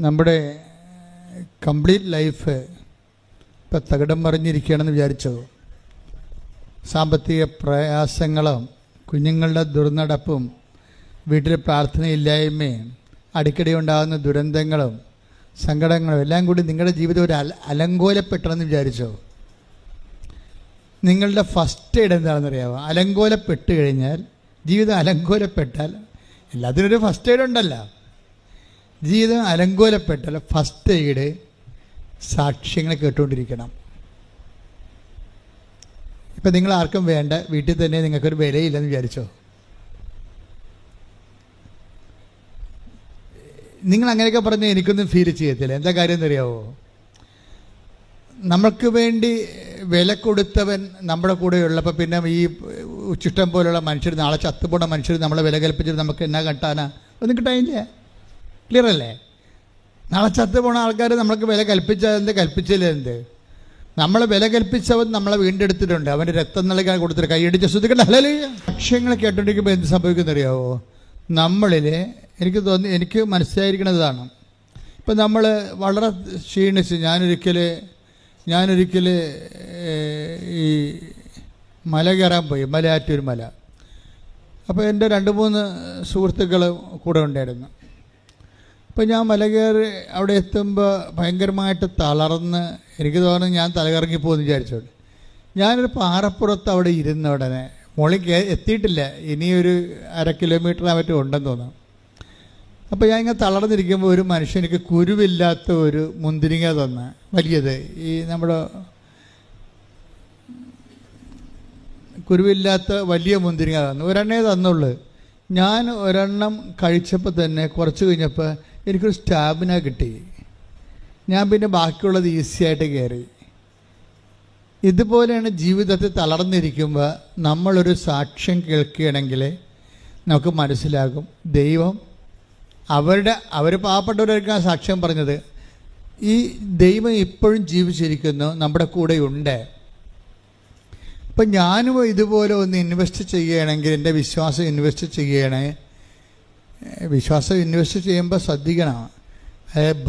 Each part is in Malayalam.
നമ്മുടെ കംപ്ലീറ്റ് ലൈഫ് ഇപ്പം തകിടം മറിഞ്ഞിരിക്കുകയാണെന്ന് വിചാരിച്ചോ? സാമ്പത്തിക പ്രയാസങ്ങളും കുഞ്ഞുങ്ങളുടെ ദുർനടപ്പും വീട്ടിൽ പ്രാർത്ഥനയില്ലായ്മയും അടിക്കടി ഉണ്ടാകുന്ന ദുരന്തങ്ങളും സങ്കടങ്ങളും എല്ലാം കൂടി നിങ്ങളുടെ ജീവിതം ഒരു അലങ്കോലപ്പെട്ടെന്ന് വിചാരിച്ചോ? നിങ്ങളുടെ ഫസ്റ്റ് എയ്ഡ് എന്താണെന്നറിയാമോ? അലങ്കോലപ്പെട്ട് കഴിഞ്ഞാൽ, ജീവിതം അലങ്കോലപ്പെട്ടാൽ, എല്ലാത്തിനൊരു ഫസ്റ്റ് എയ്ഡ് ഉണ്ടല്ലോ. ജീവിതം അലങ്കോലപ്പെട്ടാൽ ഫസ്റ്റ് എയ്ഡ് സാക്ഷ്യങ്ങൾ കേട്ടുകൊണ്ടിരിക്കണം. ഇപ്പം നിങ്ങൾ ആർക്കും വേണ്ട, വീട്ടിൽ തന്നെ നിങ്ങൾക്കൊരു വിലയില്ലെന്ന് വിചാരിച്ചോ? നിങ്ങൾ അങ്ങനെയൊക്കെ പറഞ്ഞാൽ എനിക്കൊന്നും ഫീൽ ചെയ്യത്തില്ല. എന്താ കാര്യം എന്നറിയാവോ? നമ്മൾക്ക് വേണ്ടി വില കൊടുത്തവൻ നമ്മുടെ കൂടെ ഉള്ളപ്പോൾ പിന്നെ ഈ ചുഷ്ടം പോലുള്ള മനുഷ്യർ, നാളെ ചത്തുപോണ മനുഷ്യർ നമ്മളെ വില കൽപ്പിച്ചിട്ട് നമുക്ക് എന്നാ കിട്ടാനാ? ഒന്നും കിട്ടാനില്ല. ക്ലിയർ അല്ലേ? നാളെ ചത്തുപോണ ആൾക്കാർ നമ്മൾക്ക് വില കൽപ്പിച്ചതെന്ത്, കൽപ്പിച്ചില്ല എന്ത്? നമ്മളെ വില കൽപ്പിച്ചവൻ നമ്മളെ വീണ്ടെടുത്തിട്ടുണ്ട്. അവൻ്റെ രക്തം നൽകാൻ കൊടുത്തിട്ട് കൈയടിച്ച് ശ്രദ്ധിക്കണ്ട. ഹല്ലേലൂയ. സാക്ഷ്യങ്ങൾ കേട്ടോണ്ടിരിക്കുമ്പോൾ എന്ത് സംഭവിക്കുന്നറിയാവോ? നമ്മളിൽ എനിക്ക് മനസ്സിലായിരിക്കണതാണ്, ഇപ്പം നമ്മൾ വളരെ ക്ഷീണിച്ച്, ഞാനൊരിക്കൽ ഈ മല കയറാൻ പോയി, മലയാറ്റൂർ മല. അപ്പോൾ എൻ്റെ 2-3 സുഹൃത്തുക്കൾ കൂടെ ഉണ്ടായിരുന്നു. അപ്പോൾ ഞാൻ മല കയറി അവിടെ എത്തുമ്പോൾ ഭയങ്കരമായിട്ട് തളർന്ന്, എനിക്ക് തോന്നുന്നു ഞാൻ തലകറങ്ങിപ്പോകുമെന്ന് വിചാരിച്ചോണ്ട് ഞാനൊരു പാറപ്പുറത്ത് അവിടെ ഇരുന്ന ഉടനെ, മുകളിൽ എത്തിയിട്ടില്ല, ഇനിയൊരു 1/2 കിലോമീറ്റർ മറ്റും ഉണ്ടെന്ന് തോന്നാം. അപ്പോൾ ഞാൻ ഇങ്ങനെ തളർന്നിരിക്കുമ്പോൾ ഒരു മനുഷ്യൻ എനിക്ക് കുരുവില്ലാത്ത ഒരു മുന്തിരിങ്ങ തന്ന, വലിയത്, ഈ നമ്മുടെ കുരുവില്ലാത്ത വലിയ മുന്തിരിങ്ങ തന്നു. ഒരെണ്ണേ തന്നുള്ളൂ. ഞാൻ ഒരെണ്ണം കഴിച്ചപ്പോൾ തന്നെ കുറച്ച് കഴിഞ്ഞപ്പോൾ എനിക്കൊരു സ്റ്റാമിന കിട്ടി. ഞാൻ പിന്നെ ബാക്കിയുള്ളത് ഈസിയായിട്ട് കയറി. ഇതുപോലെയാണ് ജീവിതത്തിൽ തളർന്നിരിക്കുമ്പോൾ നമ്മളൊരു സാക്ഷ്യം കേൾക്കുകയാണെങ്കിൽ നമുക്ക് മനസ്സിലാകും ദൈവം അവർ പാവപ്പെട്ടവരായിരിക്കും സാക്ഷ്യം പറഞ്ഞത്. ഈ ദൈവം ഇപ്പോഴും ജീവിച്ചിരിക്കുന്നു, നമ്മുടെ കൂടെയുണ്ട്. ഇപ്പം ഞാനും ഇതുപോലെ ഒന്ന് ഇൻവെസ്റ്റ് ചെയ്യുകയാണെങ്കിൽ, എൻ്റെ വിശ്വാസം ഇൻവെസ്റ്റ് ചെയ്യുമ്പോൾ ശ്രദ്ധിക്കണം.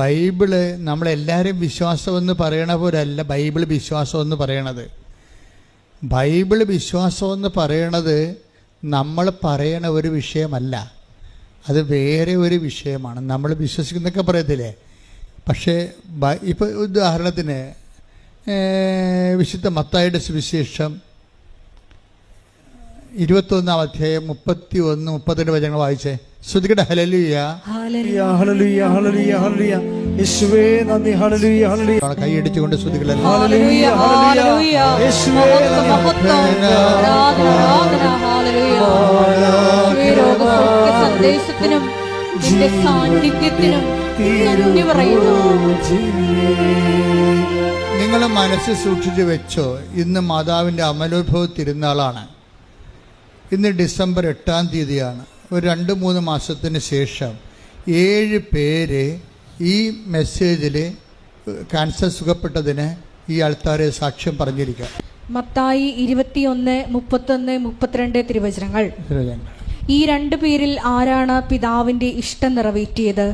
ബൈബിള് നമ്മളെല്ലാവരും വിശ്വാസമെന്ന് പറയണ പോലല്ല ബൈബിൾ വിശ്വാസമെന്ന് പറയണത്. ബൈബിൾ വിശ്വാസമെന്ന് പറയണത് നമ്മൾ പറയണ ഒരു വിഷയമല്ല, അത് വേറെ ഒരു വിഷയമാണ്. നമ്മൾ വിശ്വസിക്കുന്നൊക്കെ പറയത്തില്ലേ? പക്ഷേ ഇപ്പോൾ ഉദാഹരണത്തിന് വിശുദ്ധ മത്തായിയുടെ സുവിശേഷം 21-ാം അധ്യായം 31-32 വചനങ്ങൾ വായിച്ചേ. ശ്രുതികട ഹല്ലേലൂയ, ഹല്ലേലൂയ, ഹല്ലേലൂയ, ഹല്ലേലൂയ, ഹല്ലേലൂയ. യേശുവേ നന്ദി, ഹല്ലേലൂയ, ഹല്ലേലൂയ. കൈയടിച്ചുകൊണ്ട് ശ്രുതികൾ ഹല്ലേലൂയ, ഹല്ലേലൂയ, യേശുവേ നന്ദി, ആരാധന, ഹല്ലേലൂയ. രോഗസൗഖ്യ സന്ദേശത്തിനും നിന്റെ സാന്നിധ്യത്തിനും നന്ദി പറയുന്നു. നിങ്ങൾ മനസ്സിൽ സൂക്ഷിച്ച് വെച്ചോ, ഇന്ന് മാതാവിൻ്റെ അമലോത്ഭവ തിരുനാളാണ്. ഇന്ന് ഡിസംബർ 8-ാം തീയതിയാണ്. ഒരു 2-3 മാസത്തിന് ശേഷം 7 പേര് ഈ മെസ്സേജിൽ ക്യാൻസർ സുഖപ്പെട്ടതിന് ഈ ആൾക്കാരെ സാക്ഷ്യം പറഞ്ഞിരിക്കാം. മത്തായി 21:31-32 തിരുവചനങ്ങൾ. ഈ 2 പേരിൽ ആരാണ് പിതാവിന്റെ ഇഷ്ടം നിറവേറ്റിയത്?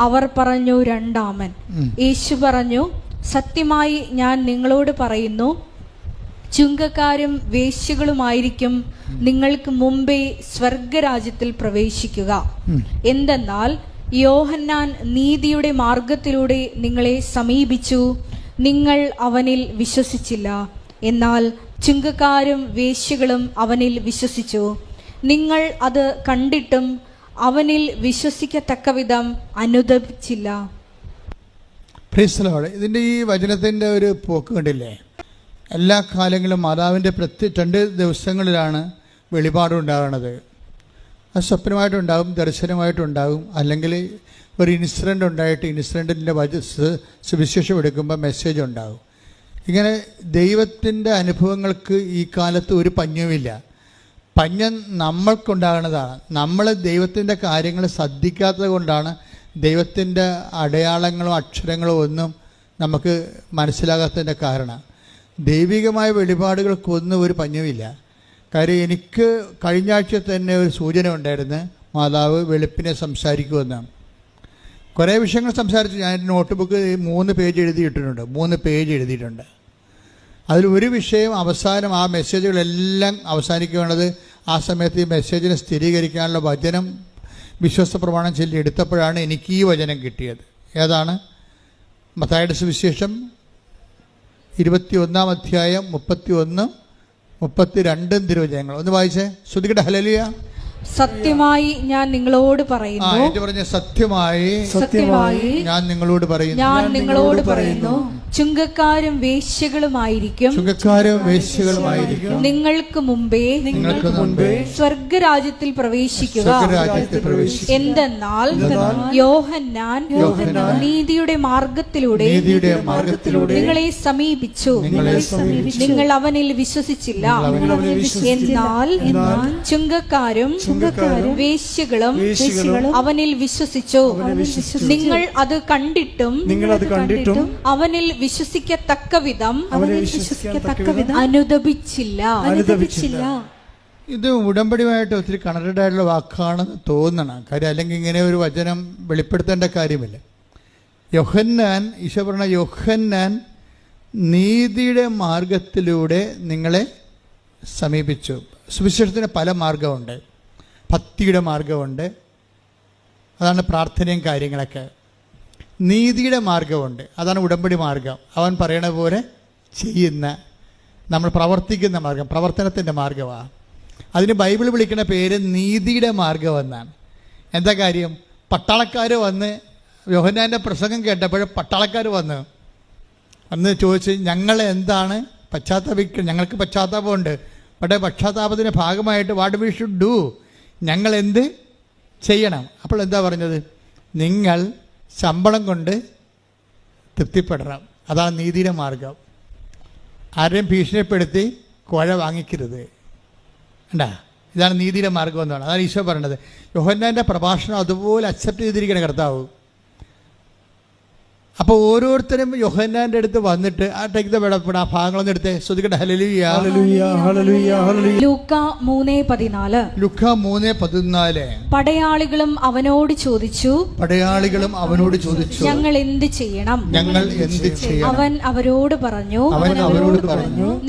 അവർ പറഞ്ഞു, രണ്ടാമൻ. യേശു പറഞ്ഞു, സത്യമായി ഞാൻ നിങ്ങളോട് പറയുന്നു, ചുങ്കക്കാരും വേശ്യകളുമായിരിക്കും നിങ്ങൾക്ക് മുമ്പേ സ്വർഗരാജ്യത്തിൽ പ്രവേശിക്കുക. എന്തെന്നാൽ യോഹന്നാൻ നീതിയുടെ മാർഗത്തിലൂടെ നിങ്ങളെ സമീപിച്ചു, നിങ്ങൾ അവനിൽ വിശ്വസിച്ചില്ല. എന്നാൽ ചുങ്കക്കാരും വേശ്യകളും അവനിൽ വിശ്വസിച്ചു. നിങ്ങൾ അത് കണ്ടിട്ടും അവനിൽ വിശ്വസിക്കത്തക്കവിധം അനുദപിച്ചില്ല. ഇതിൻ്റെ ഈ വചനത്തിൻ്റെ ഒരു പോക്ക് കണ്ടില്ലേ? എല്ലാ കാലങ്ങളും മാതാവിൻ്റെ 2 ദിവസങ്ങളിലാണ് വെളിപാടുണ്ടാകുന്നത്. അത് സ്വപ്നമായിട്ടുണ്ടാകും, ദർശനമായിട്ടുണ്ടാകും, അല്ലെങ്കിൽ ഒരു ഇൻസിഡൻ്റ് ഉണ്ടായിട്ട് ഇൻസിഡൻറ്റിൻ്റെ സുവിശേഷം എടുക്കുമ്പോൾ മെസ്സേജ് ഉണ്ടാകും. ഇങ്ങനെ ദൈവത്തിൻ്റെ അനുഭവങ്ങൾക്ക് ഈ കാലത്ത് ഒരു പഞ്ഞവുമില്ല. പഞ്ഞം നമ്മൾക്കുണ്ടാകുന്നതാണ്. നമ്മൾ ദൈവത്തിൻ്റെ കാര്യങ്ങൾ ശ്രദ്ധിക്കാത്തത് കൊണ്ടാണ് ദൈവത്തിൻ്റെ അടയാളങ്ങളോ അക്ഷരങ്ങളോ ഒന്നും നമുക്ക് മനസ്സിലാകാത്തതിൻ്റെ കാരണം. ദൈവികമായ വെളിപാടുകൾക്കൊന്നും ഒരു പഞ്ഞവുമില്ല. കാര്യം എനിക്ക് കഴിഞ്ഞ ആഴ്ച തന്നെ ഒരു സൂചന ഉണ്ടായിരുന്നു, മാതാവ് വെളുപ്പിനെ സംസാരിക്കുമെന്ന്. കുറേ വിഷയങ്ങൾ സംസാരിച്ചു. ഞാൻ നോട്ട് ബുക്ക് 3 പേജ് എഴുതിയിട്ടുണ്ട്. 3 പേജ് എഴുതിയിട്ടുണ്ട്. അതിൽ ഒരു വിഷയം അവസാനം ആ മെസ്സേജുകളെല്ലാം അവസാനിക്കേണ്ടത് ആ സമയത്ത് ഈ മെസ്സേജിനെ സ്ഥിരീകരിക്കാനുള്ള വചനം വിശ്വസ്ത പ്രമാണം ചൊല്ലി എടുത്തപ്പോഴാണ് എനിക്ക് ഈ വചനം കിട്ടിയത്. ഏതാണ്? മത്തായിയുടെ സുവിശേഷം 21-ാം അധ്യായം 31, 32 തിരുവചനങ്ങൾ. ഒന്ന് വായിച്ചേ. ശ്രുതികട ഹല്ലേലൂയ. സത്യമായി ഞാൻ നിങ്ങളോട് പറയുന്നു. സത്യമായി ഞാൻ നിങ്ങളോട് പറയുന്നു ചുങ്കക്കാരും വേശ്യകളുമായിരിക്കും നിങ്ങൾക്ക് മുമ്പേ സ്വർഗരാജ്യത്തിൽ പ്രവേശിക്കുക. എന്തെന്നാൽ യോഹന്നാൻ നീതിയുടെ മാർഗത്തിലൂടെ നിങ്ങളെ സമീപിച്ചു, നിങ്ങൾ അവനിൽ വിശ്വസിച്ചില്ല. എന്നാൽ ചുങ്കക്കാരും വേശ്യകളും അവനിൽ വിശ്വസിച്ചു. നിങ്ങൾ അത് കണ്ടിട്ടും അവനിൽ വിശ്വസിക്കത്തക്ക വിധം അനുദപിച്ചില്ല. ഇത് ഉടമ്പടിയുമായിട്ട് ഒത്തിരി കണക്റ്റഡ് ആയിട്ടുള്ള വാക്കാണെന്ന് തോന്നണം. കാര്യം അല്ലെങ്കിൽ ഇങ്ങനെ ഒരു വചനം വെളിപ്പെടുത്തേണ്ട കാര്യമില്ല. യോഹന്നാൻ, ഈശോ പറഞ്ഞ യോഹന്നാൻ നീതിയുടെ മാർഗത്തിലൂടെ നിങ്ങളെ സമീപിച്ചു. സുവിശേഷത്തിന് പല മാർഗമുണ്ട്. ഭക്തിയുടെ മാർഗമുണ്ട്, അതാണ് പ്രാർത്ഥനയും കാര്യങ്ങളൊക്കെ. നീതിയുടെ മാർഗമുണ്ട്, അതാണ് ഉടമ്പടി മാർഗം. അവൻ പറയണ പോലെ ചെയ്യുന്ന, നമ്മൾ പ്രവർത്തിക്കുന്ന മാർഗം, പ്രവർത്തനത്തിൻ്റെ മാർഗമാണ്. അതിന് ബൈബിൾ വിളിക്കുന്ന പേര് നീതിയുടെ മാർഗം എന്നാണ്. എന്താ കാര്യം? പട്ടാളക്കാർ വന്ന് യോഹന്നാൻ്റെ പ്രസംഗം കേട്ടപ്പോൾ പട്ടാളക്കാർ വന്ന് ചോദിച്ച്, ഞങ്ങൾ എന്താണ് പശ്ചാത്താപിക്കുന്നത്? ഞങ്ങൾക്ക് പശ്ചാത്താപമുണ്ട്, പക്ഷേ പശ്ചാത്താപത്തിൻ്റെ ഭാഗമായിട്ട് വാട്ട് വി ഷുഡ് ഡു, ഞങ്ങൾ എന്ത് ചെയ്യണം? അപ്പോൾ എന്താ പറഞ്ഞത്? നിങ്ങൾ ശമ്പളം കൊണ്ട് തൃപ്തിപ്പെടണം. അതാണ് നീതിയുടെ മാർഗം. ആരെയും ഭീഷണിപ്പെടുത്തി കോഴ വാങ്ങിക്കരുത്. കണ്ടാ, ഇതാണ് നീതിയുടെ മാർഗം എന്നാണ്. അതാണ് ഈശോ പറയണത്. യോഹന്നാൻ്റെ പ്രഭാഷണം അതുപോലെ അക്സെപ്റ്റ് ചെയ്തിരിക്കണം കർത്താവ്. അപ്പോൾ ഓരോരുത്തരും യോഹന്നാൻ്റെ അടുത്ത് വന്നിട്ട് ആ ഭാഗങ്ങളൊന്നും എടുത്തേ. ശ്രുതികട്ടെ. ഹല്ലേലൂയ. ലൂക്കാ 3:14. പടയാളികളും അവനോട് ചോദിച്ചു, ഞങ്ങൾ എന്ത് ചെയ്യണം? അവൻ അവരോട് പറഞ്ഞു,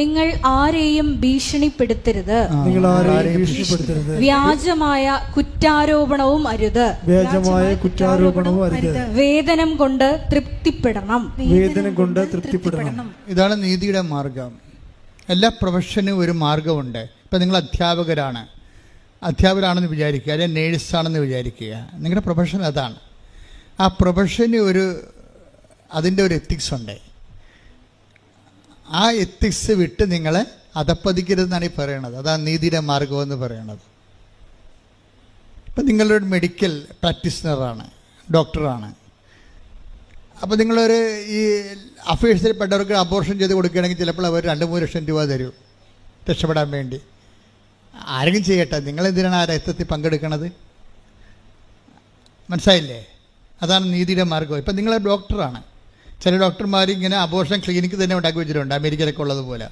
നിങ്ങൾ ആരെയും ഭീഷണിപ്പെടുത്തരുത്, വ്യാജമായ കുറ്റാരോപണവും അരുത്, വേതനം കൊണ്ട് തൃപ്തിപ്പെടണം. ഇതാണ് നീതിയുടെ മാർഗം. എല്ലാ പ്രൊഫഷനും ഒരു മാർഗമുണ്ട്. ഇപ്പം നിങ്ങൾ അധ്യാപകരാണെന്ന് വിചാരിക്കുക, അല്ലെങ്കിൽ നേഴ്സാണെന്ന് വിചാരിക്കുക. നിങ്ങളുടെ പ്രൊഫഷൻ അതാണ്. ആ പ്രൊഫഷന് അതിൻ്റെ ഒരു എത്തിക്സ് ഉണ്ട്. ആ എത്തിക്സ് വിട്ട് നിങ്ങളെ അധപ്പതിക്കരുതെന്നാണ് ഈ പറയണത്. അതാണ് നീതിയുടെ മാർഗം എന്ന് പറയണത്. ഇപ്പം നിങ്ങളൊരു മെഡിക്കൽ പ്രാക്ടീഷണറാണ്, ഡോക്ടറാണ്. അപ്പോൾ നിങ്ങളൊരു ഈ അഫയേഴ്സിൽ പെട്ടവർക്ക് അബോർഷൻ ചെയ്ത് കൊടുക്കുകയാണെങ്കിൽ ചിലപ്പോൾ അവർ 2-3 ലക്ഷം രൂപ തരും രക്ഷപ്പെടാൻ വേണ്ടി. ആരെങ്കിലും ചെയ്യട്ടെ, നിങ്ങളെന്തിനാണ് ആ രക്തത്തിൽ പങ്കെടുക്കണത്? മനസ്സിലായില്ലേ? അതാണ് നീതിയുടെ മാർഗം. ഇപ്പം നിങ്ങൾ ഡോക്ടറാണ്. ചില ഡോക്ടർമാർ ഇങ്ങനെ അബോർഷൻ ക്ലിനിക്ക് തന്നെ ഉണ്ടാക്കി വെച്ചിട്ടുണ്ട്, അമേരിക്കയിലൊക്കെ ഉള്ളതുപോലെ.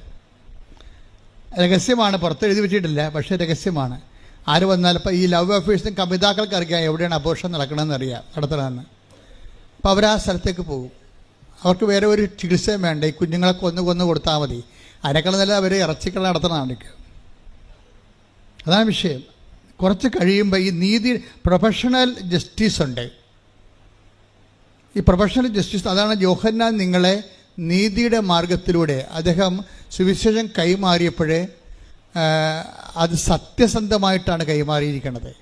രഹസ്യമാണ്, പുറത്ത് എഴുതി വെച്ചിട്ടില്ല, പക്ഷേ രഹസ്യമാണ്. ആര് വന്നാലും ഇപ്പം ഈ ലവ് അഫയേഴ്സിനും കമിതാക്കൾക്ക് അറിയാം എവിടെയാണ് അബോർഷൻ നടത്തണമെന്ന്. അപ്പോൾ അവർ ആ സ്ഥലത്തേക്ക് പോകും. അവർക്ക് വേറെ ഒരു ചികിത്സയും വേണ്ട, ഈ കുഞ്ഞുങ്ങളെ കൊന്നു കൊടുത്താൽ മതി. അതിനേക്കാൾ നല്ല അവർ ഇറച്ചിക്കള നടത്തണമാണ്. അതാണ് വിഷയം. കുറച്ച് കഴിയുമ്പോൾ ഈ പ്രൊഫഷണൽ ജസ്റ്റിസ് ഉണ്ട്. ഈ പ്രൊഫഷണൽ ജസ്റ്റിസ്, അതാണ് യോഹന്നാൻ നിങ്ങളെ നീതിയുടെ മാർഗത്തിലൂടെ അദ്ദേഹം സുവിശേഷം കൈമാറിയപ്പോഴേ അത് സത്യസന്ധമായിട്ടാണ് കൈമാറിയിരിക്കുന്നത്,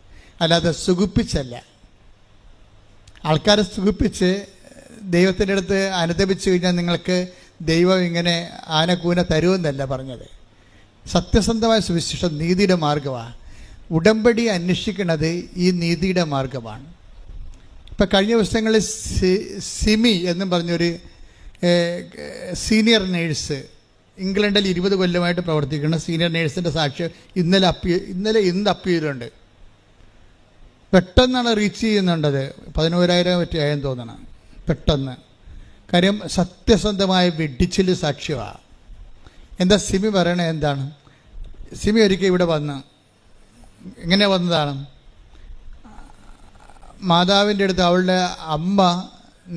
അല്ലാതെ സുഖിപ്പിച്ചല്ല. ആൾക്കാരെ സുഖിപ്പിച്ച് ദൈവത്തിൻ്റെ അടുത്ത് അനുദപിച്ചു കഴിഞ്ഞാൽ നിങ്ങൾക്ക് ദൈവം ഇങ്ങനെ ആനക്കൂന തരുമെന്നല്ല പറഞ്ഞത്. സത്യസന്ധമായ സുവിശേഷം നീതിയുടെ മാർഗമാണ്. ഉടമ്പടി അന്വേഷിക്കുന്നത് ഈ നീതിയുടെ മാർഗമാണ്. ഇപ്പം കഴിഞ്ഞ ദിവസങ്ങളിൽ സിമി എന്നും പറഞ്ഞൊരു സീനിയർ നേഴ്സ്, ഇംഗ്ലണ്ടിൽ 20 കൊല്ലമായിട്ട് പ്രവർത്തിക്കുന്ന സീനിയർ നേഴ്സിൻ്റെ സാക്ഷ്യം ഇന്ന് അപ്പീലുണ്ട്. പെട്ടെന്നാണ് റീച്ച് ചെയ്യുന്നുണ്ടത്. 11,000 പറ്റിയായെന്ന് തോന്നണം. പെട്ടെന്ന്. കാര്യം സത്യസന്ധമായ വെടിച്ചിൽ സാക്ഷ്യമാണ്. എന്താ സിമി പറയണത്? എന്താണ് സിമി ഒരിക്കൽ ഇവിടെ വന്ന് എങ്ങനെ വന്നതാണ്? മാതാവിൻ്റെ അടുത്ത് അവളുടെ അമ്മ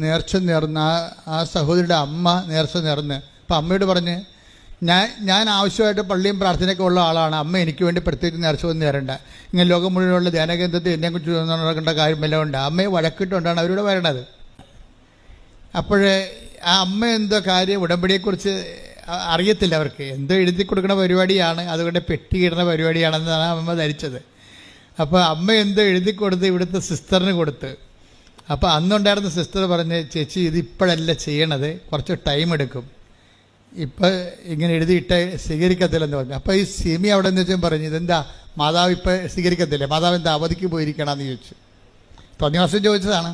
നേർച്ച നേർന്ന്, ആ സഹോദരിയുടെ അമ്മ നേർച്ച നേർന്ന്. അപ്പം അമ്മയോട് പറഞ്ഞ്, ഞാൻ ആവശ്യമായിട്ട് പള്ളിയും പ്രാർത്ഥനയൊക്കെ ഉള്ള ആളാണ്, അമ്മ എനിക്ക് വേണ്ടി പ്രത്യേകിച്ച് നേർച്ച ഒന്നും നേരണ്ട, ഇങ്ങനെ ലോകം മുഴുവനുള്ള ധ്യാനകേന്ദ്രത്തിൽ എന്നെക്കുറിച്ച് നടക്കേണ്ട കാര്യമെല്ലാം ഉണ്ട്. അമ്മയെ വഴക്കിട്ടുകൊണ്ടാണ് അവരോട് വരണത്. അപ്പോഴേ ആ അമ്മ എന്തോ കാര്യം ഉടമ്പടിയെക്കുറിച്ച് അറിയത്തില്ല, അവർക്ക് എന്തോ എഴുതി കൊടുക്കുന്ന പരിപാടിയാണ്, അതുകൊണ്ട് പെട്ടിയിടുന്ന പരിപാടിയാണെന്നാണ് അമ്മ ധരിച്ചത്. അപ്പോൾ അമ്മ എന്തോ എഴുതി കൊടുത്ത് ഇവിടുത്തെ സിസ്റ്ററിന് കൊടുത്ത്. അപ്പോൾ അന്നുണ്ടായിരുന്ന സിസ്റ്റർ പറഞ്ഞ്, ചേച്ചി ഇത് ഇപ്പോഴല്ല ചെയ്യണത്, കുറച്ച് ടൈം എടുക്കും, ഇപ്പം ഇങ്ങനെ എഴുതിയിട്ട് സ്വീകരിക്കത്തില്ലെന്ന് പറഞ്ഞു. അപ്പോൾ ഈ സിമി അവിടെ നിന്ന് വെച്ചാൽ പറഞ്ഞു, ഇതെന്താ മാതാവ് ഇപ്പം സ്വീകരിക്കത്തില്ലേ, മാതാവ് എന്താ അവധിക്ക് പോയിരിക്കണമെന്ന് ചോദിച്ചു. തോന്നിവാസം ചോദിച്ചതാണ്.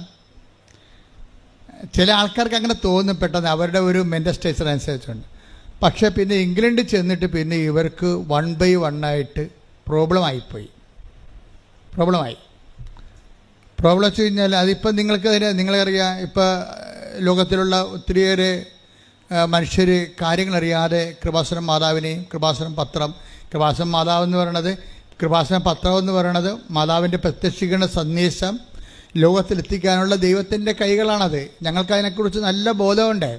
ചില ആൾക്കാർക്ക് അങ്ങനെ തോന്നും പെട്ടെന്ന്, അവരുടെ ഒരു മെൻ്റൽ സ്റ്റേച്ചർ അനുസരിച്ചുണ്ട്. പക്ഷേ പിന്നെ ഇംഗ്ലണ്ടിൽ ചെന്നിട്ട് പിന്നെ ഇവർക്ക് 1 by 1 ആയിട്ട് പ്രോബ്ലമായി. പ്രോബ്ലം വെച്ച് കഴിഞ്ഞാൽ അതിപ്പം നിങ്ങൾക്കറിയാം, ഇപ്പോൾ ലോകത്തിലുള്ള ഒത്തിരിയേറെ മനുഷ്യർ കാര്യങ്ങളറിയാതെ കൃപാസനം മാതാവിനെയും കൃപാസനം മാതാവ് എന്ന് പറയണത്, കൃപാസന പത്രം എന്ന് പറയണത് മാതാവിൻ്റെ പ്രത്യക്ഷീകരണ സന്ദേശം ലോകത്തിലെത്തിക്കാനുള്ള ദൈവത്തിൻ്റെ കൈകളാണത്. ഞങ്ങൾക്ക് അതിനെക്കുറിച്ച് നല്ല ബോധമുണ്ട്.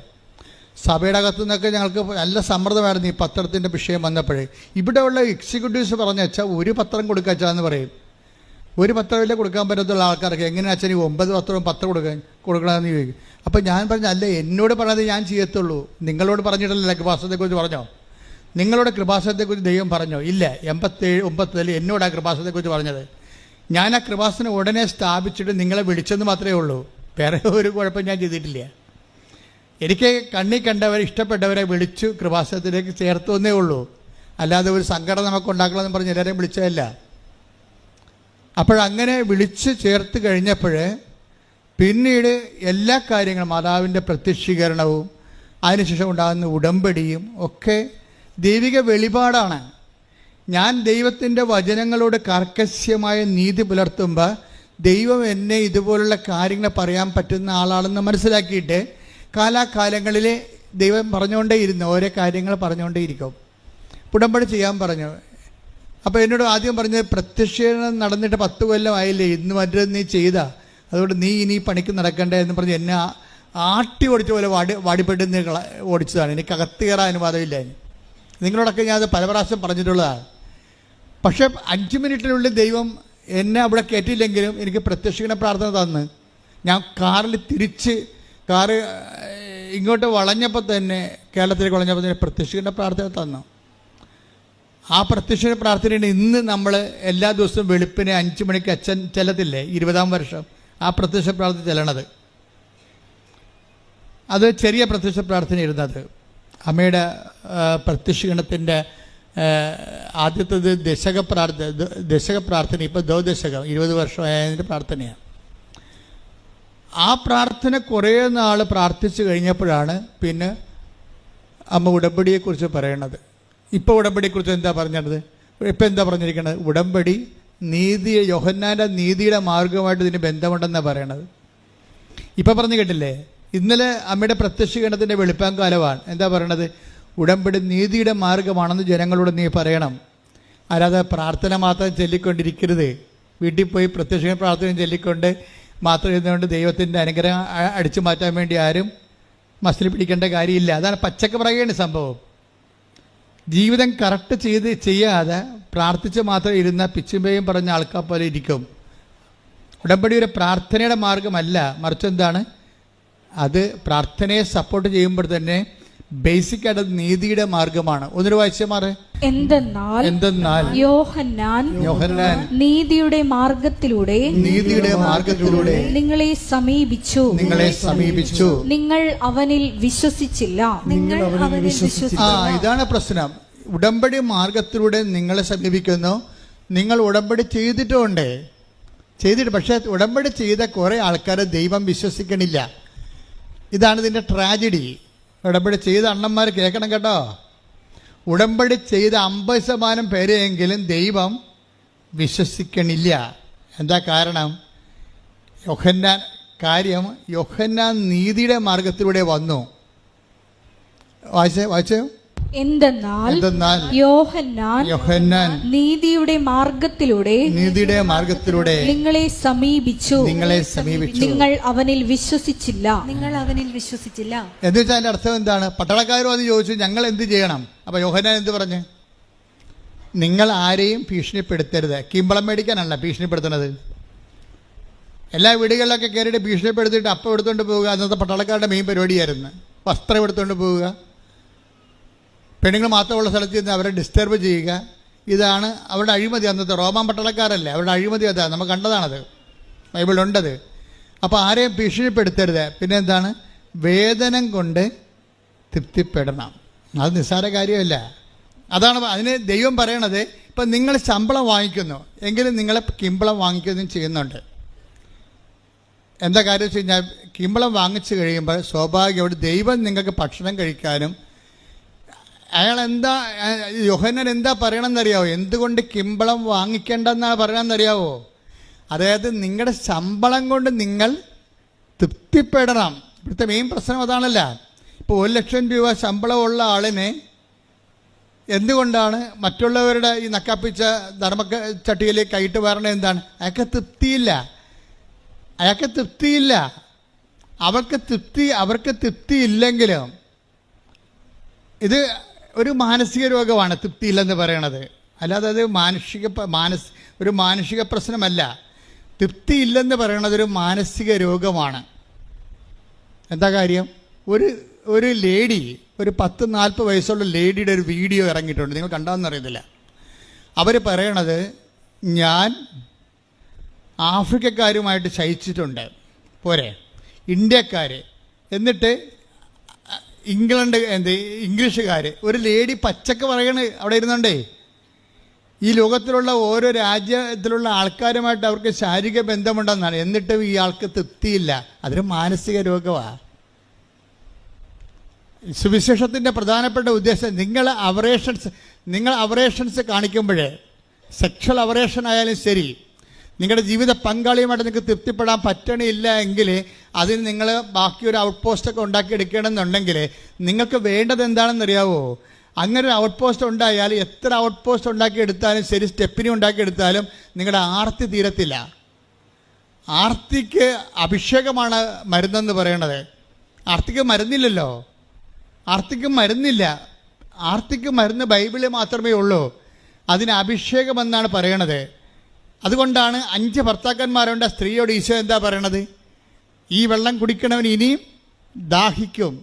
സഭയുടെ അകത്തു നിന്നൊക്കെ ഞങ്ങൾക്ക് നല്ല സമ്മർദ്ദമായിരുന്നു ഈ പത്രത്തിൻ്റെ വിഷയം വന്നപ്പോഴേ. ഇവിടെയുള്ള എക്സിക്യൂട്ടീവ്സ് പറഞ്ഞു വെച്ചാൽ ഒരു പത്രം കൊടുക്കാച്ചാന്ന് പറയും. ഒരു പത്രമില്ല കൊടുക്കാൻ പറ്റത്തുള്ള ആൾക്കാർക്ക് എങ്ങനെയാ അച്ഛൻ 9 പത്രം കൊടുക്കണമെന്ന് ചോദിക്കും. അപ്പം ഞാൻ പറഞ്ഞു, അല്ല, എന്നോട് പറഞ്ഞത് ഞാൻ ചെയ്യത്തുള്ളൂ, നിങ്ങളോട് പറഞ്ഞിട്ടല്ല. കൃപാസനത്തെക്കുറിച്ച് പറഞ്ഞോ? നിങ്ങളോട് കൃപാസനത്തെക്കുറിച്ച് ദൈവം പറഞ്ഞോ? ഇല്ല. 87-9 എന്നോട് ആ കൃപാസനത്തെക്കുറിച്ച് പറഞ്ഞത്. ഞാൻ ആ കൃപാസനം ഉടനെ സ്ഥാപിച്ചിട്ട് നിങ്ങളെ വിളിച്ചെന്ന് മാത്രമേ ഉള്ളൂ, വേറെ ഒരു കുഴപ്പം ഞാൻ ചെയ്തിട്ടില്ല. എനിക്ക് കണ്ണി കണ്ടവരെ ഇഷ്ടപ്പെട്ടവരെ വിളിച്ചു കൃപാസനത്തിലേക്ക് ചേർത്തു എന്നേ ഉള്ളൂ, അല്ലാതെ ഒരു സംഘടന നമുക്ക് ഉണ്ടാക്കണമെന്ന് പറഞ്ഞ് എല്ലാവരെയും വിളിച്ചതല്ല. അപ്പോഴങ്ങനെ വിളിച്ച് ചേർത്ത് കഴിഞ്ഞപ്പോൾ പിന്നീട് എല്ലാ കാര്യങ്ങളും മാതാവിൻ്റെ പ്രത്യക്ഷീകരണവും അതിനുശേഷം ഉണ്ടാകുന്ന ഉടമ്പടിയും ഒക്കെ ദൈവിക വെളിപാടാണ്. ഞാൻ ദൈവത്തിൻ്റെ വചനങ്ങളോട് കർക്കശ്യമായ നീതി പുലർത്തുമ്പോൾ ദൈവം എന്നെ ഇതുപോലുള്ള കാര്യങ്ങൾ പറയാൻ പറ്റുന്ന ആളാണെന്ന് മനസ്സിലാക്കിയിട്ട് കാലാകാലങ്ങളിൽ ദൈവം പറഞ്ഞുകൊണ്ടേയിരുന്നു, ഓരോ കാര്യങ്ങൾ പറഞ്ഞുകൊണ്ടേയിരിക്കും. ഉടമ്പടി ചെയ്യാൻ പറഞ്ഞു. അപ്പോൾ എന്നോട് ആദ്യം പറഞ്ഞത്, പ്രത്യക്ഷീകരണം നടന്നിട്ട് 10 കൊല്ലമായില്ലേ, ഇന്ന് മറ്റൊരു നീ ചെയ്താ, അതുകൊണ്ട് നീ ഇനി പണിക്ക് നടക്കണ്ടേ എന്ന് പറഞ്ഞ് എന്നെ ആട്ടി ഓടിച്ച പോലെ വാടിപ്പെട്ട് ഓടിച്ചതാണ്. എനിക്കകത്ത് കയറാൻ അനുവാദമില്ല. നിങ്ങളോടൊക്കെ ഞാൻ അത് പല പ്രാവശ്യം പറഞ്ഞിട്ടുള്ളതാണ്. പക്ഷേ 5 മിനിറ്റിനുള്ളിൽ ദൈവം എന്നെ അവിടെ കയറ്റിയില്ലെങ്കിലും എനിക്ക് പ്രത്യക്ഷീകരണ പ്രാർത്ഥന തന്ന്, ഞാൻ കാറിൽ കാറ് ഇങ്ങോട്ട് വളഞ്ഞപ്പോൾ തന്നെ, കേരളത്തിലേക്ക് വളഞ്ഞപ്പോൾ തന്നെ പ്രത്യക്ഷീകരണ പ്രാർത്ഥന തന്നു. ആ പ്രത്യക്ഷീകരണ പ്രാർത്ഥനയാണ് ഇന്ന് നമ്മൾ എല്ലാ ദിവസവും വെളുപ്പിന് 5 മണിക്ക് അച്ഛൻ ചെല്ലത്തില്ലേ, 20-ാം വർഷം ആ പ്രത്യക്ഷ പ്രാർത്ഥന ചെല്ലണത്. അത് ചെറിയ പ്രത്യക്ഷ പ്രാർത്ഥന ഇരുന്നത്. അമ്മയുടെ പ്രത്യക്ഷീകരണത്തിൻ്റെ ആദ്യത്തേത് ദശക പ്രാർത്ഥന, ഇപ്പോൾ ദശകം 20 വർഷമായതിൻ്റെ പ്രാർത്ഥനയാണ്. ആ പ്രാർത്ഥന കുറേ നാൾ പ്രാർത്ഥിച്ചു കഴിഞ്ഞപ്പോഴാണ് പിന്നെ അമ്മ ഉടമ്പടിയെക്കുറിച്ച് പറയണത്. ഇപ്പോൾ ഉടമ്പടിയെക്കുറിച്ച് എന്താ പറഞ്ഞത്? ഇപ്പം എന്താ പറഞ്ഞിരിക്കുന്നത്? ഉടമ്പടി യോഹന്നാൻ്റെ നീതിയുടെ മാർഗമായിട്ട് ഇതിന് ബന്ധമുണ്ടെന്നാണ് പറയണത്. ഇപ്പം പറഞ്ഞു കേട്ടില്ലേ, ഇന്നലെ അമ്മയുടെ പ്രത്യക്ഷീകരണത്തിൻ്റെ വെളുപ്പാങ്കാലമാണ്. എന്താ പറയണത്? ഉടമ്പടി നീതിയുടെ മാർഗമാണെന്ന് ജനങ്ങളോട് നീ പറയണം. അല്ലാതെ പ്രാർത്ഥന മാത്രം ചൊല്ലിക്കൊണ്ടിരിക്കരുത്. വീട്ടിൽ പോയി പ്രത്യക്ഷീകരണ പ്രാർത്ഥന ചൊല്ലിക്കൊണ്ട് മാത്രം ഇരുന്നുകൊണ്ട് ദൈവത്തിൻ്റെ അനുഗ്രഹം അടിച്ചു മാറ്റാൻ വേണ്ടി ആരും മസിൽ പിടിക്കേണ്ട കാര്യമില്ല. അതാണ് പച്ചക്ക് പറയുകയാണ് സംഭവം. ജീവിതം കറക്റ്റ് ചെയ്യാതെ പ്രാർത്ഥിച്ച് മാത്രം ഇരുന്ന പിച്ചുമ്പയും പറഞ്ഞ ആൾക്കാർ പോലെ ഇരിക്കും. ഉടമ്പടി ഒരു പ്രാർത്ഥനയുടെ മാർഗമല്ല, മറിച്ച് എന്താണ്, അത് പ്രാർത്ഥനയെ സപ്പോർട്ട് ചെയ്യുമ്പോൾ തന്നെ ബേസിക് ആയിട്ട് നീതിയുടെ മാർഗമാണ്. ഒന്നൊരു വായിച്ചമാറ്. എന്തെന്നാൽ യോഹന്നാൻ നീതിയുടെ മാർഗത്തിലൂടെ നിങ്ങളെ സമീപിച്ചു, നിങ്ങൾ അവനിൽ വിശ്വസിച്ചില്ല. ഇതാണ് പ്രശ്നം. ഉടമ്പടി മാർഗത്തിലൂടെ നിങ്ങളെ സമീപിക്കുന്നു. നിങ്ങൾ ഉടമ്പടി ചെയ്തിട്ടുണ്ട്, പക്ഷേ ഉടമ്പടി ചെയ്ത കുറേ ആൾക്കാർ ദൈവം വിശ്വസിക്കണില്ല. ഇതാണ് ഇതിൻ്റെ ട്രാജഡി. ഉടമ്പടി ചെയ്ത അണ്ണന്മാർ കേൾക്കണം കേട്ടോ. ഉടമ്പടി ചെയ്ത 50% പേരെയെങ്കിലും ദൈവം വിശ്വസിക്കണില്ല. എന്താ കാരണം? യോഹന്നാൻ നീതിയുടെ മാർഗത്തിലൂടെ വന്നു. വായിച്ചോ. എന്തെന്നാൽ യോഹന്നാൻ നീതിയുടെ മാർഗത്തിലൂടെ നിങ്ങളെ സമീപിച്ചു നിങ്ങൾ അവനിൽ വിശ്വസിച്ചില്ല. എന്ന് വെച്ചാൽ അതിന്റെ അർത്ഥം എന്താണ്? പട്ടാളക്കാരും അത് ചോദിച്ചു, ഞങ്ങൾ എന്ത് ചെയ്യണം? അപ്പൊ യോഹന്നാൻ എന്ത് പറഞ്ഞു? നിങ്ങൾ ആരെയും ഭീഷണിപ്പെടുത്തരുത്. കിമ്പളം മേടിക്കാനല്ല ഭീഷണിപ്പെടുത്തുന്നത്. എല്ലാ വീടുകളിലൊക്കെ കയറിയിട്ട് ഭീഷണിപ്പെടുത്തിയിട്ട് അപ്പം എടുത്തുകൊണ്ട് പോവുക അന്നത്തെ പട്ടാളക്കാരുടെ മെയിൻ പരിപാടിയായിരുന്നു. വസ്ത്രം എടുത്തുകൊണ്ട് പോവുക, പെണ്ണുങ്ങൾ മാത്രമുള്ള സ്ഥലത്ത് നിന്ന് അവരെ ഡിസ്റ്റർബ് ചെയ്യുക. ഇതാണ് അവരുടെ അഴിമതി. അന്നത്തെ റോമാൻ പട്ടാളക്കാരല്ലേ, അവരുടെ അഴിമതി അതാണ്, നമ്മൾ കണ്ടതാണത്, ബൈബിളിലുണ്ടത്. അപ്പോൾ ആരെയും ഭീഷണിപ്പെടുത്തരുത്. പിന്നെ എന്താണ്? വേതനം കൊണ്ട് തൃപ്തിപ്പെടണം. അത് നിസ്സാര കാര്യമല്ല. അതാണ് അതിന് ദൈവം പറയണത്. ഇപ്പം നിങ്ങൾ ശമ്പളം വാങ്ങിക്കുന്നു എങ്കിലും നിങ്ങളെ കിമ്പളം വാങ്ങിക്കുകയും ചെയ്യുന്നുണ്ട്. എന്താ കാര്യം വെച്ച് കഴിഞ്ഞാൽ, കിമ്പളം വാങ്ങിച്ചു കഴിയുമ്പോൾ സ്വാഭാവികമായിട്ട് ദൈവം നിങ്ങൾക്ക് ഭക്ഷണം കഴിക്കാനും യോഹന്നാൻ എന്താ പറയണമെന്നറിയാവോ? എന്തുകൊണ്ട് കിമ്പളം വാങ്ങിക്കേണ്ടെന്നാണ് പറയണമെന്നറിയാവോ? അതായത് നിങ്ങളുടെ ശമ്പളം കൊണ്ട് നിങ്ങൾ തൃപ്തിപ്പെടണം. ഇവിടുത്തെ മെയിൻ പ്രശ്നം അതാണല്ല. ഇപ്പോൾ 1,00,000 രൂപ ശമ്പളമുള്ള ആളിനെ എന്തുകൊണ്ടാണ് മറ്റുള്ളവരുടെ ഈ നക്കാപ്പിച്ച ചട്ടിയിലേക്ക് കൈയിട്ട് വരണത്? എന്താണ്? അയാൾക്ക് തൃപ്തിയില്ല. അവർക്ക് തൃപ്തി ഇല്ലെങ്കിലും ഇത് ഒരു മാനസിക രോഗമാണ് തൃപ്തിയില്ലെന്ന് പറയണത്. അല്ലാതെ അത് ഒരു മാനുഷിക പ്രശ്നമല്ല. തൃപ്തിയില്ലെന്ന് പറയണത് ഒരു മാനസിക രോഗമാണ്. എന്താ കാര്യം? ഒരു ലേഡി, ഒരു 10-40 വയസ്സുള്ള ലേഡിയുടെ ഒരു വീഡിയോ ഇറങ്ങിയിട്ടുണ്ട്. നിങ്ങൾ കണ്ടാന്നറിയത്തില്ല. അവർ പറയണത്, ഞാൻ ആഫ്രിക്കക്കാരുമായിട്ട് ശയിച്ചിട്ടുണ്ട്, പോരെ ഇന്ത്യക്കാർ, എന്നിട്ട് ഇംഗ്ലീഷുകാർ. ഒരു ലേഡി പച്ചക്ക് പറയണ അവിടെ ഇരുന്നുണ്ടേ, ഈ ലോകത്തിലുള്ള ഓരോ രാജ്യത്തിലുള്ള ആൾക്കാരുമായിട്ട് അവർക്ക് ശാരീരിക ബന്ധമുണ്ടെന്നാണ്. എന്നിട്ടും ഈ ആൾക്ക് തൃപ്തിയില്ല. അതൊരു മാനസിക രോഗമാണ്. സുവിശേഷത്തിൻ്റെ പ്രധാനപ്പെട്ട ഉദ്ദേശം, നിങ്ങൾ അവറേഷൻസ് കാണിക്കുമ്പോഴേ, സെക്ഷൽ അവറേഷൻ ആയാലും ശരി, നിങ്ങളുടെ ജീവിത പങ്കാളിയുമായിട്ട് നിങ്ങൾക്ക് തൃപ്തിപ്പെടാൻ പറ്റണില്ല എങ്കിൽ അതിന് നിങ്ങൾ ബാക്കി ഒരു ഔട്ട് പോസ്റ്റൊക്കെ ഉണ്ടാക്കിയെടുക്കണമെന്നുണ്ടെങ്കിൽ നിങ്ങൾക്ക് വേണ്ടത് എന്താണെന്നറിയാവോ? അങ്ങനെ ഒരു ഔട്ട് പോസ്റ്റ് ഉണ്ടായാൽ എത്ര ഔട്ട് പോസ്റ്റ് ഉണ്ടാക്കിയെടുത്താലും ശരി, സ്റ്റെപ്പിനി ഉണ്ടാക്കിയെടുത്താലും നിങ്ങളുടെ ആർത്തി തീരത്തില്ല. ആർത്തിക്ക് അഭിഷേകമാണ് മരുന്നെന്ന് പറയണത്. ആർത്തിക്ക് മരുന്നില്ലല്ലോ. ആർത്തിക്ക് മരുന്ന് ബൈബിളിൽ മാത്രമേ ഉള്ളൂ. അതിന് അഭിഷേകമെന്നാണ് പറയണത്. അതുകൊണ്ടാണ് 5 ഭർത്താക്കന്മാരുണ്ട്. സ്ത്രീയോട് ഈശോ എന്താ പറയണത്? ഈ വെള്ളം കുടിക്കണവൻ ഇനിയും ദാഹിക്കും.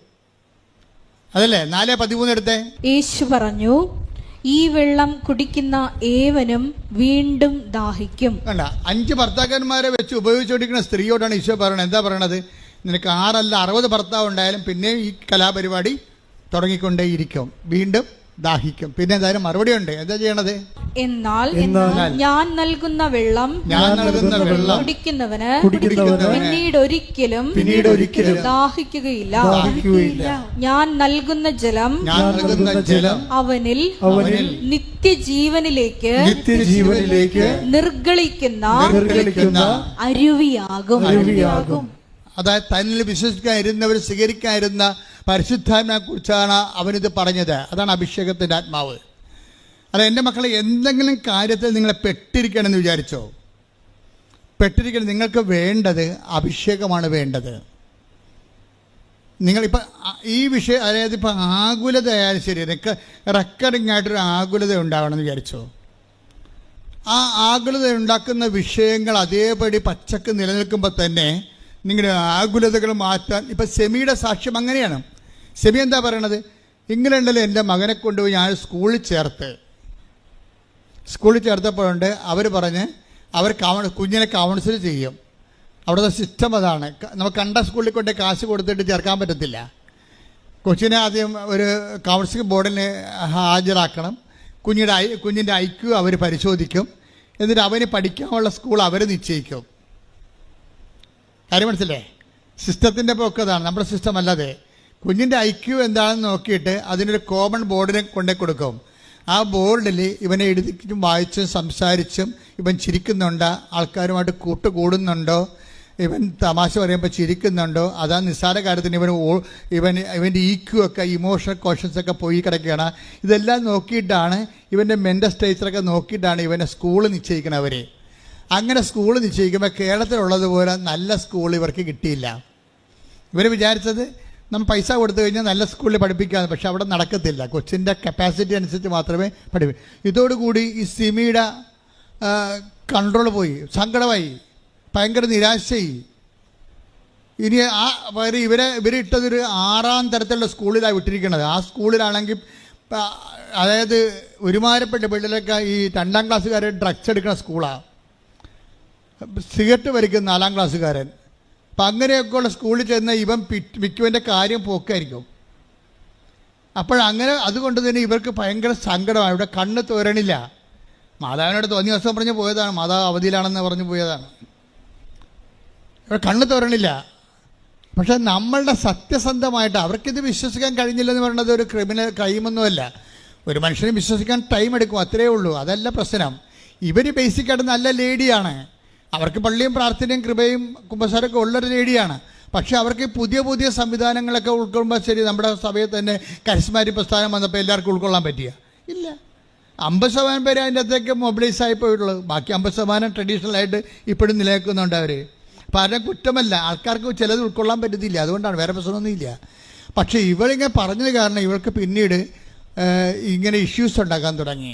അതല്ലേ 4:13 എടുത്തേ. യേശു പറഞ്ഞു, ഈ വെള്ളം കുടിക്കുന്ന ഏവനും വീണ്ടും ദാഹിക്കും. കണ്ട, 5 ഭർത്താക്കന്മാരെ വെച്ച് ഉപയോഗിച്ചുകൊണ്ടിരിക്കുന്ന സ്ത്രീയോടാണ് ഈശോ പറയണത്. എന്താ പറയണത്? നിനക്ക് 6 അല്ല 60 ഭർത്താവ് ഉണ്ടായാലും പിന്നെയും ഈ കലാപരിപാടി തുടങ്ങിക്കൊണ്ടേയിരിക്കും, വീണ്ടും ദാഹിക്കും. പിന്നെ എന്തായാലും മറുപടി ഉണ്ട്. എന്താ ചെയ്യണത്? എന്നാൽ ഞാൻ നൽകുന്ന വെള്ളം കുടിക്കുന്നവന് പിന്നീട് ഒരിക്കലും ദാഹിക്കുകയില്ല. ഞാൻ നൽകുന്ന ജലം അവനിൽ നിത്യജീവനിലേക്ക് നിർഗളിക്കുന്ന അരുവിയാകും. അതായത് തന്നിൽ വിശ്വസിക്കാനിരുന്നവർ സ്വീകരിക്കാനിരുന്ന പരിശുദ്ധാത്മാവിനെ കുറിച്ചാണ് അവനിത് പറഞ്ഞത്. അതാണ് അഭിഷേകത്തിൻ്റെ ആത്മാവ്. അല്ല, എൻ്റെ മക്കളെ, എന്തെങ്കിലും കാര്യത്തിൽ നിങ്ങളെ പെട്ടിരിക്കണമെന്ന് വിചാരിച്ചോ? പെട്ടിരിക്കണം. നിങ്ങൾക്ക് വേണ്ടത് അഭിഷേകമാണ് വേണ്ടത്. നിങ്ങളിപ്പോൾ ഈ വിഷയം, അതായത് ഇപ്പം ആകുലത ആയാലും ശരി, റെക്കറിങ് ആയിട്ടൊരു ആകുലത ഉണ്ടാവണമെന്ന് വിചാരിച്ചോ? ആ ആകുലത ഉണ്ടാക്കുന്ന വിഷയങ്ങൾ അതേപടി പച്ചക്ക് നിലനിൽക്കുമ്പോൾ തന്നെ നിങ്ങളുടെ ആകുലതകൾ മാറ്റാൻ. ഇപ്പം സെമിയുടെ സാക്ഷ്യം അങ്ങനെയാണ്. സെമി എന്താ പറയണത്? ഇംഗ്ലണ്ടിൽ എൻ്റെ മകനെ കൊണ്ടുപോയി ഞാൻ സ്കൂളിൽ ചേർത്തപ്പോഴുണ്ട് അവർ പറഞ്ഞ് കുഞ്ഞിനെ കൗൺസിൽ ചെയ്യും. അവിടുത്തെ സിസ്റ്റം അതാണ്. നമുക്ക് കണ്ട സ്കൂളിൽ കൊണ്ട് കാശ് കൊടുത്തിട്ട് ചേർക്കാൻ പറ്റത്തില്ല. കൊച്ചിനെ ആദ്യം ഒരു കൗൺസിലിംഗ് ബോർഡിന് ഹാജരാക്കണം. കുഞ്ഞിൻ്റെ IQ അവർ പരിശോധിക്കും. എന്നിട്ട് അവന് പഠിക്കാനുള്ള സ്കൂൾ അവർ നിശ്ചയിക്കും. കാര്യം മനസ്സില്ലേ? സിസ്റ്റത്തിൻ്റെ പോക്കതാണ്, നമ്മുടെ സിസ്റ്റം അല്ലാതെ. കുഞ്ഞിൻ്റെ IQ എന്താണെന്ന് നോക്കിയിട്ട് അതിനൊരു കോമൺ ബോർഡിനെ കൊണ്ടേ കൊടുക്കും. ആ ബോർഡിൽ ഇവനെ എഴുതിച്ചും വായിച്ചും സംസാരിച്ചും ഇവൻ ചിരിക്കുന്നുണ്ടോ, ആൾക്കാരുമായിട്ട് കൂട്ടുകൂടുന്നുണ്ടോ, ഇവൻ തമാശ പറയുമ്പോൾ ചിരിക്കുന്നുണ്ടോ, അതാ നിസ്സാര കാര്യത്തിന് ഇവൻ്റെ EQ ഒക്കെ, ഇമോഷണൽ കോഷൻസ് ഒക്കെ പോയി കിടക്കുകയാണ്. ഇതെല്ലാം നോക്കിയിട്ടാണ്, ഇവൻ്റെ മെൻ്റൽ സ്റ്റേച്ചറൊക്കെ നോക്കിയിട്ടാണ് ഇവനെ സ്കൂൾ നിശ്ചയിക്കണവരെ. അങ്ങനെ സ്കൂൾ നിശ്ചയിക്കുമ്പോൾ കേരളത്തിലുള്ളതുപോലെ നല്ല സ്കൂൾ ഇവർക്ക് കിട്ടിയില്ല. ഇവർ വിചാരിച്ചത് നമ്മൾ പൈസ കൊടുത്തു കഴിഞ്ഞാൽ നല്ല സ്കൂളിൽ പഠിപ്പിക്കാമെന്ന്. പക്ഷെ അവിടെ നടക്കത്തില്ല. കൊച്ചിൻ്റെ കപ്പാസിറ്റി അനുസരിച്ച് മാത്രമേ പഠിപ്പിക്കൂ. ഇതോടുകൂടി ഈ സിമിയുടെ കൺട്രോൾ പോയി, സങ്കടമായി, ഭയങ്കര നിരാശയായി. ഇനി ഇവരെ ഇട്ടതൊരു 6ാം തരത്തിലുള്ള സ്കൂളിലാണ് വിട്ടിരിക്കുന്നത്. ആ സ്കൂളിലാണെങ്കിൽ അതായത് ഒരുമാരപ്പെട്ട പിള്ളേരൊക്കെ ഈ 2ാം ക്ലാസ്സുകാരെ ഡ്രഗ്സ് എടുക്കുന്ന സ്കൂളാണ്. സിഗരറ്റ് വലിക്കുന്ന 4ാം ക്ലാസ്സുകാരൻ. അപ്പം അങ്ങനെയൊക്കെയുള്ള സ്കൂളിൽ ചെന്ന് ഇവൻ മിക്കവൻ്റെ കാര്യം പോക്കായിരിക്കും. അപ്പോഴങ്ങനെ അതുകൊണ്ട് തന്നെ ഇവർക്ക് ഭയങ്കര സങ്കടമാണ്. ഇവിടെ കണ്ണ് തോരണില്ല. മാതാവിനോട് തോന്നിയ ദിവസം പറഞ്ഞ് പോയതാണ്, മാതാവ് അവധിയിലാണെന്ന് പറഞ്ഞു പോയതാണ്. ഇവിടെ കണ്ണ് തോരണില്ല. പക്ഷെ നമ്മളുടെ സത്യസന്ധമായിട്ട് അവർക്കിത് വിശ്വസിക്കാൻ കഴിഞ്ഞില്ലെന്ന് പറയുന്നത് ഒരു ക്രൈമൊന്നുമല്ല. ഒരു മനുഷ്യനെ വിശ്വസിക്കാൻ ടൈം എടുക്കും, അത്രയേ ഉള്ളൂ. അതല്ല പ്രശ്നം. ഇവർ ബേസിക്കായിട്ട് നല്ല ലേഡിയാണ്. അവർക്ക് പള്ളിയും പ്രാർത്ഥനയും കൃപയും കുമ്പസാരമൊക്കെ ഉള്ളൊരു ലേഡിയാണ്. പക്ഷെ അവർക്ക് പുതിയ പുതിയ സംവിധാനങ്ങളൊക്കെ ഉൾക്കൊള്ളുമ്പോൾ ശരി, നമ്മുടെ സഭയിൽ തന്നെ കരിസ്മാറ്റിക് പ്രസ്ഥാനം വന്നപ്പോൾ എല്ലാവർക്കും ഉൾക്കൊള്ളാൻ പറ്റിയ ഇല്ല. 50% പേര് അതിൻ്റെ അകത്തേക്ക് മൊബിലൈസ് ആയിപ്പോയിട്ടുള്ളൂ. ബാക്കി 50% ട്രഡീഷണലായിട്ട് ഇപ്പോഴും നിലനിൽക്കുന്നുണ്ട് അവർ. അപ്പം ആരുടെ കുറ്റമല്ല, ആൾക്കാർക്ക് ചിലത് ഉൾക്കൊള്ളാൻ പറ്റത്തില്ല, അതുകൊണ്ടാണ്, വേറെ പ്രശ്നമൊന്നുമില്ല. പക്ഷേ ഇവളിങ്ങനെ പറഞ്ഞത് കാരണം ഇവർക്ക് പിന്നീട് ഇങ്ങനെ ഇഷ്യൂസ് ഉണ്ടാക്കാൻ തുടങ്ങി.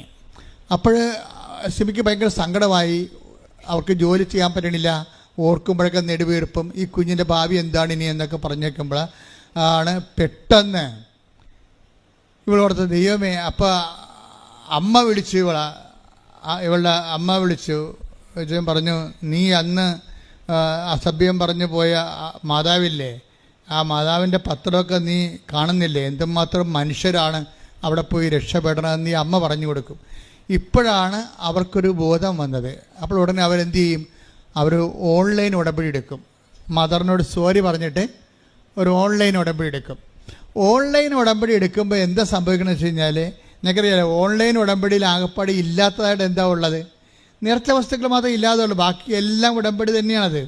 അപ്പോൾ സിമിക്ക് ഭയങ്കര സങ്കടമായി. അവർക്ക് ജോലി ചെയ്യാൻ പറ്റണില്ല. ഓർക്കുമ്പോഴൊക്കെ നെടുവീർപ്പും ഈ കുഞ്ഞിൻ്റെ ഭാവി എന്താണ് ഇനി എന്നൊക്കെ പറഞ്ഞേക്കുമ്പോൾ ആണ് പെട്ടെന്ന് ഇവളോടത്ത് ദൈവമേ. അപ്പോൾ അമ്മ വിളിച്ചു, ഇവളുടെ അമ്മ വിളിച്ചു പറഞ്ഞു, നീ അന്ന് അസഭ്യം പറഞ്ഞു പോയ മാതാവില്ലേ, ആ മാതാവിൻ്റെ പത്രമൊക്കെ നീ കാണുന്നില്ലേ, എന്തുമാത്രം മനുഷ്യരാണ് അവിടെ പോയി രക്ഷപ്പെടണമെന്ന് നീ അമ്മ പറഞ്ഞു കൊടുക്കും. ഇപ്പോഴാണ് അവർക്കൊരു ബോധം വന്നത്. അപ്പോൾ ഉടനെ അവരെന്ത് ചെയ്യും, അവർ ഓൺലൈൻ ഉടമ്പടി എടുക്കും. മദറിനോട് സോറി പറഞ്ഞിട്ട് ഒരു ഓൺലൈൻ ഉടമ്പടി എടുക്കും. ഓൺലൈൻ ഉടമ്പടി എടുക്കുമ്പോൾ എന്താ സംഭവിക്കണമെന്ന് വെച്ച് കഴിഞ്ഞാൽ, നിങ്ങൾക്കറിയാലോ, ഓൺലൈൻ ഉടമ്പടിയിൽ ആകപ്പാടി ഇല്ലാത്തതായിട്ട് എന്താ ഉള്ളത്, നേർച്ച വസ്തുക്കൾ മാത്രമേ ഇല്ലാതുള്ളൂ, ബാക്കി എല്ലാം ഉടമ്പടി തന്നെയാണത്.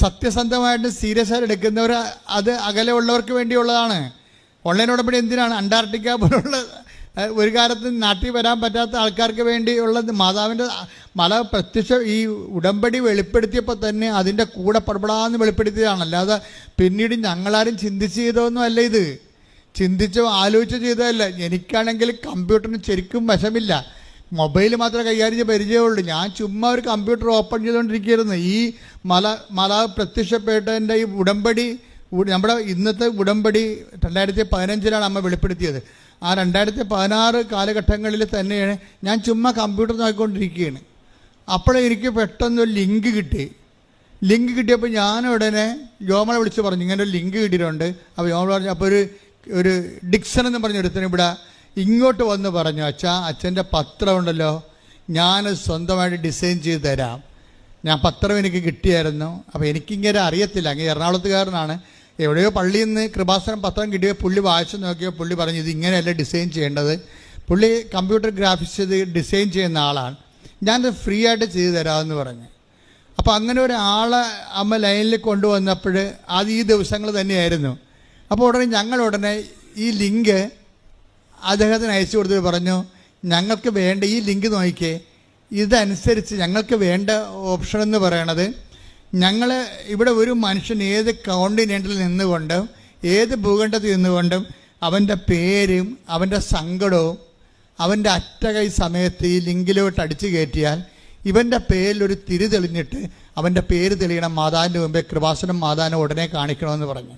സത്യസന്ധമായിട്ട് സീരിയസ് ആയിട്ട് എടുക്കുന്നവർ അത് അകലെ ഉള്ളവർക്ക് വേണ്ടിയുള്ളതാണ്. ഓൺലൈൻ ഉടമ്പടി എന്തിനാണ്? അന്റാർട്ടിക്ക പോലുള്ള ഒരു കാലത്ത് നാട്ടിൽ വരാൻ പറ്റാത്ത ആൾക്കാർക്ക് വേണ്ടിയുള്ളത്. മാതാവിൻ്റെ മല പ്രത്യക്ഷ ഈ ഉടമ്പടി വെളിപ്പെടുത്തിയപ്പോൾ തന്നെ അതിൻ്റെ കൂടെ പടപടാന്ന് വെളിപ്പെടുത്തിയതാണ്. അല്ലാതെ പിന്നീട് ഞങ്ങളാരും ചിന്തിച്ച് ചെയ്തതൊന്നും അല്ല. ഇത് ചിന്തിച്ചോ ആലോചിച്ചോ ചെയ്തതല്ല. എനിക്കാണെങ്കിൽ കമ്പ്യൂട്ടറിന് ശരിക്കും വശമില്ല, മൊബൈൽ മാത്രമേ കൈകാര്യം ചെയ്ത് പരിചയമുള്ളൂ. ഞാൻ ചുമ്മാ ഒരു കമ്പ്യൂട്ടർ ഓപ്പൺ ചെയ്തുകൊണ്ടിരിക്കുകയായിരുന്നു. ഈ മാതാവ് പ്രത്യക്ഷപ്പെട്ടതിൻ്റെ ഈ ഉടമ്പടി, നമ്മുടെ ഇന്നത്തെ ഉടമ്പടി 2015 അമ്മ വെളിപ്പെടുത്തിയത്. ആ 2016 കാലഘട്ടങ്ങളിൽ തന്നെയാണ് ഞാൻ ചുമ്മാ കമ്പ്യൂട്ടർ നോക്കിക്കൊണ്ടിരിക്കുകയാണ്. അപ്പോഴേ എനിക്ക് പെട്ടെന്നൊരു ലിങ്ക് കിട്ടി. ലിങ്ക് കിട്ടിയപ്പോൾ ഞാൻ ഉടനെ ജോമളെ വിളിച്ച് പറഞ്ഞു, ഇങ്ങനെ ഒരു ലിങ്ക് കിട്ടിയിട്ടുണ്ട്. അപ്പോൾ ജോമള പറഞ്ഞു, അപ്പോൾ ഒരു ഡിക്സൺ എന്ന് പറഞ്ഞ ഒരുത്തനും ഇവിടെ ഇങ്ങോട്ട് വന്ന് പറഞ്ഞു, അച്ഛൻ്റെ പത്രം ഉണ്ടല്ലോ, ഞാൻ സ്വന്തമായിട്ട് ഡിസൈൻ ചെയ്ത് തരാം. ഞാൻ പത്രം എനിക്ക് കിട്ടിയായിരുന്നു. അപ്പോൾ എനിക്കിങ്ങനെ അറിയത്തില്ല, അങ്ങനെ എറണാകുളത്തുകാരനാണ്. എവിടെയോ പള്ളിയിൽ നിന്ന് കൃപാസനം പത്രം കിട്ടിയോ പുള്ളി വായിച്ച് നോക്കിയോ പുള്ളി പറഞ്ഞു, ഇത് ഇങ്ങനെയല്ല ഡിസൈൻ ചെയ്യേണ്ടത്. പുള്ളി കമ്പ്യൂട്ടർ ഗ്രാഫിക്സ് ചെയ്ത് ഡിസൈൻ ചെയ്യുന്ന ആളാണ്, ഞാനത് ഫ്രീ ആയിട്ട് ചെയ്തു തരാമെന്ന് പറഞ്ഞു. അപ്പോൾ അങ്ങനെ ഒരാളെ അമ്മ ലൈനിൽ കൊണ്ടുവന്നപ്പോൾ അത് ഈ ദിവസങ്ങൾ തന്നെയായിരുന്നു. അപ്പോൾ ഞങ്ങളുടനെ ഈ ലിങ്ക് അദ്ദേഹത്തിന് അയച്ചു കൊടുത്തിട്ട് പറഞ്ഞു, ഞങ്ങൾക്ക് വേണ്ട ഈ ലിങ്ക് നോക്കിക്കേ, ഇതനുസരിച്ച് ഞങ്ങൾക്ക് വേണ്ട ഓപ്ഷൻ എന്ന് പറയണത്, ഞങ്ങൾ ഇവിടെ ഒരു മനുഷ്യൻ ഏത് കോണ്ടിനെൻറ്റിൽ നിന്നുകൊണ്ടും ഏത് ഭൂഖണ്ഡത്തിൽ നിന്നുകൊണ്ടും അവൻ്റെ പേരും അവൻ്റെ സങ്കടവും അവൻ്റെ അറ്റകൈ സമയത്ത് ഈ ലിങ്കിലോട്ട് അടിച്ചു കയറ്റിയാൽ ഇവൻ്റെ പേരിലൊരു തിരി തെളിഞ്ഞിട്ട് അവൻ്റെ പേര് തെളിയണം മാതാവിൻ്റെ മുമ്പേ, കൃപാസനം മാതാവിനെ ഉടനെ കാണിക്കണമെന്ന് പറഞ്ഞു.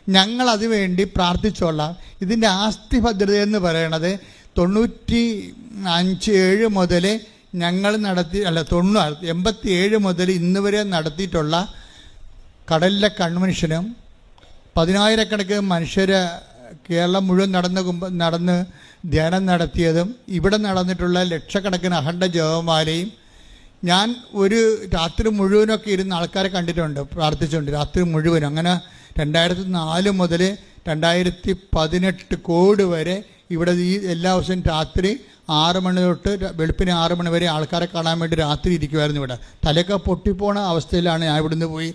ഞങ്ങളത് വേണ്ടി പ്രാർത്ഥിച്ചോളാം. ഇതിൻ്റെ ആസ്തി ഭദ്രതയെന്ന് പറയണത് 97 മുതൽ ഞങ്ങൾ നടത്തി 87 മുതൽ ഇന്ന് വരെ നടത്തിയിട്ടുള്ള കടലിലെ കൺവെൻഷനും 10,000 മനുഷ്യരെ കേരളം മുഴുവൻ നടന്ന് ധ്യാനം നടത്തിയതും ഇവിടെ നടന്നിട്ടുള്ള ലക്ഷക്കണക്കിന് അഖണ്ഡ ജപമാലയും ഞാൻ ഒരു രാത്രി മുഴുവനൊക്കെ ഇരുന്ന് ആൾക്കാരെ കണ്ടിട്ടുണ്ട്, പ്രാർത്ഥിച്ചിട്ടുണ്ട് രാത്രി മുഴുവനും. അങ്ങനെ 2004 മുതൽ 2018 കോവിഡ് വരെ ഇവിടെ ഈ എല്ലാ ദിവസവും രാത്രി 6 മണി തൊട്ട് വെളുപ്പിന് 6 മണി വരെ ആൾക്കാരെ കാണാൻ വേണ്ടി രാത്രി ഇരിക്കുമായിരുന്നു ഇവിടെ. തലയൊക്കെ പൊട്ടിപ്പോണ അവസ്ഥയിലാണ് ഞാൻ ഇവിടുന്ന് പോയി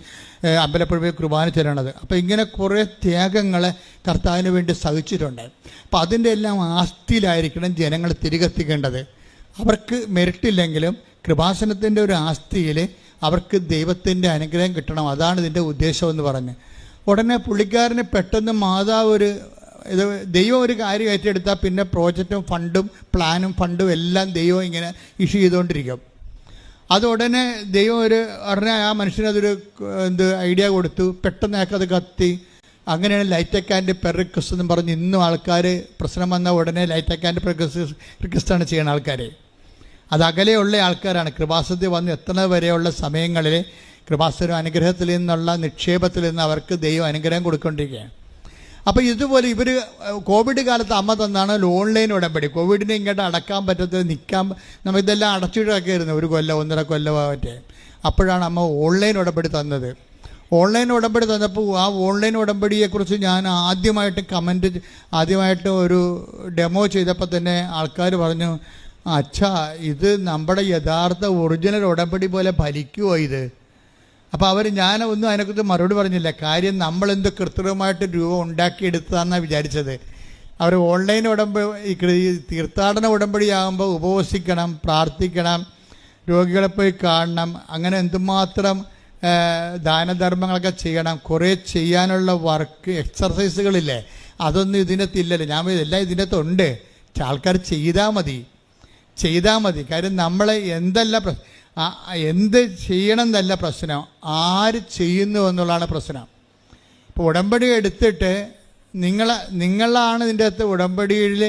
അമ്പലപ്പുഴ പോയി കുർബാന ചെല്ലണത്. അപ്പോൾ ഇങ്ങനെ കുറേ ത്യാഗങ്ങളെ കർത്താവിന് വേണ്ടി സഹിച്ചിട്ടുണ്ട്. അപ്പോൾ അതിൻ്റെ എല്ലാം ആസ്തിയിലായിരിക്കണം ജനങ്ങൾ തിരികെത്തിക്കേണ്ടത്. അവർക്ക് മെറിറ്റില്ലെങ്കിലും കൃപാസനത്തിൻ്റെ ഒരു ആസ്തിയിൽ അവർക്ക് ദൈവത്തിൻ്റെ അനുഗ്രഹം കിട്ടണം. അതാണ് ഇതിൻ്റെ ഉദ്ദേശമെന്ന് പറഞ്ഞ് ഉടനെ പുള്ളിക്കാരന് പെട്ടെന്ന് മാതാവ് ഇത് ദൈവം ഒരു കാര്യം ഏറ്റെടുത്താൽ പിന്നെ പ്രോജക്റ്റും ഫണ്ടും പ്ലാനും ഫണ്ടും എല്ലാം ദൈവം ഇങ്ങനെ ഇഷ്യൂ ചെയ്തുകൊണ്ടിരിക്കും. അത് ഉടനെ ദൈവം ഉടനെ ആ മനുഷ്യനതൊരു ഐഡിയ കൊടുത്തു. പെട്ടെന്ന് അയാൾക്കത് കത്തി. അങ്ങനെയാണ് ലൈറ്റ് ആൻഡ് പെർ റിക്വസ്റ്റ് എന്ന് പറഞ്ഞ് ഇന്നും ആൾക്കാർ പ്രശ്നം വന്ന ഉടനെ ലൈറ്റ് ആൻഡ് പെർ റിക്വസ്റ്റാണ് ചെയ്യുന്ന ആൾക്കാർ. അത് അകലെയുള്ള ആൾക്കാരാണ്. കൃപാസനത്തിൽ വന്ന് എത്തുന്നത് വരെയുള്ള സമയങ്ങളിൽ കൃപാസന അനുഗ്രഹത്തിൽ നിന്നുള്ള നിക്ഷേപത്തിൽ നിന്ന് അവർക്ക് ദൈവം അനുഗ്രഹം കൊടുക്കൊണ്ടിരിക്കുകയാണ്. അപ്പോൾ ഇതുപോലെ ഇവർ കോവിഡ് കാലത്ത് അമ്മ തന്നാണ് ഓൺലൈൻ ഉടമ്പടി. കോവിഡിനെ ഇങ്ങോട്ട് അടക്കാൻ പറ്റാത്തത് നമ്മൾ ഇതെല്ലാം അടച്ചിട്ടൊക്കെ ആയിരുന്നു 1 കൊല്ലം 1.5 കൊല്ലമാവട്ടെ. അപ്പോഴാണ് അമ്മ ഓൺലൈൻ ഉടമ്പടി തന്നത്. ഓൺലൈൻ ഉടമ്പടി തന്നപ്പോൾ ആ ഓൺലൈൻ ഉടമ്പടിയെക്കുറിച്ച് ഞാൻ ആദ്യമായിട്ട് ഒരു ഡെമോ ചെയ്തപ്പോൾ തന്നെ ആൾക്കാർ പറഞ്ഞു, അച്ഛാ ഇത് നമ്മുടെ യഥാർത്ഥ ഒറിജിനൽ ഉടമ്പടി പോലെ ഫലിക്കുമോ ഇത്? അപ്പോൾ ഞാനൊന്നും അതിനെക്കുറിച്ച് മറുപടി പറഞ്ഞില്ല. കാര്യം നമ്മളെന്ത് കൃത്രിമമായിട്ട് രൂപം ഉണ്ടാക്കിയെടുത്തതാണെന്നാണ് വിചാരിച്ചത്. അവർ ഓൺലൈൻ തീർത്ഥാടന ഉടമ്പടിയാകുമ്പോൾ ഉപവസിക്കണം, പ്രാർത്ഥിക്കണം, രോഗികളെ പോയി കാണണം, അങ്ങനെ എന്തുമാത്രം ദാനധർമ്മങ്ങളൊക്കെ ചെയ്യണം, കുറേ ചെയ്യാനുള്ള വർക്ക് എക്സർസൈസുകളില്ലേ, അതൊന്നും ഇതിനകത്തില്ലല്ലോ. ഞാൻ എല്ലാം ഇതിനകത്തുണ്ട്. ആൾക്കാർ ചെയ്താൽ മതി. കാര്യം നമ്മളെ എന്ത് ചെയ്യണം എന്നല്ല പ്രശ്നം, ആര് ചെയ്യുന്നു എന്നുള്ളതാണ് പ്രശ്നം. ഇപ്പോൾ ഉടമ്പടി എടുത്തിട്ട് നിങ്ങളാണ് ഇതിൻ്റെ അകത്ത് ഉടമ്പടിയിൽ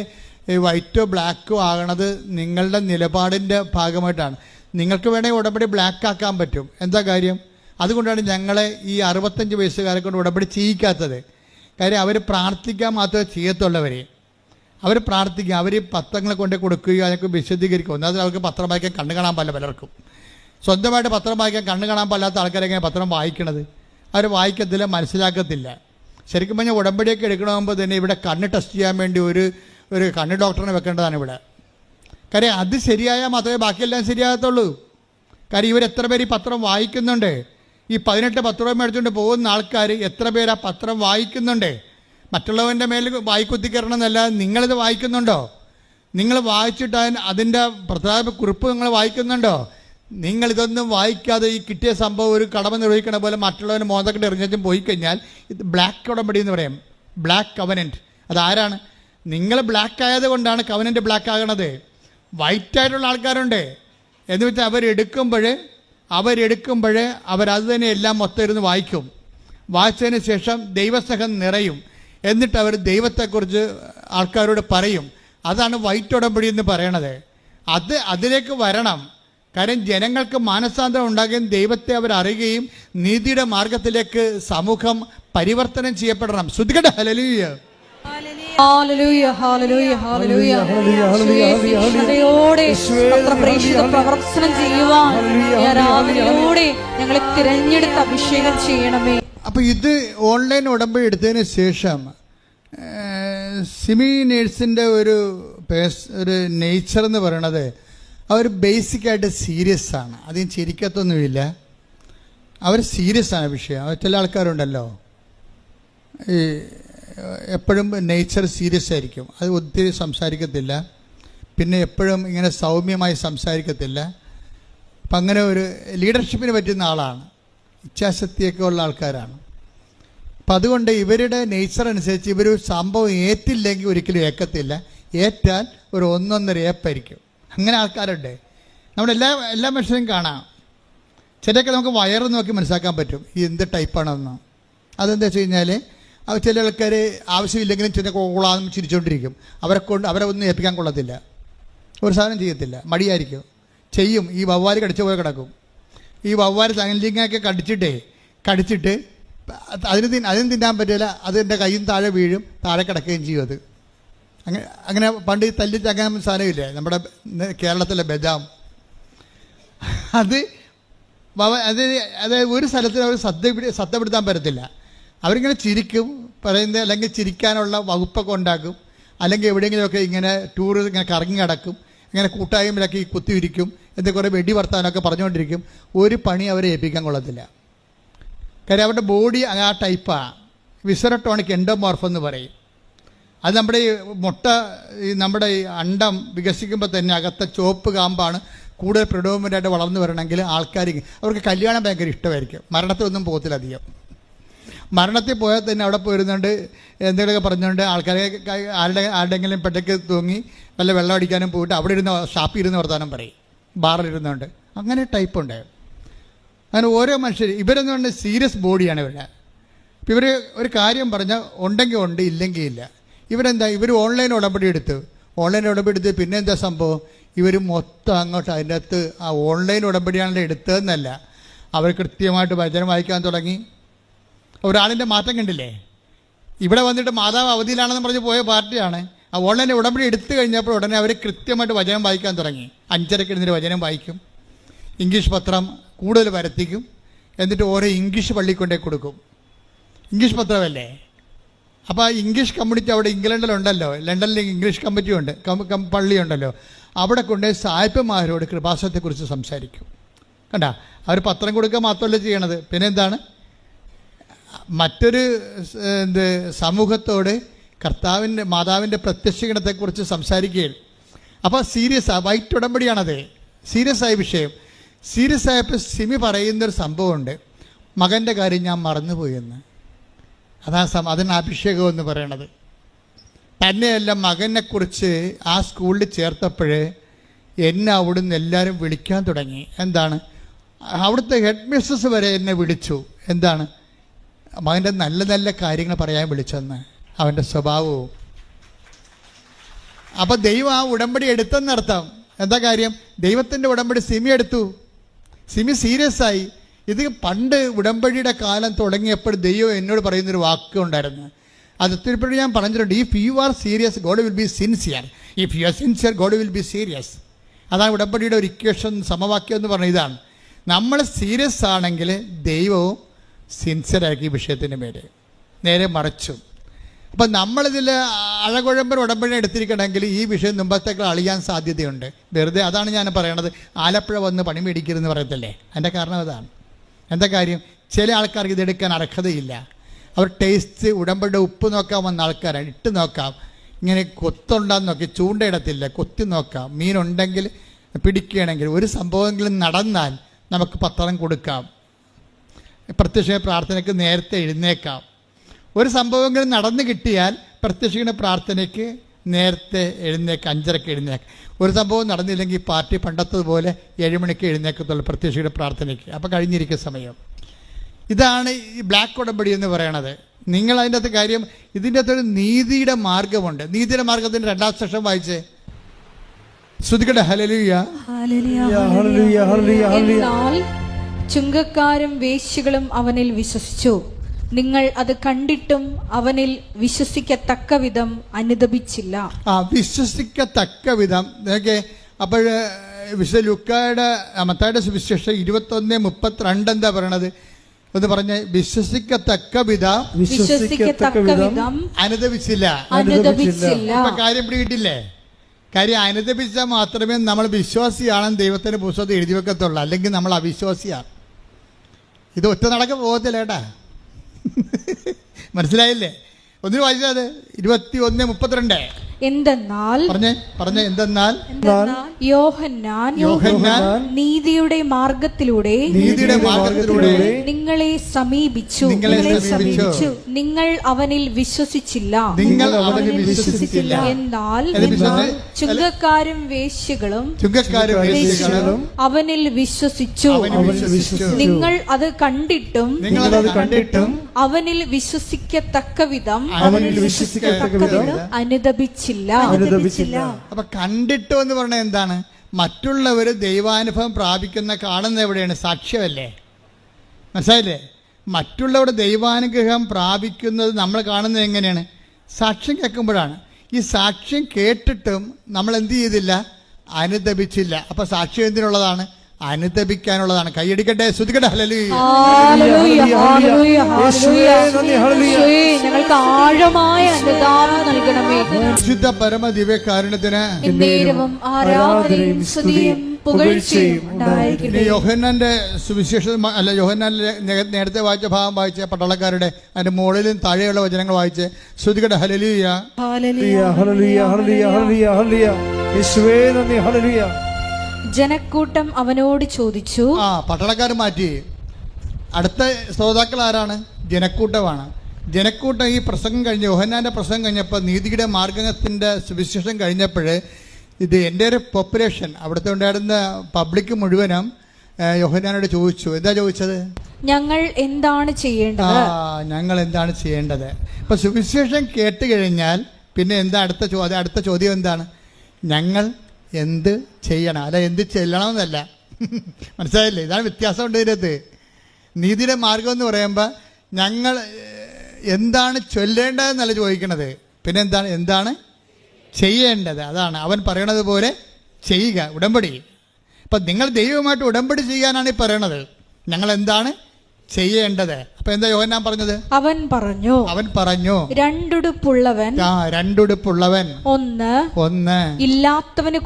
വൈറ്റോ ബ്ലാക്കോ ആകണത് നിങ്ങളുടെ നിലപാടിൻ്റെ ഭാഗമായിട്ടാണ്. നിങ്ങൾക്ക് വേണമെങ്കിൽ ഉടമ്പടി ബ്ലാക്ക് ആക്കാൻ പറ്റും. എന്താ കാര്യം? അതുകൊണ്ടാണ് ഞങ്ങളെ ഈ 65 വയസ്സുകാരെ കൊണ്ട് ഉടമ്പടി ചെയ്യിക്കാത്തത്. കാര്യം അവർ പ്രാർത്ഥിക്കാൻ മാത്രമേ ചെയ്യത്തുള്ളവരെ. അവർ പ്രാർത്ഥിക്കുക, അവർ പത്രങ്ങളെ കൊണ്ട് കൊടുക്കുകയോ അതൊക്കെ വിശദീകരിക്കുക. ഒന്നാമത് അവർക്ക് പത്രം വായിക്കാൻ കണ്ണു കാണാൻ പറ്റില്ല. പലർക്കും സ്വന്തമായിട്ട് പത്രം വായിക്കാൻ കണ്ണു കാണാൻ പാടില്ലാത്ത ആൾക്കാരെങ്ങനെ പത്രം വായിക്കണത്? അവർ വായിക്കത്തില്ല, മനസ്സിലാക്കത്തില്ല. ശരിക്കും പറഞ്ഞാൽ ഉടമ്പടിയൊക്കെ എടുക്കണമെങ്കിൽ തന്നെ ഇവിടെ കണ്ണ് ടെസ്റ്റ് ചെയ്യാൻ വേണ്ടി ഒരു കണ്ണ് ഡോക്ടറിനെ വെക്കേണ്ടതാണ് ഇവിടെ. കാര്യം അത് ശരിയായാൽ മാത്രമേ ബാക്കിയെല്ലാം ശരിയാകത്തുള്ളൂ. കാര്യം ഇവരെത്ര പേര് ഈ പത്രം വായിക്കുന്നുണ്ട്? ഈ 18 പത്രം മേടിച്ചുകൊണ്ട് പോകുന്ന ആൾക്കാർ എത്ര പേര് ആ പത്രം വായിക്കുന്നുണ്ട്? മറ്റുള്ളവൻ്റെ മേൽ വായിക്കുത്തി കയറണം എന്നല്ല, നിങ്ങളിത് വായിക്കുന്നുണ്ടോ? നിങ്ങൾ വായിച്ചിട്ട് അതിൻ്റെ പ്രധാന കുറിപ്പ് നിങ്ങൾ വായിക്കുന്നുണ്ടോ? നിങ്ങളിതൊന്നും വായിക്കാതെ ഈ കിട്ടിയ സംഭവം ഒരു കടമ നിർവഹിക്കണ പോലെ മറ്റുള്ളവന് മോന്തക്കെട്ട് എറിഞ്ഞും പോയി കഴിഞ്ഞാൽ ഇത് ബ്ലാക്ക് ഉടമ്പടി എന്ന് പറയും. Black covenant. അതാരാണ്? നിങ്ങൾ ബ്ലാക്ക് ആയത് കൊണ്ടാണ് കവനൻറ്റ് ബ്ലാക്ക് ആകണത്. വൈറ്റായിട്ടുള്ള ആൾക്കാരുണ്ട് എന്ന് വെച്ചാൽ അവരെടുക്കുമ്പോൾ അവരത് തന്നെ എല്ലാം മൊത്തം ഇരുന്ന് വായിക്കും. വായിച്ചതിന് ശേഷം ദൈവസ്നേഹം നിറയും. എന്നിട്ട് അവർ ദൈവത്തെക്കുറിച്ച് ആൾക്കാരോട് പറയും. അതാണ് വൈറ്റ് ഉടമ്പടി എന്ന് പറയണത്. അതിലേക്ക് വരണം. കാര്യം ജനങ്ങൾക്ക് മാനസാന്തരം ഉണ്ടാകുകയും ദൈവത്തെ അവർ അറിയുകയും നീതിയുടെ മാർഗത്തിലേക്ക് സമൂഹം പരിവർത്തനം ചെയ്യപ്പെടണം. ശ്രുതികട്ടെ ഹല്ലേലൂയ. പ്രവർത്തനം ചെയ്യുവാൻ ഞങ്ങളെ തിരഞ്ഞെടുത്ത് അഭിഷേകം ചെയ്യണമേ. അപ്പോൾ ഇത് ഓൺലൈൻ ഉടമ്പടി എടുത്തതിന് ശേഷം സിമി നേഴ്സിൻ്റെ ഒരു നേച്ചർ എന്ന് പറയണത് അവർ ബേസിക്കായിട്ട് സീരിയസ് ആണ്. അതിന് ചിരിക്കത്തൊന്നുമില്ല. അവർ സീരിയസ് ആണ് വിഷയം. ചില ആൾക്കാരുണ്ടല്ലോ ഈ എപ്പോഴും നേച്ചർ സീരിയസ് ആയിരിക്കും. അത് ഒത്തിരി സംസാരിക്കത്തില്ല. പിന്നെ എപ്പോഴും ഇങ്ങനെ സൗമ്യമായി സംസാരിക്കത്തില്ല. അപ്പം അങ്ങനെ ഒരു ലീഡർഷിപ്പിന് പറ്റുന്ന ആളാണ്. ഇച്ഛാശക്തിയൊക്കെ ഉള്ള ആൾക്കാരാണ്. അപ്പം അതുകൊണ്ട് ഇവരുടെ നേച്ചർ അനുസരിച്ച് ഇവർ സംഭവം ഏറ്റില്ലെങ്കിൽ ഒരിക്കലും ഏക്കത്തില്ല. ഏറ്റാൽ ഒരു 1.5 ഏപ്പായിരിക്കും. അങ്ങനെ ആൾക്കാരുണ്ട്. എല്ലാ മനുഷ്യരും കാണാം. ചിലയൊക്കെ നമുക്ക് വയറ് നോക്കി മനസ്സിലാക്കാൻ പറ്റും ഈ എന്ത് ടൈപ്പാണെന്ന്. അതെന്താ വെച്ച് കഴിഞ്ഞാൽ ചില ആൾക്കാർ ആവശ്യമില്ലെങ്കിലും ചില കൊള്ളാമെന്ന് ചിരിച്ചുകൊണ്ടിരിക്കും. അവരെ ഒന്നും ഏൽപ്പിക്കാൻ കൊള്ളത്തില്ല. ഒരു സാധനം ചെയ്യത്തില്ല. മടിയായിരിക്കും. ചെയ്യും. ഈ വവ്വാല് കടിച്ച പോലെ കിടക്കും. ഈ വവ്വാല് തങ്ങലിങ്ങൊക്കെ കടിച്ചിട്ട് അതിന് തിന്നാൻ പറ്റില്ല. അതിൻ്റെ കയ്യും താഴെ വീഴും, താഴെ കിടക്കുകയും ചെയ്യും. അത് അങ്ങനെ പണ്ട് തല്ലി ചങ്ങാൻ സാധനമില്ലേ നമ്മുടെ കേരളത്തിലെ ബദാം, അത് ഒരു സ്ഥലത്തിന് അവർ ശ്രദ്ധപ്പെടുത്താൻ പറ്റത്തില്ല. അവരിങ്ങനെ ചിരിക്കും പറയുന്നത്, അല്ലെങ്കിൽ ചിരിക്കാനുള്ള വകുപ്പൊക്കെ ഉണ്ടാക്കും, അല്ലെങ്കിൽ എവിടെയെങ്കിലുമൊക്കെ ഇങ്ങനെ ടൂർ ഇങ്ങനെ കറങ്ങി കിടക്കും. ഇങ്ങനെ കൂട്ടായ്മയിലൊക്കെ ഈ കുത്തിയിരിക്കും, എന്ത് കുറേ വെടി വർത്താനമൊക്കെ പറഞ്ഞുകൊണ്ടിരിക്കും. ഒരു പണി അവരെ ഏൽപ്പിക്കാൻ കൊള്ളത്തില്ല. കാര്യം അവരുടെ ബോഡി ആ ടൈപ്പാണ്. വിസറട്ടോണിക് എൻഡോമോർഫ് എന്ന് പറയും. അത് നമ്മുടെ ഈ മുട്ട, ഈ നമ്മുടെ ഈ അണ്ടം വികസിക്കുമ്പോൾ തന്നെ അകത്തെ ചുവപ്പ് കാമ്പാണ് കൂടുതൽ പ്രിഡോമിനൻ്റായിട്ട് വളർന്നു വരണമെങ്കിൽ അവർക്ക് കല്യാണം ഭയങ്കര ഇഷ്ടമായിരിക്കും. മരണത്തിലൊന്നും പോകത്തില്ല അധികം. മരണത്തിൽ പോയാൽ തന്നെ അവിടെ പോയിരുന്നുകൊണ്ട് എന്തെങ്കിലുമൊക്കെ പറഞ്ഞുകൊണ്ട് ആൾക്കാരെ ആരുടെയെങ്കിലും പെട്ടയ്ക്ക് തൂങ്ങി വല്ല വെള്ളം അടിക്കാനും പോയിട്ട് അവിടെ ഇരുന്ന് ഷാപ്പിൽ ഇരുന്ന് വർത്താനം പറയും, ബാറിലിരുന്നുകൊണ്ട്. അങ്ങനെ ടൈപ്പുണ്ട്. അങ്ങനെ ഓരോ മനുഷ്യർ ഇവരെന്ന് പറഞ്ഞാൽ സീരിയസ് ബോഡിയാണ് ഇവരുടെ. ഇപ്പം ഇവർ ഒരു കാര്യം പറഞ്ഞാൽ ഉണ്ടെങ്കിൽ ഉണ്ട്, ഇല്ലെങ്കിൽ ഇല്ല. ഇവർ ഓൺലൈൻ ഉടമ്പടി എടുത്ത് പിന്നെ എന്താ സംഭവം, ഇവർ മൊത്തം അങ്ങോട്ട് അതിൻ്റെ അകത്ത് ആ ഓൺലൈൻ ഉടമ്പടിയാണല്ലോ എടുത്തതെന്നല്ല, അവർ കൃത്യമായിട്ട് വചനം വായിക്കാൻ തുടങ്ങി. ഒരാളിൻ്റെ മാറ്റം കണ്ടില്ലേ? ഇവിടെ വന്നിട്ട് മാതാവ് അവധിയിലാണെന്ന് പറഞ്ഞ് പോയ പാർട്ടിയാണ്. ആ ഓൺലൈൻ ഉടമ്പടി എടുത്തു കഴിഞ്ഞപ്പോൾ ഉടനെ അവർ കൃത്യമായിട്ട് വചനം വായിക്കാൻ തുടങ്ങി. 5:30 എഴുന്നേറ്റ് വചനം വായിക്കും, ഇംഗ്ലീഷ് പത്രം കൂടുതൽ പരത്തിക്കും, എന്നിട്ട് ഓരോ ഇംഗ്ലീഷ് പള്ളിയിൽ കൊണ്ടേ കൊടുക്കും. ഇംഗ്ലീഷ് പത്രമല്ലേ? അപ്പോൾ ആ ഇംഗ്ലീഷ് കമ്മ്യൂണിറ്റി അവിടെ ഇംഗ്ലണ്ടിലുണ്ടല്ലോ, ലണ്ടനിൽ ഇംഗ്ലീഷ് കമ്മിറ്റി ഉണ്ട്, പള്ളിയുണ്ടല്ലോ, അവിടെ കൊണ്ടുപോയി സായിപ്പന്മാരോട് കൃപാസനത്തെക്കുറിച്ച് സംസാരിക്കും. കണ്ട, അവർ പത്രം കൊടുക്കുക മാത്രമല്ല ചെയ്യണത്, പിന്നെ എന്താണ്, മറ്റൊരു സമൂഹത്തോട് കർത്താവിൻ്റെ മാതാവിൻ്റെ പ്രത്യക്ഷീകരണത്തെക്കുറിച്ച് സംസാരിക്കുകയും. അപ്പോൾ സീരിയസാണ്, വൈറ്റ് ഉടമ്പടിയാണത്, സീരിയസ് ആയ വിഷയം. സീരിയസ് ആയപ്പോൾ സിമി പറയുന്നൊരു സംഭവമുണ്ട്, മകൻ്റെ കാര്യം ഞാൻ മറന്നുപോയെന്ന്. അതിന് അഭിഷേകം എന്ന് പറയണത്. തന്നെയല്ല, മകനെക്കുറിച്ച് ആ സ്കൂളിൽ ചേർത്തപ്പോഴേ എന്നെ അവിടുന്ന് എല്ലാവരും വിളിക്കാൻ തുടങ്ങി. എന്താണ്, അവിടുത്തെ ഹെഡ് മിസ്സസ് വരെ എന്നെ വിളിച്ചു. എന്താണ്, മകൻ്റെ നല്ല നല്ല കാര്യങ്ങൾ പറയാൻ വിളിച്ചെന്ന്, അവൻ്റെ സ്വഭാവവും. അപ്പം ദൈവം ആ ഉടമ്പടി എടുത്തെന്നർത്ഥം. എന്താ കാര്യം, ദൈവത്തിൻ്റെ ഉടമ്പടി സിമി എടുത്തു. സിമി സീരിയസ് ആയി. ഇത് പണ്ട് ഉടമ്പടിയുടെ കാലം തുടങ്ങിയപ്പോൾ ദൈവം എന്നോട് പറയുന്നൊരു വാക്ക് ഉണ്ടായിരുന്നു. അത് ഒത്തിരിപ്പോഴും ഞാൻ പറഞ്ഞിട്ടുണ്ട്, if you are serious God will be sincere, if you are sincere God will be serious. അതാണ് ഉടമ്പടിയുടെ ഒരു ഇക്വേഷൻ, സമവാക്യം എന്ന് പറഞ്ഞ ഇതാണ്. നമ്മൾ സീരിയസ് ആണെങ്കിൽ ദൈവവും സിൻസിയറായിരിക്കും ഈ വിഷയത്തിൻ്റെ മേലെ. നേരെ മറിച്ചും. അപ്പം നമ്മളിതിൽ അഴകുഴമ്പൻ ഉടമ്പടി എടുത്തിരിക്കണമെങ്കിൽ ഈ വിഷയം മുമ്പത്തേക്കാൾ അളിയാൻ സാധ്യതയുണ്ട്. വെറുതെ അതാണ് ഞാൻ പറയണത്, ആലപ്പുഴ വന്ന് പണി മേടിക്കരുതെന്ന് പറയത്തില്ലേ, അതിൻ്റെ കാരണം അതാണ്. എന്താ കാര്യം, ചില ആൾക്കാർക്ക് ഇതെടുക്കാൻ അർഹതയില്ല. അവർ ടേസ്റ്റ് ഉടമ്പടിയുടെ ഉപ്പ് നോക്കാൻ വന്ന ആൾക്കാരാണ്. ഇട്ട് നോക്കാം, ഇങ്ങനെ കൊത്തുണ്ടാന്ന് നോക്കി ചൂണ്ടയിടത്തില്ല, കൊത്തി നോക്കാം. മീനുണ്ടെങ്കിൽ പിടിക്കുകയാണെങ്കിൽ ഒരു സംഭവമെങ്കിലും നടന്നാൽ നമുക്ക് പത്രം കൊടുക്കാം, പ്രത്യക്ഷ പ്രാർത്ഥനയ്ക്ക് നേരത്തെ എഴുന്നേക്കാം. ഒരു സംഭവമെങ്കിലും നടന്നു കിട്ടിയാൽ പ്രത്യക്ഷ പ്രാർത്ഥനയ്ക്ക് നേരത്തെ എഴുന്നേക്കാം, 5:30 എഴുന്നേക്കാം. ഒരു സംഭവം നടന്നില്ലെങ്കിൽ പാർട്ടി പണ്ടത്തതുപോലെ 7 മണിക്ക് എഴുന്നേക്കത്തുള്ളൂ പ്രത്യക്ഷയുടെ പ്രാർത്ഥനയ്ക്ക്. അപ്പോൾ കഴിഞ്ഞിരിക്കുന്ന സമയം. ഇതാണ് ഈ ബ്ലാക്ക് ഉടമ്പടി എന്ന് പറയണത്. നിങ്ങൾ അതിൻ്റെ അകത്ത് കാര്യം, ഇതിൻ്റെ അകത്തൊരു നീതിയുടെ മാർഗമുണ്ട്. നീതിയുടെ മാർഗത്തിൻ്റെ 2ാം സെക്ഷൻ വായിച്ചേ, ശ്രുതികട ഹല്ലേലൂയ. എന്നാൽ ചുങ്കക്കാരും വേശ്യകളും അവനിൽ വിശ്വസിച്ചു, നിങ്ങൾ അത് കണ്ടിട്ടും അവനിൽ വിശ്വസിക്കത്തക്ക വിധം അനുദപിച്ചില്ല. വിശ്വസിക്കത്തക്ക വിധം. അപ്പോൾ വിശുദ്ധ ലൂക്കായുടെ മത്തായിയുടെ സുവിശേഷം 21:32 എന്താ പറയണത് എന്ന് പറഞ്ഞ, വിശ്വസിക്കത്തക്ക വിധം അനുദപിച്ചില്ല. ഇപ്പൊ കാര്യം പിടികിട്ടില്ലേ? കാര്യം അനുദപിച്ചാൽ മാത്രമേ നമ്മൾ വിശ്വാസിയാണെന്ന് ദൈവത്തിന്റെ പുസ്തകത്തിൽ എഴുതി വെക്കത്തുള്ളൂ, അല്ലെങ്കിൽ നമ്മൾ അവിശ്വാസിയാണ്. ഇത് ഒറ്റ നടക്ക പോകത്തില്ല കേട്ടാ. മനസ്സിലായില്ലേ? ഒന്നിനു വായിച്ചത് 21:32. എന്തെന്നാൽ എന്തെന്നാൽ യോഹന്നാൻ നീതിയുടെ മാർഗത്തിലൂടെ നിങ്ങളെ സമീപിച്ചു, നിങ്ങൾ അവനിൽ വിശ്വസിച്ചില്ല. എന്നാൽ ചുങ്കക്കാരും വേശ്യകളും അവനിൽ വിശ്വസിച്ചു, നിങ്ങൾ അത് കണ്ടിട്ടും അവനിൽ വിശ്വസിക്കത്തക്ക വിധം അനുദപിച്ചു. അപ്പൊ കണ്ടിട്ടോ എന്ന് പറഞ്ഞാൽ എന്താണ്? മറ്റുള്ളവർ ദൈവാനുഭവം പ്രാപിക്കുന്ന കാണുന്നത് എവിടെയാണ്? സാക്ഷ്യമല്ലേ? മനസ്സിലായില്ലേ? മറ്റുള്ളവരുടെ ദൈവാനുഗ്രഹം പ്രാപിക്കുന്നത് നമ്മൾ കാണുന്നത് എങ്ങനെയാണ്? സാക്ഷ്യം കേൾക്കുമ്പോഴാണ്. ഈ സാക്ഷ്യം കേട്ടിട്ടും നമ്മൾ എന്ത് ചെയ്തില്ല? അനുദപിച്ചില്ല. അപ്പൊ സാക്ഷ്യം എന്തിനുള്ളതാണ്? അനുദപിക്കാനുള്ളതാണ്. കൈയടിക്കട്ടെ, ശ്രുതിക്കട്ടെ. ഹല്ലേലൂയ. ഞങ്ങൾ ഞങ്ങൾക്ക് ആഴമായ അനുതാപം നൽകണമേ. വിശുദ്ധ പരമ ദിവ്യകാരുണ്യത്തിന് എന്നേരവും ആരാധനയും സ്തുതിയും പുകഴ്ചയും ഉണ്ടായിരിക്കട്ടെ. യോഹന്നാന്റെ സുവിശേഷം അല്ല, യോഹന്നാനിലെ നേരത്തെ വായിച്ച ഭാഗം വായിച്ച പട്ടാളക്കാരുടെ അതിന്റെ മുകളിലും താഴെയുള്ള വചനങ്ങൾ വായിച്ച് ശ്രുതികട ഹല്ലേലൂയ ഹല്ലേലൂയ ഹല്ലേലൂയ ഹല്ലേലൂയ ഹല്ലേലൂയ. യേശുവേ നന്ദി. ഹല്ലേലൂയ. ജനക്കൂട്ടം അവനോട് ചോദിച്ചു. പട്ടാളക്കാർ മാറ്റി. അടുത്ത ശ്രോതാക്കൾ ആരാണ്? ജനക്കൂട്ടമാണ്. ജനക്കൂട്ടം ഈ പ്രസംഗം കഴിഞ്ഞ് യോഹന്നാന്റെ പ്രസംഗം കഴിഞ്ഞപ്പോൾ നീതിയുടെ മാർഗത്തിന്റെ സുവിശേഷം കഴിഞ്ഞപ്പോൾ ഇത് എൻ്റെ ഒരു പോപ്പുലേഷൻ അവിടുത്തെ ഉണ്ടായിരുന്ന പബ്ലിക് മുഴുവനും യോഹന്നാനോട് ചോദിച്ചു. എന്താ ചോദിച്ചത്? ഞങ്ങൾ എന്താണ് ചെയ്യേണ്ടത്? ഞങ്ങൾ എന്താണ് ചെയ്യേണ്ടത്? ഇപ്പൊ സുവിശേഷം കേട്ട് കഴിഞ്ഞാൽ പിന്നെ എന്താ അടുത്ത ചോദ്യം എന്താണ്? ഞങ്ങൾ എന്ത് ചെയ്യണം, അല്ല എന്ത് ചെല്ലണമെന്നല്ല. മനസ്സിലായില്ലേ? ഇതാണ് വ്യത്യാസമുണ്ട് ഇതിനകത്ത്. നീതിയുടെ മാർഗം എന്ന് പറയുമ്പോൾ ഞങ്ങൾ എന്താണ് ചൊല്ലേണ്ടതെന്നല്ല ചോദിക്കണത്, പിന്നെ എന്താണ് ചെയ്യേണ്ടത്. അതാണ് അവൻ പറയണത് പോലെ ചെയ്യുക. ഉടമ്പടി. അപ്പം നിങ്ങൾ ദൈവവുമായിട്ട് ഉടമ്പടി ചെയ്യാനാണ് ഈ പറയണത്. ഞങ്ങൾ എന്താണ് ചെയ്യേണ്ടത്? അപ്പൊ എന്താ യോഹന്നാൻ പറഞ്ഞത്? അവൻ പറഞ്ഞു രണ്ടുടുപ്പുള്ളവൻ ഒന്ന് ഇല്ലാത്തവന്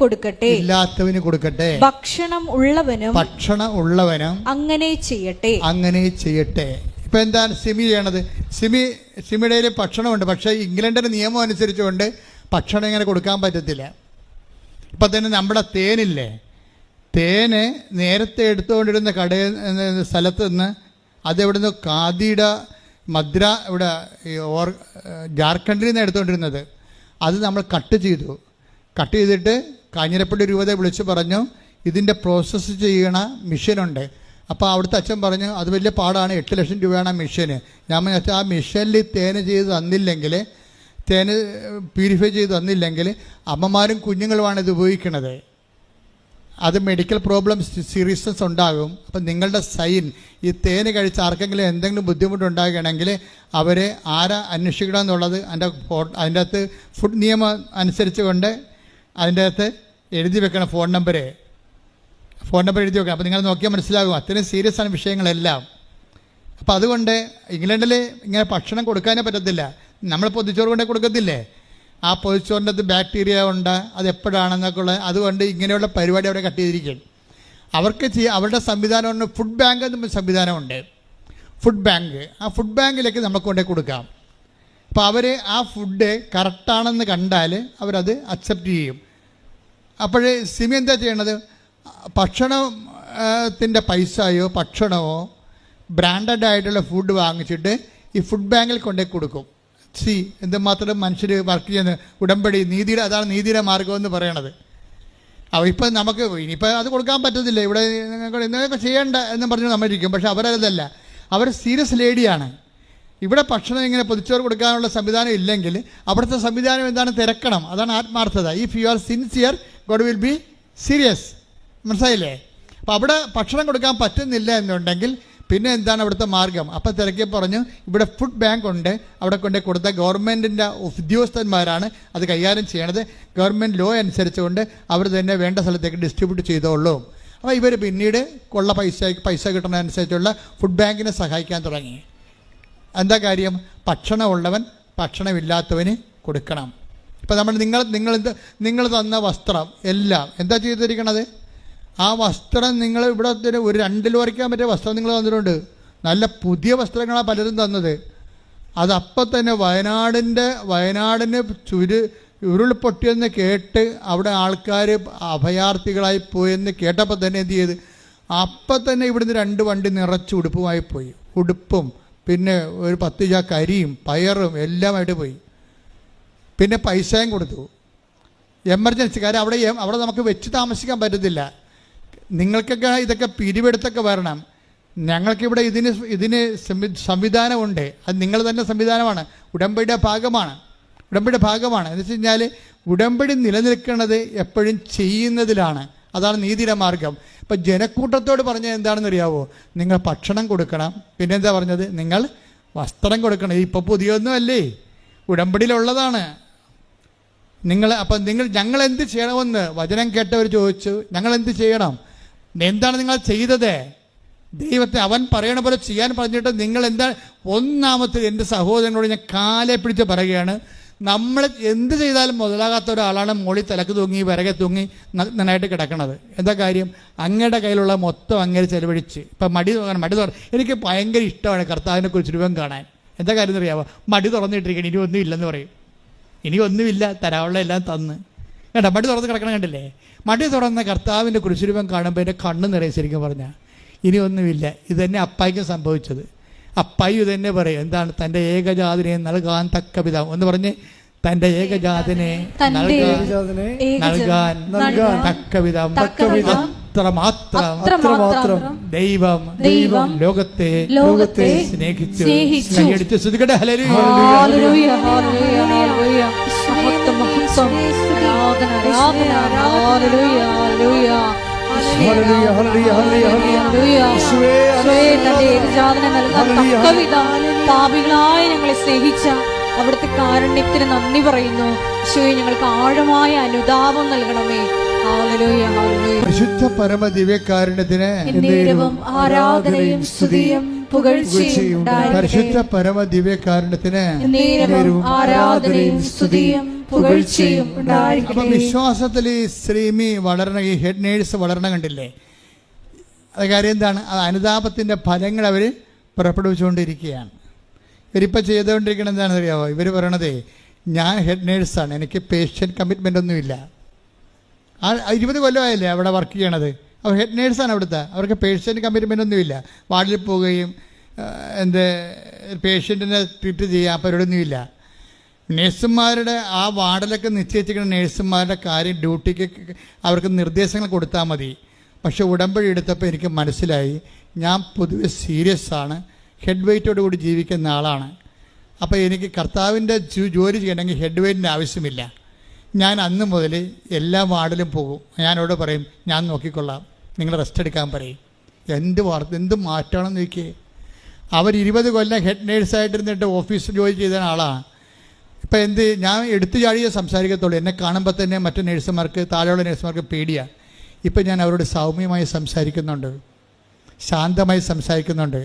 കൊടുക്കട്ടെ, ഭക്ഷണം ഉള്ളവനും അങ്ങനെ ചെയ്യട്ടെ. ഇപ്പൊ എന്താണ് സിമി ചെയ്യണത്? സിമിയുടെ ഭക്ഷണമുണ്ട്, പക്ഷെ ഇംഗ്ലണ്ടിന്റെ നിയമം അനുസരിച്ചുകൊണ്ട് ഭക്ഷണം ഇങ്ങനെ കൊടുക്കാൻ പറ്റത്തില്ല. ഇപ്പൊ തന്നെ നമ്മുടെ തേനില്ലേ, തേന് നേരത്തെ എടുത്തുകൊണ്ടിരുന്ന സ്ഥലത്ത് നിന്ന് അതെവിടുന്ന് ഖാദിയുടെ ഇവിടെ ജാർഖണ്ഡിൽ നിന്ന് എടുത്തുകൊണ്ടിരുന്നത്, അത് നമ്മൾ കട്ട് ചെയ്തിട്ട് കാഞ്ഞിരപ്പള്ളി രൂപതയെ വിളിച്ച് പറഞ്ഞു ഇതിൻ്റെ പ്രോസസ്സ് ചെയ്യണ മെഷീനുണ്ട്. അപ്പോൾ അവിടുത്തെ അച്ഛൻ പറഞ്ഞു അത് വലിയ പാടാണ്, 8 ലക്ഷം രൂപയാണ് ആ മെഷീന്. ഞാൻ വെച്ചാൽ ആ മെഷീനിൽ തേന് ചെയ്ത് തന്നില്ലെങ്കിൽ, തേന് പ്യൂരിഫൈ ചെയ്ത് തന്നില്ലെങ്കിൽ അമ്മമാരും കുഞ്ഞുങ്ങളുമാണ് ഇത് ഉപയോഗിക്കുന്നത്. അത് മെഡിക്കൽ പ്രോബ്ലംസ് സീരിയസ്നെസ് ഉണ്ടാകും. അപ്പം നിങ്ങളുടെ സൈൻ ഈ തേന് കഴിച്ച് ആർക്കെങ്കിലും എന്തെങ്കിലും ബുദ്ധിമുട്ടുണ്ടാകുകയാണെങ്കിൽ അവരെ ആരാ അന്വേഷിക്കണം എന്നുള്ളത് അതിൻ്റെ അകത്ത് ഫുഡ് നിയമം അനുസരിച്ച് കൊണ്ട് അതിൻ്റെ അകത്ത് എഴുതി വെക്കണം. ഫോൺ നമ്പർ എഴുതി വെക്കണം. അപ്പോൾ നിങ്ങൾ നോക്കിയാൽ മനസ്സിലാകും അത്രയും സീരിയസ് ആണ് വിഷയങ്ങളെല്ലാം. അപ്പോൾ അതുകൊണ്ട് ഇംഗ്ലണ്ടിൽ ഇങ്ങനെ ഭക്ഷണം കൊടുക്കാനേ പറ്റത്തില്ല. നമ്മൾ പൊതിച്ചോറ് കൊണ്ടേ കൊടുക്കത്തില്ലേ, ആ പൊതിച്ചോറിൻ്റെ അകത്ത് ബാക്ടീരിയ ഉണ്ട്, അത് എപ്പോഴാണെന്നൊക്കെ ഉള്ളത്. അതുകൊണ്ട് ഇങ്ങനെയുള്ള പരിപാടി അവിടെ കട്ട് ചെയ്തിരിക്കും. അവർക്ക് അവരുടെ സംവിധാനമുണ്ട്. ഫുഡ് ബാങ്ക് എന്ന സംവിധാനമുണ്ട്. ആ ഫുഡ് ബാങ്കിലേക്ക് നമുക്ക് കൊണ്ടേ കൊടുക്കാം. അപ്പോൾ അവർ ആ ഫുഡ് കറക്റ്റാണെന്ന് കണ്ടാൽ അവരത് അക്സെപ്റ്റ് ചെയ്യും. അപ്പോൾ സിമി എന്താ ചെയ്യണത്? ഭക്ഷണത്തിൻ്റെ പൈസയോ ഭക്ഷണമോ ബ്രാൻഡഡ് ആയിട്ടുള്ള ഫുഡ് വാങ്ങിച്ചിട്ട് ഈ ഫുഡ് ബാങ്കിൽ കൊണ്ടേ കൊടുക്കും. എന്തുമാത്രം മനുഷ്യർ വർക്ക് ചെയ്യുന്നത്. ഉടമ്പടി നീതിയുടെ, അതാണ് നീതിയുടെ മാർഗം എന്ന് പറയണത്. ഇപ്പം നമുക്ക് ഇനിയിപ്പോൾ അത് കൊടുക്കാൻ പറ്റത്തില്ല, ഇവിടെ എന്തൊക്കെ ചെയ്യേണ്ട എന്ന് പറഞ്ഞ് നമ്മളിരിക്കും. പക്ഷെ അവരതല്ല, അവർ സീരിയസ് ലേഡിയാണ്. ഇവിടെ ഭക്ഷണം ഇങ്ങനെ പൊതിച്ചോറ് കൊടുക്കാനുള്ള സംവിധാനം ഇല്ലെങ്കിൽ അവിടുത്തെ സംവിധാനം എന്താണ്? തിരക്കണം. അതാണ് ആത്മാർത്ഥത. If you are sincere God will be serious. മനസ്സിലായില്ലേ? അപ്പോൾ അവിടെ ഭക്ഷണം കൊടുക്കാൻ പറ്റുന്നില്ല എന്നുണ്ടെങ്കിൽ പിന്നെ എന്താണ് അവിടുത്തെ മാർഗം? അപ്പം തിരക്കി പറഞ്ഞു ഇവിടെ ഫുഡ് ബാങ്ക് ഉണ്ട്, അവിടെ കൊണ്ടേ കൊടുത്ത ഗവൺമെൻറ്റിൻ്റെ ഉദ്യോഗസ്ഥന്മാരാണ് അത് കൈകാര്യം ചെയ്യണത്. ഗവൺമെൻറ് ലോ അനുസരിച്ചുകൊണ്ട് അവർ തന്നെ വേണ്ട സ്ഥലത്തേക്ക് ഡിസ്ട്രിബ്യൂട്ട് ചെയ്തോളൂ. അപ്പോൾ ഇവർ പിന്നീട് പൈസ കിട്ടുന്നതനുസരിച്ചുള്ള ഫുഡ് ബാങ്കിനെ സഹായിക്കാൻ തുടങ്ങി. എന്താ കാര്യം? ഭക്ഷണമുള്ളവൻ ഭക്ഷണമില്ലാത്തവന് കൊടുക്കണം. ഇപ്പം നിങ്ങൾ തന്ന വസ്ത്രം എല്ലാം എന്താ ചെയ്തിരിക്കണത്? ആ വസ്ത്രം നിങ്ങൾ ഇവിടെ ഒരു 2 ലോറിക്കാൻ പറ്റിയ വസ്ത്രം നിങ്ങൾ തന്നിട്ടുണ്ട്. നല്ല പുതിയ വസ്ത്രങ്ങളാണ് പലരും തന്നത്. അതപ്പം തന്നെ വയനാടിന് ഉരുൾപൊട്ടിയെന്ന് കേട്ട് അവിടെ ആൾക്കാർ അഭയാർത്ഥികളായി പോയെന്ന് കേട്ടപ്പോൾ തന്നെ എന്ത് ചെയ്ത്? അപ്പം തന്നെ ഇവിടുന്ന് 2 വണ്ടി നിറച്ച് ഉടുപ്പുമായി പോയി. ഉടുപ്പും പിന്നെ ഒരു 10 ചാക്ക് അരിയും പയറും എല്ലാമായിട്ട് പോയി. പിന്നെ പൈസയും കൊടുത്തു. എമർജൻസി. കാര്യം അവിടെ നമുക്ക് വെച്ച് താമസിക്കാൻ പറ്റത്തില്ല. നിങ്ങൾക്കൊക്കെ ഇതൊക്കെ പിരിവെടുത്തൊക്കെ വരണം. ഞങ്ങൾക്കിവിടെ ഇതിന് സംവിധാനമുണ്ട്. അത് നിങ്ങൾ തന്നെ സംവിധാനമാണ്. ഉടമ്പടിയുടെ ഭാഗമാണ്. എന്ന് വെച്ച് കഴിഞ്ഞാൽ ഉടമ്പടി നിലനിൽക്കുന്നത് എപ്പോഴും ചെയ്യുന്നതിലാണ്. അതാണ് നീതിയുടെ മാർഗം. ഇപ്പം ജനക്കൂട്ടത്തോട് പറഞ്ഞത് എന്താണെന്ന് അറിയാവോ? നിങ്ങൾ ഭക്ഷണം കൊടുക്കണം. പിന്നെന്താ പറഞ്ഞത്? നിങ്ങൾ വസ്ത്രം കൊടുക്കണം. ഇപ്പോൾ പുതിയൊന്നും അല്ലേ, ഉടമ്പടിയിലുള്ളതാണ്. ഞങ്ങൾ എന്ത് ചെയ്യണമെന്ന് വചനം കേട്ടവർ ചോദിച്ചു. ഞങ്ങൾ എന്ത് ചെയ്യണം? എന്താണ് നിങ്ങൾ ചെയ്തത്? ദൈവത്തെ അവൻ പറയണ പോലെ ചെയ്യാൻ പറഞ്ഞിട്ട് നിങ്ങൾ എന്താ? ഒന്നാമത്തെ എൻ്റെ സഹോദരനോട് ഞാൻ കാലെ പിടിച്ച് പറയുകയാണ്, നമ്മൾ എന്ത് ചെയ്താലും മുതലാകാത്ത ഒരാളാണ് മോളിൽ തലക്ക് തൂങ്ങി വിറകെ തൂങ്ങി നന്നായിട്ട് കിടക്കണത്. എന്താ കാര്യം? അങ്ങയുടെ കയ്യിലുള്ള മൊത്തം അങ്ങനെ ചെലവഴിച്ച്. ഇപ്പം മടി എനിക്ക് ഭയങ്കര ഇഷ്ടമാണ് കർത്താവിനെ കുറിച്ച് രൂപം കാണാൻ. എന്താ കാര്യം എന്നറിയാമോ? മടി തുറന്നിട്ടിരിക്കണം, ഇനി ഒന്നുമില്ലെന്ന് പറയും. ഇനി ഒന്നുമില്ല, തരാനുള്ള എല്ലാം തന്ന്. കേട്ടോ, മടി തുറന്ന് കിടക്കണം കണ്ടില്ലേ? മടി തുറന്ന കർത്താവിൻ്റെ കുരിശുരൂപം കാണുമ്പോൾ എൻ്റെ കണ്ണ് നിറയെ. ശരിക്കും പറഞ്ഞാൽ ഇനി ഒന്നുമില്ല. ഇതന്നെ അപ്പായിക്കും സംഭവിച്ചത്. അപ്പായി ഇതന്നെ പറയും, എന്താണ്? തൻ്റെ ഏകജാതിനെ നൽകാൻ തക്ക വിധം എന്ന് പറഞ്ഞ്, തൻ്റെ ഏകജാതിനെ നൽകാൻ തക്ക വിധം അത്രമാത്രം ദൈവം ലോകത്തെ സ്നേഹിച്ചു. ശ്രദ്ധിക്കട്ടെ. ഹല്ലേലൂയ. പാപികളായി ഞങ്ങളെ സ്നേഹിച്ച അവിടുത്തെ കാരുണ്യത്തിന് നന്ദി പറയുന്നു. ഈശോയെ, ഞങ്ങൾക്ക് ആഴമായ അനുതാപം നൽകണമേ. പരിശുദ്ധ പരമ ദിവ്യകാരുണ്യത്തിന് ആരാധനയും സ്തുതിയും പുകഴ്ചയും. പരിശുദ്ധ പരമ ദിവ്യകാരുണ്യത്തിന് ആരാധനയും സ്തുതിയും പുകഴ്ചയും. അപ്പൊ വിശ്വാസത്തിൽ ഈ ശ്രീമി വളരണ, ഈ ഹെഡ് നേഴ്സ് വളരണ കണ്ടില്ലേ? അത് കാര്യം എന്താണ്? അത് അനുതാപത്തിൻ്റെ ഫലങ്ങൾ അവർ പുറപ്പെടുവിച്ചുകൊണ്ടിരിക്കുകയാണ്. ഇവരിപ്പോൾ ചെയ്തുകൊണ്ടിരിക്കുന്നത് എന്താണെന്ന് അറിയാമോ? ഇവർ പറയണതേ, ഞാൻ ഹെഡ് നേഴ്സാണ്, എനിക്ക് പേഷ്യൻ്റ് കമ്മിറ്റ്മെൻ്റ് ഒന്നുമില്ല. 20 കൊല്ലമായില്ലേ അവിടെ വർക്ക് ചെയ്യണത്. അവർ ഹെഡ് നേഴ്സാണ് അവിടുത്തെ. അവർക്ക് പേഷ്യൻ്റ് കമ്മിറ്റ്മെൻ്റ് ഒന്നുമില്ല. വാർഡിൽ പോവുകയും പേഷ്യൻറ്റിനെ ട്രീറ്റ് ചെയ്യാൻ പരിപാടിയൊന്നുമില്ല. നേഴ്സുമാരുടെ ആ വാർഡിലൊക്കെ നിശ്ചയിച്ചിരിക്കുന്ന നേഴ്സുമാരുടെ കാര്യം, ഡ്യൂട്ടിക്ക് അവർക്ക് നിർദ്ദേശങ്ങൾ കൊടുത്താൽ മതി. പക്ഷെ ഉടമ്പടി എടുത്തപ്പോൾ എനിക്ക് മനസ്സിലായി, ഞാൻ പൊതുവെ സീരിയസ് ആണ്, ഹെഡ് വെയ്റ്റോട് കൂടി ജീവിക്കുന്ന ആളാണ്. അപ്പോൾ എനിക്ക് കർത്താവിൻ്റെ ജോലി ചെയ്യണമെങ്കിൽ ഹെഡ് വെയ്റ്റിൻ്റെ ആവശ്യമില്ല. ഞാൻ അന്ന് മുതൽ എല്ലാ വാർഡിലും പോകും. ഞാനോട് പറയും, ഞാൻ നോക്കിക്കൊള്ളാം, നിങ്ങൾ റെസ്റ്റ് എടുക്കാൻ പറയും. എന്ത് മാറ്റമാണെന്ന് നോക്കിയേ. അവർ 20 കൊല്ലം ഹെഡ് നേഴ്സായിട്ടിരുന്നിട്ട് ഓഫീസിൽ ജോലി ചെയ്ത ആളാണ്. ഇപ്പം ഞാൻ എടുത്തു ചാടിയേ സംസാരിക്കത്തുള്ളൂ. എന്നെ കാണുമ്പോൾ തന്നെ മറ്റു നേഴ്സുമാർക്ക്, താഴെയുള്ള നേഴ്സുമാർക്ക് പേടിയാണ്. ഇപ്പം ഞാൻ അവരോട് സൗമ്യമായി സംസാരിക്കുന്നുണ്ട്, ശാന്തമായി സംസാരിക്കുന്നുണ്ട്.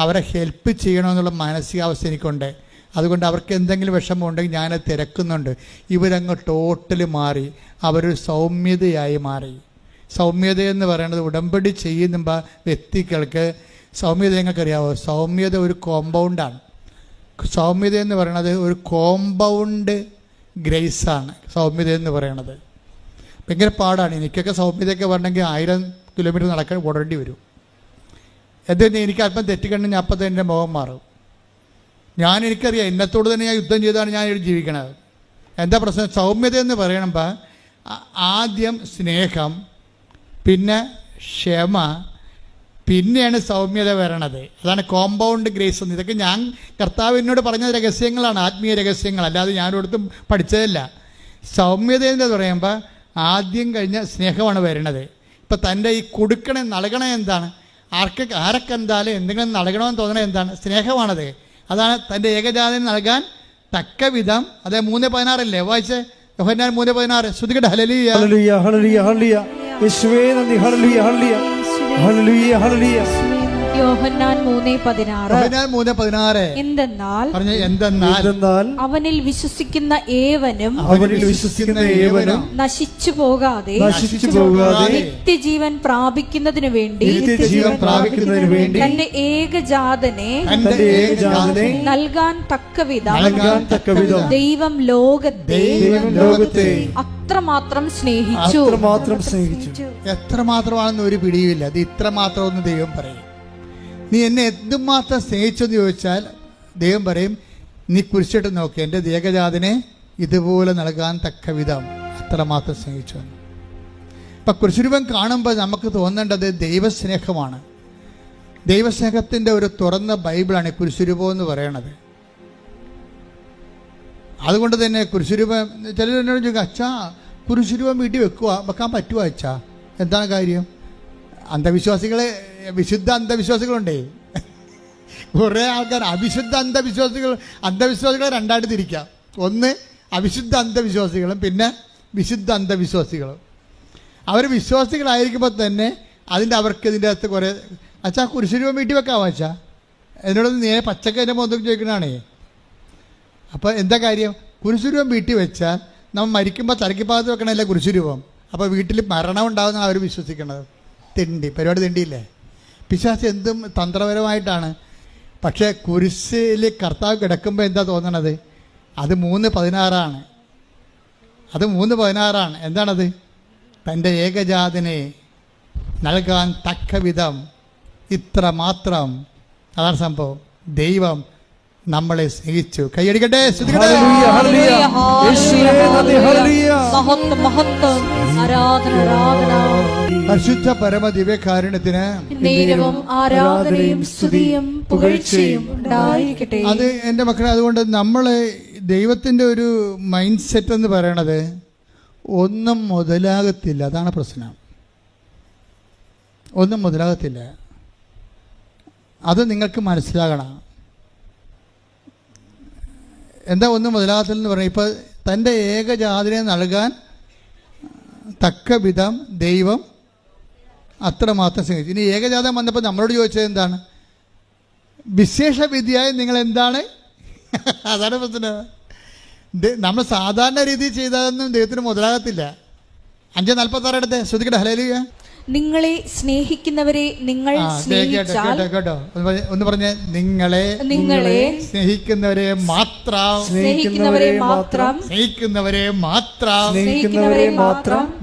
അവരെ ഹെൽപ്പ് ചെയ്യണമെന്നുള്ള മാനസികാവസ്ഥ എനിക്കുണ്ട്. അതുകൊണ്ട് അവർക്ക് എന്തെങ്കിലും വിഷമം ഉണ്ടെങ്കിൽ ഞാനത് തിരക്കുന്നുണ്ട്. ഇവരങ്ങ് ടോട്ടലി മാറി, അവരൊരു സൗമ്യതയായി മാറി. സൗമ്യതയെന്ന് പറയുന്നത് ഉടമ്പടി ചെയ്യുന്ന വ്യക്തികൾക്ക് സൗമ്യത നിങ്ങൾക്കറിയാവോ? സൗമ്യത ഒരു കോമ്പൗണ്ടാണ്. സൗമ്യത എന്ന് പറയുന്നത് ഒരു കോമ്പൗണ്ട് ഗ്രേസാണ്. സൗമ്യത എന്ന് പറയണത് ഭയങ്കര പാടാണ്. എനിക്കൊക്കെ സൗമ്യതയൊക്കെ വരണമെങ്കിൽ 1000 കിലോമീറ്റർ നടക്കാൻ ഓടേണ്ടി വരും. എന്തെന്ന് എനിക്ക് അല്പം തെറ്റിക്കണ്ടെങ്കിൽ ഞാൻ അപ്പം തന്നെ എൻ്റെ മുഖം മാറും. എനിക്കറിയാം, എന്നത്തോട് തന്നെ ഞാൻ യുദ്ധം ചെയ്താണ് ഞാൻ ഇവിടെ ജീവിക്കണത്. എന്താ പ്രശ്നം? സൗമ്യത എന്ന് പറയണമ്പോൾ ആദ്യം സ്നേഹം, പിന്നെ ക്ഷമ, പിന്നെയാണ് സൗമ്യത വരണത്. അതാണ് കോമ്പൗണ്ട് ഗ്രേസ് എന്ന്. ഇതൊക്കെ ഞാൻ കർത്താവിനോട് പറഞ്ഞ രഹസ്യങ്ങളാണ്, ആത്മീയ രഹസ്യങ്ങൾ, അല്ലാതെ ഞാനൊരിടത്തും പഠിച്ചതല്ല. സൗമ്യത എന്ന് പറയുമ്പോൾ ആദ്യം കഴിഞ്ഞ സ്നേഹമാണ് വരണത്. ഇപ്പം തൻ്റെ ഈ കൊടുക്കണേ നൽകണേ എന്താണ്? ആരൊക്കെ എന്തായാലും എന്തെങ്കിലും നൽകണമെന്ന് തോന്നണേ എന്താണ്? സ്നേഹമാണത്. അതാണ് തൻ്റെ ഏകജാതനെ നൽകാൻ തക്ക വിധം. അത് 3:16 വായിച്ചേ, യോഹന്നാൻ 3:16. ശ്രുതികട്ടെ. ഹല്ലേലൂയ ഹല്ലേലൂയ ഹല്ലേലൂയ ഹല്ലേലൂയ. യേശുവേ നന്ദി. ഹല്ലേലൂയ ഹല്ലേലൂയ ഹല്ലേലൂയ ഹല്ലേലൂയ. യോഹന്നാൻ 3:16. എന്തെന്നാൽ അവനിൽ വിശ്വസിക്കുന്ന ഏവനും നശിച്ചു പോകാതെ നിത്യജീവൻ പ്രാപിക്കുന്നതിനു വേണ്ടി തന്റെ ഏകജാതനെ നൽകാൻ തക്കവിധം ദൈവം ലോകത്തെ അത്രമാത്രം സ്നേഹിച്ചു. എത്രമാത്രമാണെന്ന് ഒരു പിടിയുമില്ല. അത് ഇത്രമാത്രം എന്ന് ദൈവം പറയും. നീ എന്നെ എന്തുമാത്രം സ്നേഹിച്ചെന്ന് ചോദിച്ചാൽ ദൈവം പറയും, നീ കുരിശിട്ട് നോക്കി, എൻ്റെ ഏകജാതനെ ഇതുപോലെ നൽകാൻ തക്ക വിധം അത്രമാത്രം സ്നേഹിച്ചു. ഇപ്പം കുരിശുരൂപം കാണുമ്പോൾ നമുക്ക് തോന്നേണ്ടത് ദൈവസ്നേഹമാണ്. ദൈവസ്നേഹത്തിൻ്റെ ഒരു തുറന്ന ബൈബിളാണ് കുരിശുരൂപം എന്ന് പറയണത്. അതുകൊണ്ട് തന്നെ കുരിശുരൂപം, ചിലരെന്നോട് ചോദിക്കും, അച്ഛാ കുരിശുരൂപം വീട്ടിൽ വെക്കാൻ പറ്റുമോ അച്ഛാ? എന്താണ് കാര്യം? അന്ധവിശ്വാസികളെ, വിശുദ്ധ അന്ധവിശ്വാസികളുണ്ടേ. കുറേ ആൾക്കാർ അവിശുദ്ധ അന്ധവിശ്വാസികളെ രണ്ടായിട്ട് തിരിക്കാം. ഒന്ന് അവിശുദ്ധ അന്ധവിശ്വാസികളും പിന്നെ വിശുദ്ധ അന്ധവിശ്വാസികളും. അവർ വിശ്വാസികളായിരിക്കുമ്പോൾ തന്നെ അവർക്ക് ഇതിൻ്റെ അകത്ത് കുറേ അച്ഛാ കുരിശുരൂപം വീട്ടിൽ വെക്കാമോ അച്ഛാ? എന്നോട് നേരെ പച്ചക്ക് എൻ്റെ മുഖത്ത് ചോദിക്കണാണേ. അപ്പോൾ എന്താ കാര്യം? കുരിശുരൂപം വീട്ടിൽ വെച്ചാൽ നമ്മൾ മരിക്കുമ്പോൾ തലയ്ക്ക് ഭാഗത്ത് വെക്കണമല്ലേ കുരിശുരൂപം. അപ്പോൾ വീട്ടിൽ മരണം ഉണ്ടാകുന്ന അവർ വിശ്വസിക്കണത്. പരിപാടി തെണ്ടിയില്ലേ? പിശാച് എന്തും തന്ത്രപരമായിട്ടാണ്. പക്ഷേ കുരിശിൽ കർത്താവ് കിടക്കുമ്പോൾ എന്താ തോന്നണത്? അത് 3:16. അത് 3:16. എന്താണത്? തൻ്റെ ഏകജാതനെ നൽകാൻ തക്ക വിധം ഇത്ര മാത്രം. അതാണ് സംഭവം. ദൈവം നമ്മളെ സ്നേഹിച്ചു. കൈയടിക്കട്ടെ. പരിശുദ്ധ പരമ ദിവ്യകാരുണ്യത്തിന് ആരാധനയും സ്തുതിയും പുകഴ്ചയും ഉണ്ടായിരിക്കട്ടെ. അത് എൻ്റെ മക്കളെ, അതുകൊണ്ട് നമ്മൾ ദൈവത്തിൻ്റെ ഒരു മൈൻഡ് സെറ്റ് എന്ന് പറയണത് ഒന്നും മുതലാകത്തില്ല. അതാണ് പ്രശ്നം. ഒന്നും മുതലാകത്തില്ല. അത് നിങ്ങൾക്ക് മനസ്സിലാകണം. എന്താ ഒന്നും മുതലാകത്തില്ലെന്ന് പറഞ്ഞാൽ, ഇപ്പോൾ തൻ്റെ ഏകജാതിനെ നൽകാൻ തക്ക വിധം ദൈവം അത്രമാത്രം സ്നേഹിച്ചു. ഇനി ഏകജാതം വന്നപ്പോൾ നമ്മളോട് ചോദിച്ചത് എന്താണ്? വിശേഷ വിധിയായി നിങ്ങൾ എന്താണ്? അതാണ് പ്രശ്നം. നമ്മൾ സാധാരണ രീതിയിൽ ചെയ്തതൊന്നും ദൈവത്തിന് മുതലാകത്തില്ല. 5:46 എടുത്ത് ശ്രദ്ധിക്കട്ടെ. ഹല്ലേലൂയ. നിങ്ങളെ സ്നേഹിക്കുന്നവരെ നിങ്ങൾ കേട്ടോ ഒന്ന് പറഞ്ഞേ. നിങ്ങളെ സ്നേഹിക്കുന്നവരെ മാത്രം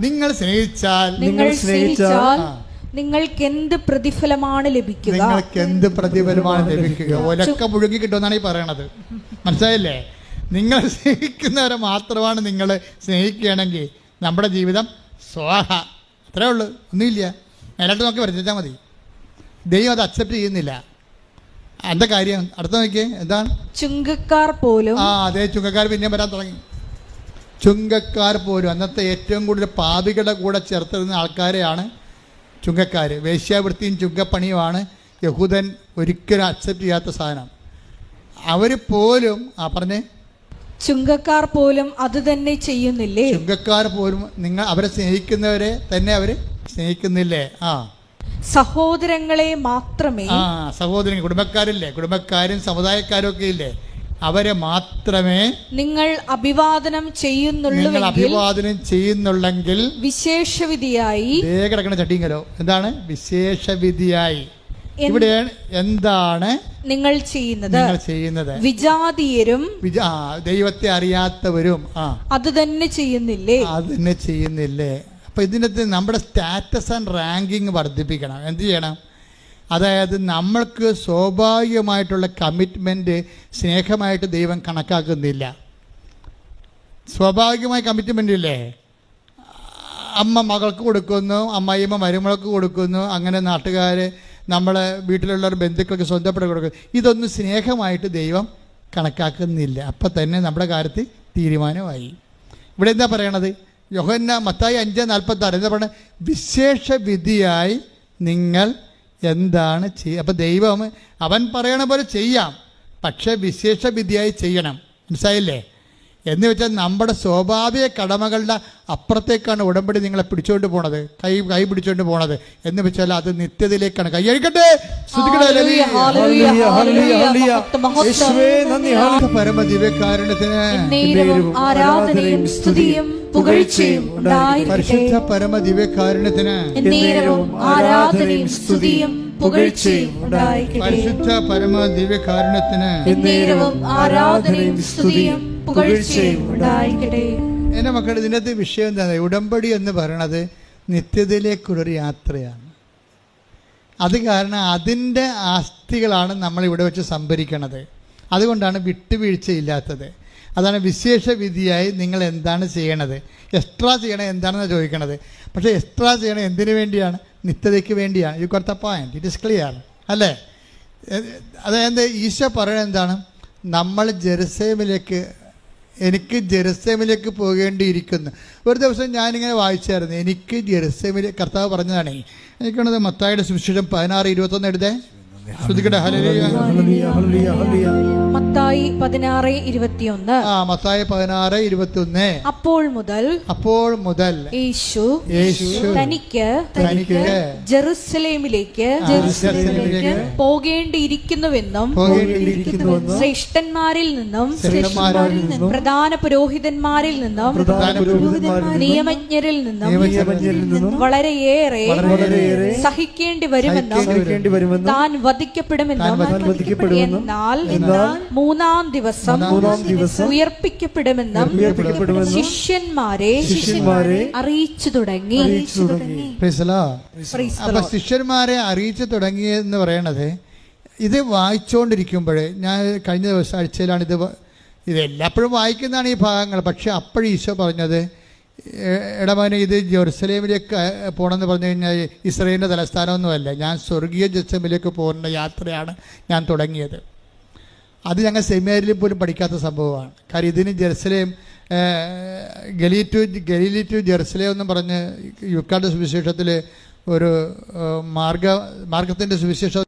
നിങ്ങൾ സ്നേഹിച്ചാൽ നിങ്ങൾക്ക് എന്ത് പ്രതിഫലമാണ് ലഭിക്കുക? ഒലക്ക മുഴുകി കിട്ടുമെന്നാണ് ഈ പറയണത്. മനസ്സിലായില്ലേ? നിങ്ങൾ സ്നേഹിക്കുന്നവരെ മാത്രമാണ് നിങ്ങൾ സ്നേഹിക്കുകയാണെങ്കിൽ നമ്മുടെ ജീവിതം സ്വാഹ. അത്രേ ഉള്ളൂ, ഒന്നുമില്ല. മേലോട്ട് നോക്കി വരച്ചാൽ മതി. ദൈവം അത് അക്സെപ്റ്റ് ചെയ്യുന്നില്ല. എന്താ കാര്യം? അടുത്ത നോക്കിയേ. എന്താണ്? ചുങ്കക്കാർ പോലും. അതെ, ചുങ്കക്കാർ പിന്നെയും വരാൻ തുടങ്ങി. ചുങ്കക്കാർ പോലും അന്നത്തെ ഏറ്റവും കൂടുതൽ പാപികളുടെ കൂടെ ചേർത്തിരുന്ന ആൾക്കാരെയാണ് ചുങ്കക്കാർ. വേശ്യാവൃത്തിയും ചുങ്കപ്പണിയുമാണ് യഹൂദൻ ഒരിക്കലും അക്സെപ്റ്റ് ചെയ്യാത്ത സാധനം. അവർ പോലും പറഞ്ഞേ, ചുങ്കക്കാർ പോലും അത് തന്നെ ചെയ്യുന്നില്ലേ? ചുങ്കക്കാർ പോലും നിങ്ങൾ അവരെ സ്നേഹിക്കുന്നവരെ തന്നെ അവർ സ്നേഹിക്കുന്നില്ലേ? സഹോദരങ്ങളെ മാത്രമേ. സഹോദരങ്ങൾ, കുടുംബക്കാരില്ലേ? കുടുംബക്കാരും സമുദായക്കാരും ഒക്കെ ഇല്ലേ? അവരെ മാത്രമേ നിങ്ങൾ അഭിവാദനം ചെയ്യുന്നുള്ളെങ്കിൽ വിശേഷവിധിയായി കിടക്കണ ചട്ടിങ്കലോ. എന്താണ് വിശേഷവിധിയായി? ഇവിടെയാണ് എന്താണ് നിങ്ങൾ ചെയ്യുന്നത്? വിജാതീയരും ദൈവത്തെ അറിയാത്തവരും അത് തന്നെ ചെയ്യുന്നില്ലേ? അപ്പൊ ഇതിനകത്ത് നമ്മുടെ സ്റ്റാറ്റസ് ആൻഡ് റാങ്കിങ് വർദ്ധിപ്പിക്കണം. എന്ത് ചെയ്യണം? അതായത് നമ്മൾക്ക് സ്വാഭാവികമായിട്ടുള്ള കമ്മിറ്റ്മെന്റ് സ്നേഹമായിട്ട് ദൈവം കണക്കാക്കുന്നില്ല. സ്വാഭാവികമായ കമ്മിറ്റ്മെന്റ് ഇല്ലേ? അമ്മ മകൾക്ക് കൊടുക്കുന്നു, അമ്മായിയമ്മ മരുമകൾക്ക് കൊടുക്കുന്നു, അങ്ങനെ നാട്ടുകാർ നമ്മളെ വീട്ടിലുള്ളവർ ബന്ധുക്കൾക്ക് സ്വന്തപ്പെട്ട് കൊടുക്കുന്നു. ഇതൊന്നും സ്നേഹമായിട്ട് ദൈവം കണക്കാക്കുന്നില്ല. അപ്പം തന്നെ നമ്മുടെ കാര്യത്തിൽ തീരുമാനമായി. ഇവിടെ എന്താ പറയണത്? മത്തായി 5:46 എന്താ പറയുന്നത്? വിശേഷ വിധിയായി നിങ്ങൾ എന്താണ് ചെയ്യുക? അപ്പം ദൈവം അവൻ പറയണ പോലെ ചെയ്യാം, പക്ഷേ വിശേഷ വിധിയായി ചെയ്യണം. മനസ്സിലായില്ലേ? എന്ന് വെച്ചാൽ നമ്മുടെ സ്വാഭാവിക കടമകളുടെ അപ്പുറത്തേക്കാണ് ഉടമ്പടി നിങ്ങളെ പിടിച്ചുകൊണ്ട് പോണത്, കൈ പിടിച്ചുകൊണ്ട് പോണത്. എന്ന് വെച്ചാൽ അത് നിത്യതയിലേക്കാണ്. കൈയഴിക്കട്ടെ. പരമ ദിവ്യകാരുണ്യത്തിന് ആരാധനയും സ്തുതിയും പുകഴ്ചയും പരിശുദ്ധ പരമ ദിവ്യകാരുണ്യത്തിന് ആരാധനയും സ്തുതിയും പുകഴ്ചയും പരിശുദ്ധ പരമ ദിവ്യകാരുണ്യത്തിന് ആരാധനയും സ്തുതിയും പുകഴ്ചയും ഉണ്ടായിരിക്കട്ടെ. എൻ്റെ മക്കളുടെ ഇതിനകത്ത് വിഷയം എന്താണ്? ഉടമ്പടി എന്ന് പറയണത് നിത്യതയിലേക്കുള്ളൊരു യാത്രയാണ്. അത് കാരണം അതിൻ്റെ ആസ്തികളാണ് നമ്മളിവിടെ വെച്ച് സംഭരിക്കണത്. അതുകൊണ്ടാണ് വിട്ടുവീഴ്ചയില്ലാത്തത്. അതാണ് വിശേഷ വിധിയായി നിങ്ങൾ എന്താണ് ചെയ്യണത്? എക്സ്ട്രാ ചെയ്യണത് എന്താണെന്ന് ചോദിക്കണത്. പക്ഷേ എക്സ്ട്രാ ചെയ്യണത് എന്തിനു വേണ്ടിയാണ്? നിത്യതയ്ക്ക് വേണ്ടിയാണ്. You got the point. It is clear അല്ലേ? അതായത് ഈശോ പറയുന്നത് എന്താണ്? നമ്മൾ എനിക്ക് ജെറുസലേമിലേക്ക് പോകേണ്ടിയിരിക്കുന്നു. ഒരു ദിവസം ഞാനിങ്ങനെ വായിച്ചായിരുന്നു, എനിക്ക് ജെറുസലേമിലേക്ക് കർത്താവ് പറഞ്ഞതാണേ. എനിക്കാണത് മത്തായിയുടെ സുവിശേഷം 16:21 എടുത്തേ. ശ്രദ്ധിക്കട്ടെ. മത്തായി 16:21. മത്തായി 16:21. അപ്പോൾ മുതൽ യേശു തനിക്ക് ജെറുസലേമിലേക്ക് പോകേണ്ടിയിരിക്കുന്നുവെന്നും ശ്രേഷ്ഠന്മാരിൽ നിന്നും പ്രധാന പുരോഹിതന്മാരിൽ നിന്നും നിയമജ്ഞരിൽ നിന്നും വളരെയേറെ സഹിക്കേണ്ടി വരുമെന്നും താൻ വധിക്കപ്പെടുമെന്നും എന്നാൽ മൂന്നാം ദിവസം ഉയർപ്പിക്കപ്പെടുമെന്നും ശിഷ്യന്മാരെ അറിയിച്ചു തുടങ്ങി. അപ്പൊ ശിഷ്യന്മാരെ അറിയിച്ചു തുടങ്ങി എന്ന് പറയണത്, ഇത് വായിച്ചുകൊണ്ടിരിക്കുമ്പോൾ, ഞാൻ കഴിഞ്ഞ ദിവസം ആഴ്ചയിലാണ് ഇത് എല്ലാപ്പോഴും വായിക്കുന്നതാണ് ഈ ഭാഗങ്ങൾ. പക്ഷെ അപ്പോഴും ഈശോ പറഞ്ഞത്, ഇടമോനെ, ഇത് ജെറുസലേമിലേക്ക് പോകണമെന്ന് പറഞ്ഞു കഴിഞ്ഞാൽ ഇസ്രായേലിൻ്റെ തലസ്ഥാനമൊന്നുമല്ല, ഞാൻ സ്വർഗീയ ജെറുസലേമിലേക്ക് പോകുന്ന യാത്രയാണ് ഞാൻ തുടങ്ങിയത്. അത് ഞങ്ങൾ സെമിനാരിൽ പോലും പഠിക്കാത്ത സംഭവമാണ്. കാര്യം ഇതിന് ജെറുസലേം ഗലീലി ടു ജെറുസലേം എന്നും പറഞ്ഞ് യുക്കാന്റെ സുവിശേഷത്തിൽ ഒരു മാർഗത്തിൻ്റെ സുവിശേഷം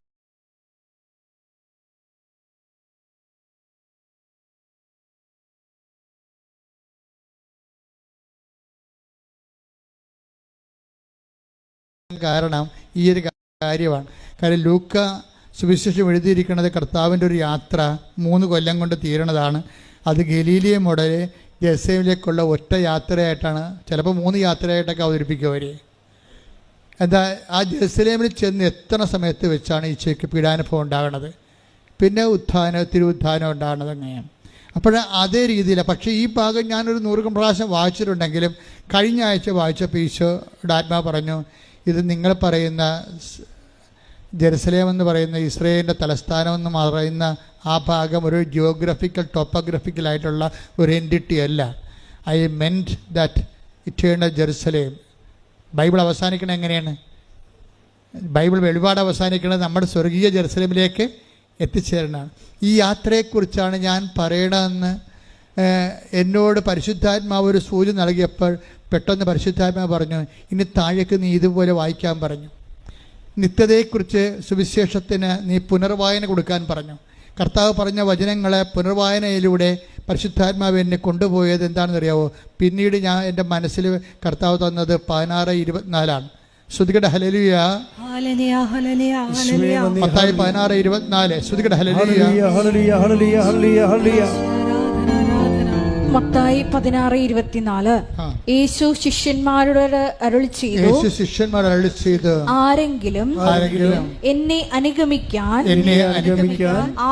കാരണം ഈ ഒരു കാര്യമാണ്. കാര്യം ലൂക്ക സുവിശേഷം എഴുതിയിരിക്കുന്നത് കർത്താവിൻ്റെ ഒരു യാത്ര 3 കൊല്ലം കൊണ്ട് തീരണതാണ്. അത് ഗലീലിയ മുതൽ ജെറുസലേമിലേക്കുള്ള ഒറ്റ യാത്രയായിട്ടാണ്, ചിലപ്പോൾ 3 യാത്രയായിട്ടൊക്കെ അവതരിപ്പിക്കുക അവർ. എന്താ, ആ ജെറുസലേമിൽ ചെന്ന് എത്തുന്ന സമയത്ത് വെച്ചാണ് ഈശോയ്ക്ക് പീഡാനുഭവം ഉണ്ടാകുന്നത്, പിന്നെ തിരുവുത്ഥാനം ഉണ്ടാകുന്നത്. അങ്ങനെയാണ്. അപ്പോൾ അതേ രീതിയിലാണ്. പക്ഷേ ഈ ഭാഗം ഞാനൊരു 100 പ്രാവശ്യം വായിച്ചിട്ടുണ്ടെങ്കിലും കഴിഞ്ഞ ആഴ്ച വായിച്ചപ്പോൾ ഈശോയുടെ ആത്മാവ് പറഞ്ഞു, ഇത് നിങ്ങൾ പറയുന്ന ജെറുസലേം എന്ന് പറയുന്ന ഇസ്രായേലിൻ്റെ തലസ്ഥാനം എന്ന് പറയുന്ന ആ ഭാഗം ഒരു ടോപ്പോഗ്രഫിക്കലായിട്ടുള്ള ഒരു എൻറ്റിറ്റി അല്ല. I meant that eternal Jerusalem. Bible അവസാനിക്കുന്നത് എങ്ങനെയാണ്? ബൈബിൾ വെളിപാട് അവസാനിക്കുന്നത് നമ്മുടെ സ്വർഗീയ ജെറുസലേമിലേക്ക് എത്തിച്ചേരണമാണ്. ഈ യാത്രയെക്കുറിച്ചാണ് ഞാൻ പറയണമെന്ന് എന്നോട് പരിശുദ്ധാത്മാവ് ഒരു സൂചന നൽകിയപ്പോൾ പെട്ടെന്ന് പരിശുദ്ധാത്മാവ് പറഞ്ഞു, ഇനി താഴേക്ക് നീ ഇതുപോലെ വായിക്കാൻ പറഞ്ഞു. നിത്യതയെക്കുറിച്ച് സുവിശേഷത്തിന് നീ പുനർവായന കൊടുക്കാൻ പറഞ്ഞു. കർത്താവ് പറഞ്ഞ വചനങ്ങളെ പുനർവായനയിലൂടെ പരിശുദ്ധാത്മാവ് എന്നെ കൊണ്ടുപോയത് എന്താണെന്നറിയാവോ? പിന്നീട് ഞാൻ എൻ്റെ മനസ്സിൽ കർത്താവ് തന്നത് 16:24. ശ്രുതികടെ ഹല്ലേലൂയ. മത്തായി 16:24. ശ്രുതികടെ ഹല്ലേലൂയ. മത്തായി 16:24. യേശു ശിഷ്യന്മാരോട് അരുളി ചെയ്തു, ആരെങ്കിലും എന്നെ അനുഗമിക്കാൻ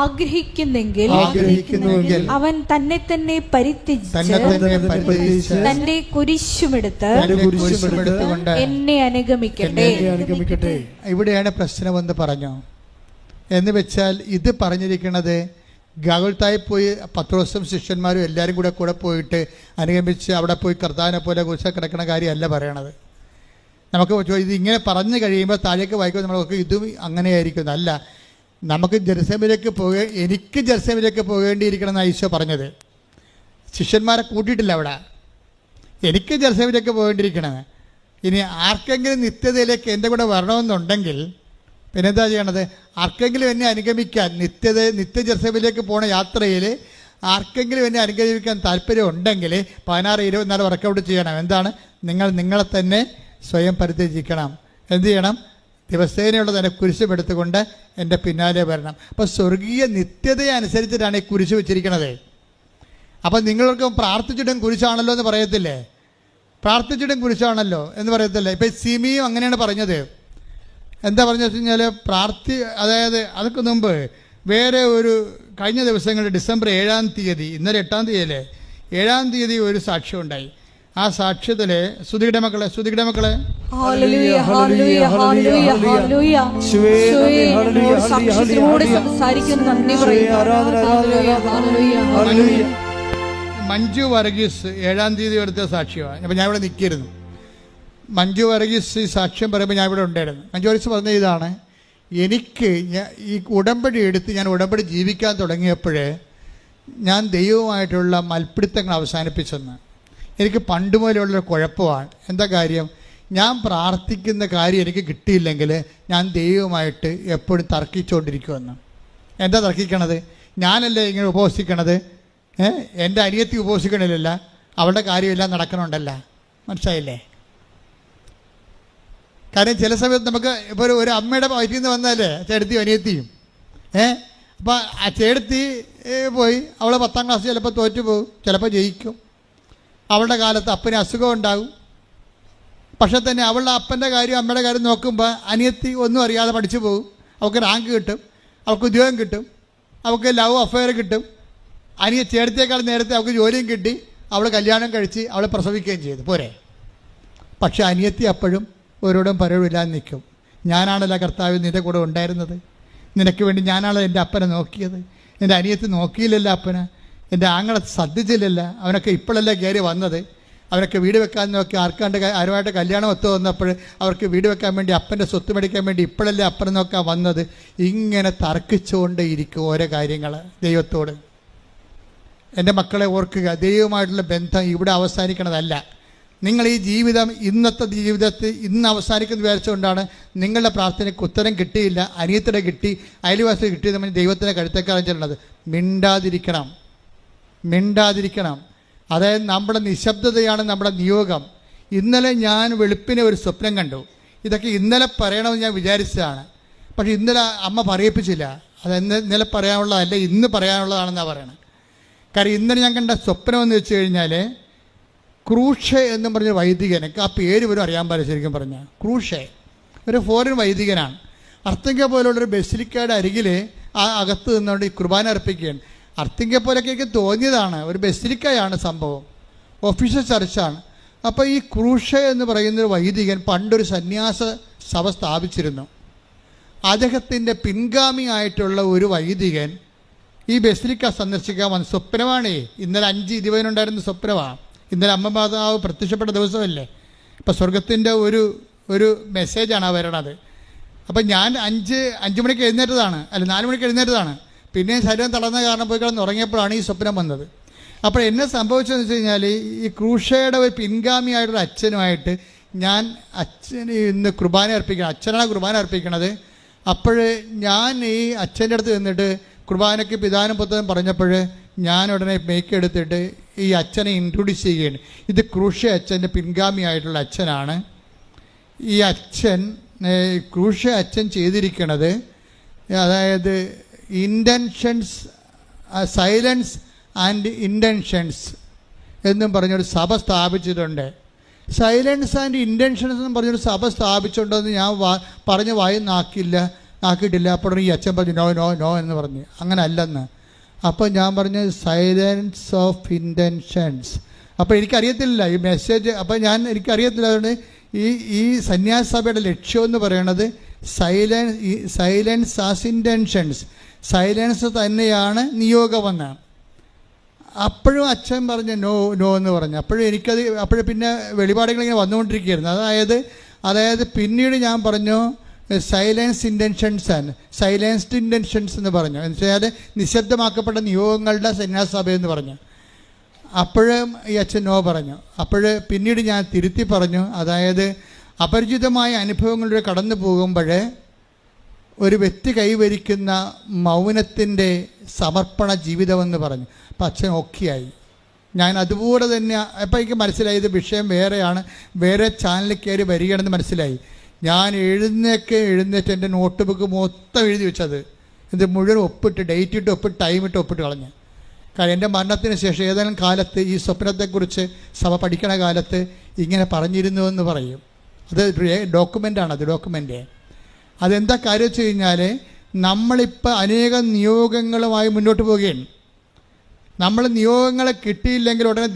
ആഗ്രഹിക്കുന്നെങ്കിൽ അവൻ തന്നെ പരിത്യജിച്ച് തന്റെ കുരിശുമെടുത്ത് എന്നെ അനുഗമിക്കട്ടെ. ഇവിടെയാണ് പ്രശ്നമെന്ന് പറഞ്ഞു. എന്ന് വെച്ചാൽ ഇത് പറഞ്ഞിരിക്കുന്നത് ഗാഗുൽത്തായി പോയി പത്രോസും ശിഷ്യന്മാരും എല്ലാവരും കൂടെ പോയിട്ട് അനുഗമിച്ച് അവിടെ പോയി കർത്താവിനെ പോലെ കുരിശിൽ കിടക്കുന്ന കാര്യമല്ല പറയണത്. നമുക്ക് ഇത് ഇങ്ങനെ പറഞ്ഞു കഴിയുമ്പോൾ താഴേക്ക് വായിക്കുമ്പോൾ നമ്മളൊക്കെ ഇതും അങ്ങനെയായിരിക്കും. അല്ല, നമുക്ക് എനിക്ക് ജെറുസലേമിലേക്ക് പോകേണ്ടിയിരിക്കണം എന്നാണ് ഈശോ പറഞ്ഞത്. ശിഷ്യന്മാരെ കൂട്ടിയിട്ടില്ല അവിടെ. എനിക്ക് ജെറുസലേമിലേക്ക് പോകേണ്ടിയിരിക്കണത്. ഇനി ആർക്കെങ്കിലും നിത്യതയിലേക്ക് എൻ്റെ കൂടെ വരണമെന്നുണ്ടെങ്കിൽ പിന്നെന്താ ചെയ്യണത്? ആർക്കെങ്കിലും എന്നെ അനുഗമിക്കാൻ നിത്യ ജെറുസലേമിലേക്ക് പോണ യാത്രയിൽ ആർക്കെങ്കിലും എന്നെ അനുഗമിക്കാൻ താല്പര്യം ഉണ്ടെങ്കിൽ 16:24 വർക്കൗട്ട് ചെയ്യണം. എന്താണ്? നിങ്ങളെ തന്നെ സ്വയം പരിത്യജിക്കണം. എന്ത് ചെയ്യണം? ദിവസേനയുള്ള തന്നെ കുരിശുമെടുത്തുകൊണ്ട് എൻ്റെ പിന്നാലെ വരണം. അപ്പോൾ സ്വർഗീയ നിത്യതയെ അനുസരിച്ചിട്ടാണ് ഈ കുരിശ് വെച്ചിരിക്കണത്. അപ്പം നിങ്ങൾക്ക് പ്രാർത്ഥിച്ചിട്ടും കുരിശാണല്ലോ എന്ന് പറയത്തില്ലേ? പ്രാർത്ഥിച്ചിട്ടും കുരിശാണല്ലോ എന്ന് പറയത്തില്ലേ? ഇപ്പം സിമിയും അങ്ങനെയാണ് പറഞ്ഞത്. എന്താ പറഞ്ഞു വെച്ച് കഴിഞ്ഞാൽ അതായത് അതൊക്കെ മുമ്പ് വേറെ ഒരു കഴിഞ്ഞ ദിവസങ്ങളിൽ ഡിസംബർ 7-ാം തീയതി, ഇന്നലെ 8-ാം തീയതിയല്ലേ, 7-ാം തീയതി ഒരു സാക്ഷ്യം ഉണ്ടായി. ആ സാക്ഷ്യത്തില് ശ്രുതിയുടെ മക്കളെ മഞ്ജു വർഗീസ് 7-ാം തീയതി എടുത്ത സാക്ഷ്യമാണ്. അപ്പം ഞാൻ ഇവിടെ നിൽക്കിയിരുന്നു. മഞ്ജു വർഗീസ് ഈ സാക്ഷ്യം പറയുമ്പോൾ ഞാൻ ഇവിടെ ഉണ്ടായിരുന്നു. മഞ്ജു വർഗീസ് പറഞ്ഞ ഇതാണ്, എനിക്ക് ഈ ഉടമ്പടി എടുത്ത് ഞാൻ ഉടമ്പടി ജീവിക്കാൻ തുടങ്ങിയപ്പോൾ ഞാൻ ദൈവവുമായിട്ടുള്ള മൽപ്പിടുത്തങ്ങൾ അവസാനിപ്പിച്ചെന്ന്. എനിക്ക് പണ്ട് മുതലുള്ളൊരു കുഴപ്പമാണ്. എന്താ കാര്യം? ഞാൻ പ്രാർത്ഥിക്കുന്ന കാര്യം എനിക്ക് കിട്ടിയില്ലെങ്കിൽ ഞാൻ ദൈവവുമായിട്ട് എപ്പോഴും തർക്കിച്ചുകൊണ്ടിരിക്കുമെന്ന്. എന്താ തർക്കിക്കണത്? ഞാനല്ലേ ഇങ്ങനെ ഉപവസിക്കണത്, എൻ്റെ അനിയത്തി ഉപവസിക്കണില്ലല്ല, അവളുടെ കാര്യമെല്ലാം നടക്കണുണ്ടല്ല. മനസ്സിലായില്ലേ? കാര്യം ചില സമയത്ത് നമുക്ക് ഇപ്പോൾ ഒരു അമ്മയുടെ വയറ്റിൽ നിന്ന് വന്നാലേ ചേട്ടത്തിയും അനിയത്തിയും അപ്പോൾ ആ ചേട്ടത്തി പോയി അവൾ 10ാം ക്ലാസ് ചിലപ്പോൾ തോറ്റു പോകും, ചിലപ്പോൾ ജയിക്കും. അവളുടെ കാലത്ത് അപ്പന് അസുഖം ഉണ്ടാകും. പക്ഷെ തന്നെ അവളുടെ അപ്പൻ്റെ കാര്യം അമ്മയുടെ കാര്യം നോക്കുമ്പോൾ അനിയത്തി ഒന്നും അറിയാതെ പഠിച്ചു പോകും. അവൾക്ക് റാങ്ക് കിട്ടും, അവൾക്ക് ഉദ്യോഗം കിട്ടും, അവൾക്ക് ലവ് അഫെയർ കിട്ടും. ചേട്ടത്തേക്കാൾ നേരത്തെ അവൾക്ക് ജോലിയും കിട്ടി, അവൾ കല്യാണം കഴിച്ച് അവൾ പ്രസവിക്കുകയും ചെയ്തു. പോരെ? പക്ഷെ അനിയത്തി അപ്പോഴും ഓരോടും പരവില്ലാതെ നിൽക്കും. ഞാനാണല്ലോ കർത്താവ് നിൻ്റെ കൂടെ ഉണ്ടായിരുന്നത്, നിനക്ക് വേണ്ടി ഞാനാണല്ലോ എൻ്റെ അപ്പനെ നോക്കിയത്. എൻ്റെ അനിയത്തി നോക്കിയില്ലല്ലോ അപ്പനെ, എൻ്റെ ആങ്ങളെ ശ്രദ്ധിച്ചില്ലല്ല. അവനൊക്കെ ഇപ്പോഴല്ലേ കയറി വന്നത്. അവരൊക്കെ വീട് വെക്കാൻ നോക്കി ആരുമായിട്ട് കല്യാണം ഒത്തു വന്നപ്പോൾ അവർക്ക് വീട് വെക്കാൻ വേണ്ടി അപ്പൻ്റെ സ്വത്ത് മേടിക്കാൻ വേണ്ടി ഇപ്പോഴല്ലേ അപ്പനെ നോക്കാൻ വന്നത്. ഇങ്ങനെ തർക്കിച്ചുകൊണ്ടേ ഇരിക്കും ഓരോ കാര്യങ്ങൾ ദൈവത്തോട്. എൻ്റെ മക്കളെ ഓർക്കുക, ദൈവവുമായിട്ടുള്ള ബന്ധം ഇവിടെ അവസാനിക്കണതല്ല. നിങ്ങൾ ഈ ജീവിതം ഇന്നത്തെ ജീവിതത്തിൽ ഇന്ന് അവസാനിക്കുന്ന വിചാരിച്ചുകൊണ്ടാണ് നിങ്ങളുടെ പ്രാർത്ഥനയ്ക്ക് ഉത്തരം കിട്ടിയില്ല, അനിയത്തിടെ കിട്ടി, അയൽവാസി കിട്ടിയത് ദൈവത്തിൻ്റെ കഴുത്തേക്കാളും ചെല്ലുന്നത്. മിണ്ടാതിരിക്കണം. അതായത് നമ്മുടെ നിശബ്ദതയാണ് നമ്മുടെ നിയോഗം. ഇന്നലെ ഞാൻ വെളുപ്പിനെ ഒരു സ്വപ്നം കണ്ടു. ഇതൊക്കെ ഇന്നലെ പറയണമെന്ന് ഞാൻ വിചാരിച്ചതാണ്, പക്ഷെ ഇന്നലെ അമ്മ പറയിപ്പിച്ചില്ല. അത് ഇന്നലെ പറയാനുള്ളതല്ല, ഇന്ന് പറയാനുള്ളതാണെന്നാണ് പറയണത്. കാര്യം ഇന്നലെ ഞാൻ കണ്ട സ്വപ്നം എന്ന് വെച്ച് കഴിഞ്ഞാൽ ക്രൂഷെ എന്ന് പറഞ്ഞ വൈദികൻ, എനിക്ക് ആ പേര് പോലും അറിയാൻ പാടില്ല ശരിക്കും പറഞ്ഞാൽ. ക്രൂഷെ ഒരു ഫോറിൻ വൈദികനാണ്. അർത്തിങ്ക പോലുള്ളൊരു ബസിലിക്കയുടെ അരികിൽ ആ അകത്ത് നിന്നുകൊണ്ട് ഈ കുർബാന അർപ്പിക്കുകയാണ്. അർത്തിങ്ക പോലൊക്കെ എനിക്ക് തോന്നിയതാണ്, ഒരു ബസിലിക്കയാണ് സംഭവം, ഒഫീഷ്യൽ ചർച്ചാണ്. അപ്പോൾ ഈ ക്രൂഷെ എന്ന് പറയുന്നൊരു വൈദികൻ പണ്ടൊരു സന്യാസ സഭ സ്ഥാപിച്ചിരുന്നു. അദ്ദേഹത്തിൻ്റെ പിൻഗാമിയായിട്ടുള്ള ഒരു വൈദികൻ ഈ ബസിലിക്ക സന്ദർശിക്കാൻ വന്ന സ്വപ്നമാണേ. ഇന്നലെ 5:20 സ്വപ്നമാണ്. ഇന്നലെ അമ്മ മാതാവ് പ്രത്യക്ഷപ്പെട്ട ദിവസമല്ലേ. ഇപ്പം സ്വർഗത്തിൻ്റെ ഒരു മെസ്സേജാണ് വരണത്. അപ്പം ഞാൻ 5 മണിക്ക് എഴുന്നേറ്റതാണ്, 4 മണിക്ക് എഴുന്നേറ്റതാണ്. പിന്നെയും ശരീരം തളർന്ന കാരണം പോയി കിടന്ന് ഉറങ്ങിയപ്പോഴാണ് ഈ സ്വപ്നം വന്നത്. അപ്പോൾ എന്നെ സംഭവിച്ചതെന്ന് വെച്ച് കഴിഞ്ഞാൽ ഈ ക്രൂഷയുടെ ഒരു പിൻഗാമിയായിട്ടൊരു അച്ഛനുമായിട്ട് ഞാൻ അച്ഛന് ഇന്ന് കുർബാന അർപ്പിക്കണം, അച്ഛനാണ് കുർബാന അർപ്പിക്കണത്. അപ്പോൾ ഞാൻ ഈ അച്ഛൻ്റെ അടുത്ത് നിന്നിട്ട് കുർബാനയ്ക്ക് പിതാനും പുത്രനും പറഞ്ഞപ്പോൾ ഞാൻ ഉടനെ മേക്ക് എടുത്തിട്ട് ഈ അച്ഛനെ ഇൻട്രൊഡ്യൂസ് ചെയ്യുകയാണ്. ഇത് ക്രൂഷ അച്ഛൻ്റെ പിൻഗാമിയായിട്ടുള്ള അച്ഛനാണ്. ഈ അച്ഛൻ ക്രൂഷ അച്ഛൻ ചെയ്തിരിക്കുന്നത്, അതായത് ഇൻറ്റൻഷൻസ്, സൈലൻസ് ആൻഡ് ഇൻറ്റൻഷൻസ് എന്നും പറഞ്ഞൊരു സഭ സ്ഥാപിച്ചിട്ടുണ്ട്. സൈലൻസ് ആൻഡ് ഇൻറ്റൻഷൻസ് എന്നും പറഞ്ഞൊരു സഭ സ്ഥാപിച്ചിട്ടുണ്ടെന്ന് ഞാൻ പറഞ്ഞ് ആക്കിയിട്ടില്ല. അപ്പോൾ ഈ അച്ഛൻ പറഞ്ഞു നോ നോ നോ എന്ന് പറഞ്ഞു. അങ്ങനെ അല്ലെന്ന്. അപ്പോൾ ഞാൻ പറഞ്ഞു സൈലൻസ് ഓഫ് ഇൻറ്റൻഷൻസ്. അപ്പോൾ എനിക്കറിയത്തില്ല ഈ മെസ്സേജ്. അപ്പോൾ എനിക്കറിയത്തില്ല. അതുകൊണ്ട് ഈ സന്യാസ സഭയുടെ ലക്ഷ്യമെന്ന് പറയണത് സൈലൻസ് ആസ് ഇൻറ്റൻഷൻസ്, സൈലൻസ് തന്നെയാണ് നിയോഗമെന്ന്. അപ്പോഴും അച്ഛൻ പറഞ്ഞ നോ നോ എന്ന് പറഞ്ഞു. അപ്പോഴും പിന്നെ വെളിപാടുകൾ ഇങ്ങനെ വന്നുകൊണ്ടിരിക്കുകയായിരുന്നു. അതായത് പിന്നീട് ഞാൻ പറഞ്ഞു സൈലൻസ്ഡ് ഇൻറ്റൻഷൻസ് എന്ന് പറഞ്ഞു. എന്ന് വെച്ചാൽ നിശബ്ദമാക്കപ്പെട്ട നിയോഗങ്ങളുടെ സന്യാസഭ എന്ന് പറഞ്ഞു. അപ്പോഴും ഈ അച്ഛൻ നോ പറഞ്ഞു. പിന്നീട് ഞാൻ തിരുത്തി പറഞ്ഞു, അതായത് അപരിചിതമായ അനുഭവങ്ങളിലൂടെ കടന്നു പോകുമ്പോൾ ഒരു വ്യക്തി കൈവരിക്കുന്ന മൗനത്തിൻ്റെ സമർപ്പണ ജീവിതമെന്ന് പറഞ്ഞു. അപ്പം അച്ഛൻ ഓക്കെയായി. ഞാൻ അതുപോലെ തന്നെ അപ്പം എനിക്ക് മനസ്സിലായി ഇത് വിഷയം വേറെയാണ്, വേറെ ചാനലിൽ കയറി വരികയാണെന്ന് മനസ്സിലായി. ഞാൻ എഴുന്നേറ്റ് എൻ്റെ നോട്ട് ബുക്ക് മൊത്തം എഴുതി വെച്ചത്, ഇത് മുഴുവൻ ഒപ്പിട്ട്, ഡേറ്റ് ഇട്ട് ഒപ്പിട്ട്, ടൈം ഇട്ട് ഒപ്പിട്ട് കളഞ്ഞു. കാരണം എൻ്റെ മരണത്തിന് ശേഷം ഏതെങ്കിലും കാലത്ത് ഈ സ്വപ്നത്തെക്കുറിച്ച് സഭ പഠിക്കണ കാലത്ത് ഇങ്ങനെ പറഞ്ഞിരുന്നു എന്ന് പറയും. അത് ഡോക്യുമെൻ്റാണ്, അത് ഡോക്യുമെൻ്റ്. അതെന്താ കാര്യം വെച്ച് കഴിഞ്ഞാൽ നമ്മളിപ്പോൾ അനേകം നിയോഗങ്ങളുമായി മുന്നോട്ട് പോവുകയാണ്. നമ്മൾ നിയോഗങ്ങളെ കിട്ടിയില്ലെങ്കിൽ ഉടനെ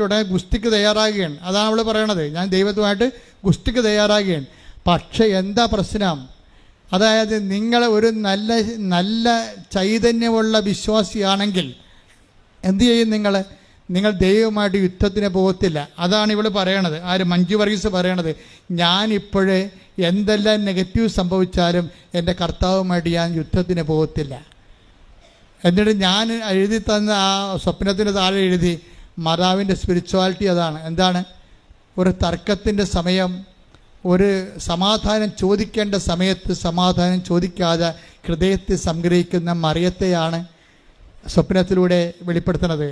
ഉടനെ ഗുസ്തിക്ക് തയ്യാറാകുകയാണ്. അതാണ് നമ്മൾ പറയണത്, ഞാൻ ദൈവത്തുമായിട്ട് ഗുസ്തിക്ക് തയ്യാറാകുകയാണ്. പക്ഷേ എന്താ പ്രശ്നം? അതായത് നിങ്ങൾ ഒരു നല്ല ചൈതന്യമുള്ള വിശ്വാസിയാണെങ്കിൽ എന്തു ചെയ്യും? നിങ്ങൾ ദൈവമായിട്ട് യുദ്ധത്തിന് പോകത്തില്ല. അതാണ് ഇവൾ പറയണത്, മഞ്ജു വർഗീസ് പറയണത്. ഞാനിപ്പോഴേ എന്തെല്ലാം നെഗറ്റീവ് സംഭവിച്ചാലും എൻ്റെ കർത്താവുമായിട്ട് ഞാൻ യുദ്ധത്തിന് പോകത്തില്ല. എന്നിട്ട് ഞാൻ എഴുതി തന്ന ആ സ്വപ്നത്തിന് താഴെ എഴുതി മാതാവിൻ്റെ സ്പിരിച്വാലിറ്റി അതാണ്. എന്താണ്? ഒരു തർക്കത്തിൻ്റെ സമയം, ഒരു സമാധാനം ചോദിക്കേണ്ട സമയത്ത് സമാധാനം ചോദിക്കാതെ ഹൃദയത്തെ സംഗ്രഹിക്കുന്ന മറിയത്തെയാണ് സ്വപ്നത്തിലൂടെ വെളിപ്പെടുത്തുന്നത്.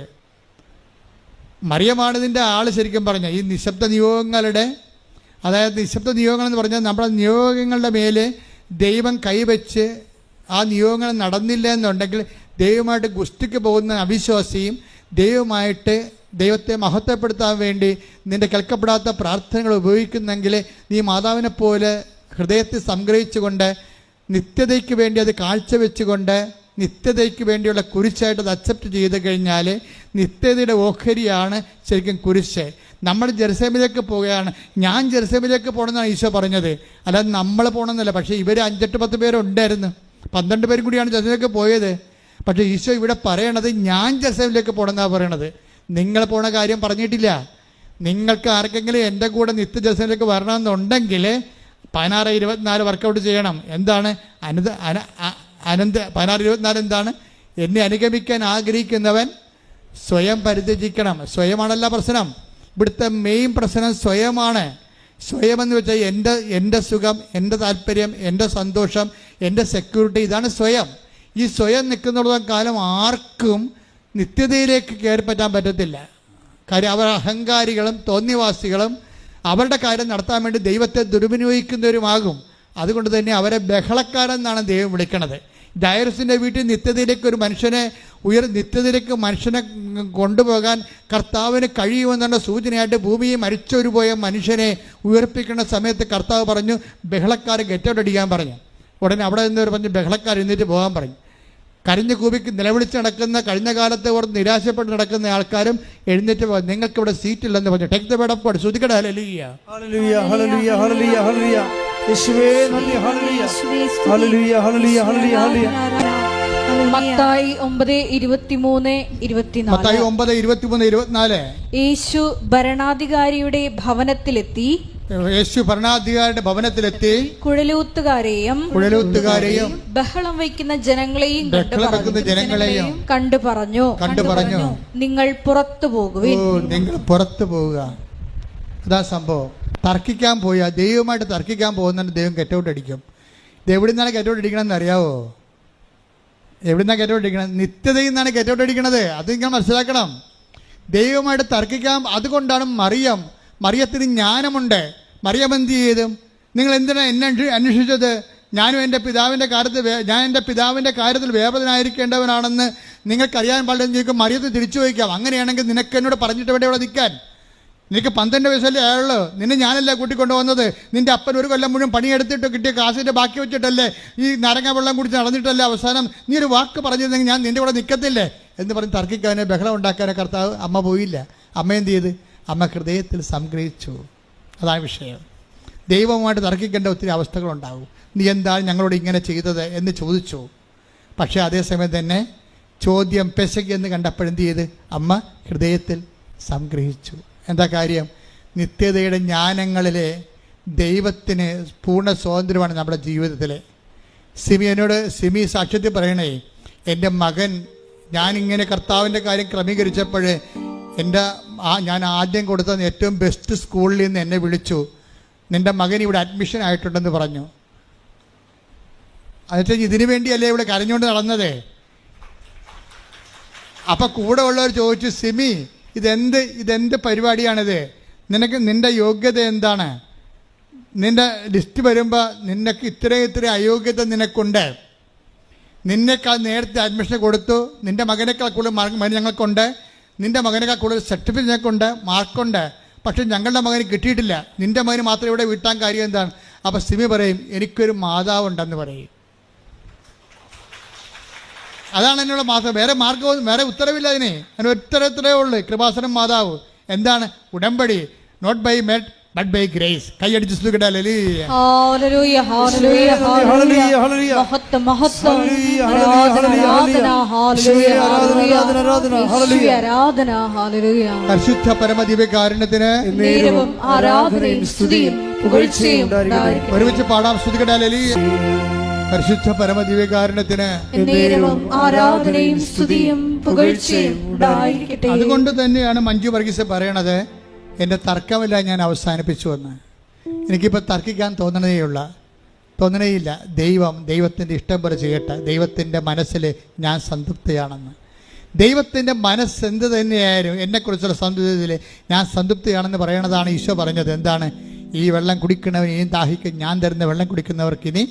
മറിയമാണ് ഇതിൻ്റെ ആൾ. ശരിക്കും പറഞ്ഞാൽ ഈ നിശബ്ദ നിയോഗങ്ങളുടെ, അതായത് നിശബ്ദ നിയോഗങ്ങൾ എന്ന് പറഞ്ഞാൽ നമ്മുടെ നിയോഗങ്ങളുടെ മേലെ ദൈവം കൈവച്ച് ആ നിയോഗങ്ങൾ നടന്നില്ല എന്നുണ്ടെങ്കിൽ ദൈവമായിട്ട് ഗുസ്തിക്ക് പോകുന്ന അവിശ്വാസിയും ദൈവമായിട്ട് ദൈവത്തെ മഹത്വപ്പെടുത്താൻ വേണ്ടി നിൻ്റെ കേൾക്കപ്പെടാത്ത പ്രാർത്ഥനകൾ ഉപയോഗിക്കുന്നെങ്കിൽ നീ മാതാവിനെ പോലെ ഹൃദയത്തിൽ സംഗ്രഹിച്ചുകൊണ്ട് നിത്യതയ്ക്ക് വേണ്ടി അത് കാഴ്ചവെച്ചുകൊണ്ട് നിത്യതയ്ക്ക് വേണ്ടിയുള്ള കുരിശായിട്ട് അത് അക്സെപ്റ്റ് ചെയ്ത് കഴിഞ്ഞാൽ നിത്യതയുടെ ഓഹരിയാണ് ശരിക്കും കുരിശ്. നമ്മൾ ജെറുസലേമിലേക്ക് പോവുകയാണ്. ഞാൻ ജെറുസലേമിലേക്ക് പോകണമെന്നാണ് ഈശോ പറഞ്ഞത്, അല്ലാതെ നമ്മൾ പോകണമെന്നല്ല. പക്ഷേ ഇവർ 5-8-10 പേരുണ്ടായിരുന്നു, 12 പേരും കൂടിയാണ് ജെറുസലേമിലേക്ക് പോയത്. പക്ഷേ ഈശോ ഇവിടെ പറയണത് ഞാൻ ജെറുസലേമിലേക്ക് പോകണമെന്നാണ് പറയണത്. നിങ്ങൾ പോണ കാര്യം പറഞ്ഞിട്ടില്ല. നിങ്ങൾക്ക് ആർക്കെങ്കിലും എൻ്റെ കൂടെ നിത്യ ജെറുസലേമിലേക്ക് വരണമെന്നുണ്ടെങ്കിൽ 16-24 വർക്കൗട്ട് ചെയ്യണം. എന്താണ് 16-24 എന്താണ്? എന്നെ അനുഗമിക്കാൻ ആഗ്രഹിക്കുന്നവൻ സ്വയം പരിത്യജിക്കണം. സ്വയമാണല്ല പ്രശ്നം. ഇവിടുത്തെ മെയിൻ പ്രശ്നം സ്വയമാണ്. സ്വയമെന്ന് വെച്ചാൽ എൻ്റെ സുഖം, എൻ്റെ താല്പര്യം, എൻ്റെ സന്തോഷം, എൻ്റെ സെക്യൂരിറ്റി, ഇതാണ് സ്വയം. ഈ സ്വയം നിൽക്കുന്നിടത്തോളം കാലം ആർക്കും നിത്യതയിലേക്ക് കയറി പറ്റാൻ പറ്റത്തില്ല. കാര്യം അവർ അഹങ്കാരികളും തോന്നിവാസികളും അവരുടെ കാര്യം നടത്താൻ വേണ്ടി ദൈവത്തെ ദുർവിനിയോഗിക്കുന്നവരുമാകും. അതുകൊണ്ട് തന്നെ അവരെ ബഹളക്കാരെന്നാണ് ദൈവം വിളിക്കണത്. ഡയറസിൻ്റെ വീട്ടിൽ നിത്യതയിലേക്ക് ഒരു മനുഷ്യനെ നിത്യതയിലേക്ക് മനുഷ്യനെ കൊണ്ടുപോകാൻ കർത്താവിന് കഴിയുമെന്നുള്ള സൂചനയായിട്ട് ഭൂമിയെ മരിച്ചൊരു പോയ മനുഷ്യനെ ഉയർപ്പിക്കുന്ന സമയത്ത് കർത്താവ് പറഞ്ഞു ബഹളക്കാർ ഗെറ്റൗട്ട് അടിക്കാൻ പറഞ്ഞു. ഉടനെ അവിടെ നിന്നവർ പറഞ്ഞു ബഹളക്കാർ എഴുന്നേറ്റ് പോകാൻ പറഞ്ഞു. കരഞ്ഞു കൂപിക്ക് നിലവിളിച്ച് നടക്കുന്ന, കഴിഞ്ഞ കാലത്തെ ഓർത്ത് നിരാശപ്പെട്ട് നടക്കുന്ന ആൾക്കാരും എഴുന്നേറ്റ് പോകാൻ, നിങ്ങൾക്ക് ഇവിടെ സീറ്റില്ലെന്ന് പറഞ്ഞു. Take the bed of God. ശ്രുതിക്കട്ടെ ഹല്ലേലൂയ ഹല്ലേലൂയ ഹല്ലേലൂയ ഹല്ലേലൂയ ഹല്ലേലൂയ. യേശുവേ നന്ദി. ഹല്ലേലൂയ ഹല്ലേലൂയ ഹല്ലേലൂയ ഹല്ലേലൂയ ഹല്ലേലൂയ. മത്തായി 9:23-24. യേശു ഭരണാധികാരിയുടെ ഭവനത്തിലെത്തി കുഴലൂത്തുകാരെയും ബഹളം വയ്ക്കുന്ന ജനങ്ങളെയും കണ്ടു പറഞ്ഞു, നിങ്ങൾ പുറത്തു പോകുവിൻ. നിങ്ങൾ പുറത്തു പോവുക. അതാ സംഭവം. തർക്കിക്കാൻ പോയാൽ, ദൈവമായിട്ട് തർക്കിക്കാൻ പോകുന്നതിന് ദൈവം ഗെറ്റൗട്ട് അടിക്കും. ഇത് എവിടെ നിന്നാണ് ഗെറ്റൗട്ട് അടിക്കണമെന്ന് അറിയാവോ? എവിടെ നിന്നാണ് ഗെറ്റൗട്ട് അടിക്കണത്? നിത്യതയിൽ നിന്നാണ് ഗെറ്റൗട്ട് അടിക്കണത്. അത് നിങ്ങൾ മനസ്സിലാക്കണം. ദൈവമായിട്ട് തർക്കിക്കാൻ. അതുകൊണ്ടാണ് മറിയത്തിന് ജ്ഞാനമുണ്ട്. മറിയം എന്ത് ചെയ്തു? നിങ്ങൾ എന്തിനാണ് എന്നെ അന്വേഷിച്ചത്? ഞാൻ എൻ്റെ പിതാവിൻ്റെ കാര്യത്തിൽ വേപതനായിരിക്കേണ്ടവനാണെന്ന് നിങ്ങൾക്കറിയാൻ പാടില്ലെന്ന് ചോദിക്കും. മറിയത്ത് തിരിച്ചു ചോദിക്കാം, അങ്ങനെയാണെങ്കിൽ നിനക്ക് എന്നോട് പറഞ്ഞിട്ട് വേണ്ടി ഇവിടെ നിൽക്കാൻ? നിനക്ക് 12 വയസ്സല്ലേ ആയുള്ളൂ. നിന്നെ ഞാനല്ല കൂട്ടിക്കൊണ്ടു വന്നത്. നിൻ്റെ അപ്പൻ ഒരു കൊല്ലം മുഴുവൻ പണിയെടുത്തിട്ട് കിട്ടിയ കാശിൻ്റെ ബാക്കി വെച്ചിട്ടല്ലേ ഈ നാരങ്ങ വെള്ളം കുടിച്ച് നടന്നിട്ടല്ലേ അവസാനം നീ ഒരു വാക്ക് പറഞ്ഞിരുന്നെങ്കിൽ ഞാൻ നിൻ്റെ കൂടെ നിൽക്കത്തില്ലേ എന്ന് പറഞ്ഞ് തർക്കിക്കാനോ ബഹളം ഉണ്ടാക്കാനോ കർത്താവ് അമ്മ പോയില്ല. അമ്മ എന്ത് ചെയ്ത്? അമ്മ ഹൃദയത്തിൽ സംഗ്രഹിച്ചു. അതാണ് വിഷയം. ദൈവവുമായിട്ട് തർക്കിക്കേണ്ട ഒത്തിരി അവസ്ഥകളുണ്ടാകും. നീ എന്താണ് ഞങ്ങളോട് ഇങ്ങനെ ചെയ്തത് എന്ന് ചോദിച്ചു. പക്ഷേ അതേസമയം തന്നെ ചോദ്യം പെശകെന്ന് കണ്ടപ്പോഴെന്ത് ചെയ്ത്? അമ്മ ഹൃദയത്തിൽ സംഗ്രഹിച്ചു. എന്താ കാര്യം? നിത്യതയുടെ ജ്ഞാനങ്ങളിലെ ദൈവത്തിന് പൂർണ്ണ സ്വാതന്ത്ര്യമാണ് നമ്മുടെ ജീവിതത്തിൽ. സിമി സാക്ഷ്യത്തിൽ പറയണേ, എൻ്റെ മകൻ ഞാനിങ്ങനെ കർത്താവിൻ്റെ കാര്യം ക്രമീകരിച്ചപ്പോൾ ഞാൻ ആദ്യം കൊടുത്ത ഏറ്റവും ബെസ്റ്റ് സ്കൂളിൽ നിന്ന് എന്നെ വിളിച്ചു. നിൻ്റെ മകൻ ഇവിടെ അഡ്മിഷൻ ആയിട്ടുണ്ടെന്ന് പറഞ്ഞു. എന്നുവെച്ചാൽ ഇതിനു വേണ്ടിയല്ലേ ഇവിടെ കരഞ്ഞുകൊണ്ട് നടന്നത്. അപ്പം കൂടെ ഉള്ളവർ ചോദിച്ചു, സിമി ഇതെന്ത് പരിപാടിയാണിത്? നിൻ്റെ യോഗ്യത എന്താണ്? നിൻ്റെ ലിസ്റ്റ് വരുമ്പോൾ നിനക്ക് ഇത്ര അയോഗ്യത നിനക്കുണ്ട്. നിന്നേക്കാൾ നേരത്തെ അഡ്മിഷൻ കൊടുത്തു. നിൻ്റെ മകനേക്കാൾ കൂടുതൽ മാർക്ക് ഞങ്ങൾക്കുണ്ട്. നിൻ്റെ മകനേക്കാൾ കൂടുതൽ സർട്ടിഫിക്കറ്റ് ഞങ്ങൾക്കുണ്ട്, മാർക്കുണ്ട്. പക്ഷെ ഞങ്ങളുടെ മകന് കിട്ടിയിട്ടില്ല. നിൻ്റെ മകന് മാത്രം ഇവിടെ വീട്ടാൻ കാര്യം എന്താണ്? അപ്പോൾ സിമി പറയും, എനിക്കൊരു മാതാവുണ്ടെന്ന് പറയും. അതാണ് എന്നുള്ള മാസം. വേറെ മാർഗവും വേറെ ഉത്തരവില്ല അതിന്. അതിന് ഉത്തരത്തിലേ ഉള്ളൂ, കൃപാസനം മാതാവ്. എന്താണ്? ഉടമ്പടി. Not by merit but by grace. കൈയടിച്ച് സ്തുതിക്കട്ടെ. ഹല്ലേലൂയ ഹല്ലേലൂയ ഹല്ലേലൂയ ഹല്ലേലൂയ. മഹത്വം മഹത്വം. ആരാധന ഹല്ലേലൂയ ഹല്ലേലൂയ ആരാധന ഹല്ലേലൂയ. പരിശുദ്ധ പരമദിവ്യകാരുണ്യത്തിന് നേരവും ആരാധനയും സ്തുതിയും പുകഴ്ചയും ഉണ്ടായിരിക്കട്ടെ. ഒരുമിച്ച് പാടാം. സ്തുതിക്കട്ടെ. ഹല്ലേലൂയ. പരിശുദ്ധ പരമദിവ്യകാരുണ്യത്തിന് നേരവും ആരാധനയും സ്തുതിയും പുകഴ്ചയും ഉണ്ടായിരിക്കട്ടെ. അതുകൊണ്ട് തന്നെയാണ് മഞ്ജു വർഗീസ് പറയണത്, എൻ്റെ തർക്കമില്ല ഞാൻ അവസാനിപ്പിച്ചു എന്ന്. എനിക്കിപ്പോൾ തർക്കിക്കാൻ തോന്നണേയില്ല. ദൈവത്തിൻ്റെ ഇഷ്ടം പോലെ ചെയ്യട്ടെ. ദൈവത്തിൻ്റെ മനസ്സിൽ ഞാൻ സംതൃപ്തിയാണെന്ന്. ദൈവത്തിൻ്റെ മനസ്സ് എന്ത് തന്നെയായാലും എന്നെക്കുറിച്ചുള്ള സംതൃപ്തിയിൽ ഞാൻ സംതൃപ്തിയാണെന്ന് പറയണതാണ് ഈശോ പറഞ്ഞത്. എന്താണ്? ഈ വെള്ളം കുടിക്കുന്നവൻ ഇനിയും ദാഹിക്കും, ഞാൻ തരുന്ന വെള്ളം കുടിക്കുന്നവർക്ക് ഇനി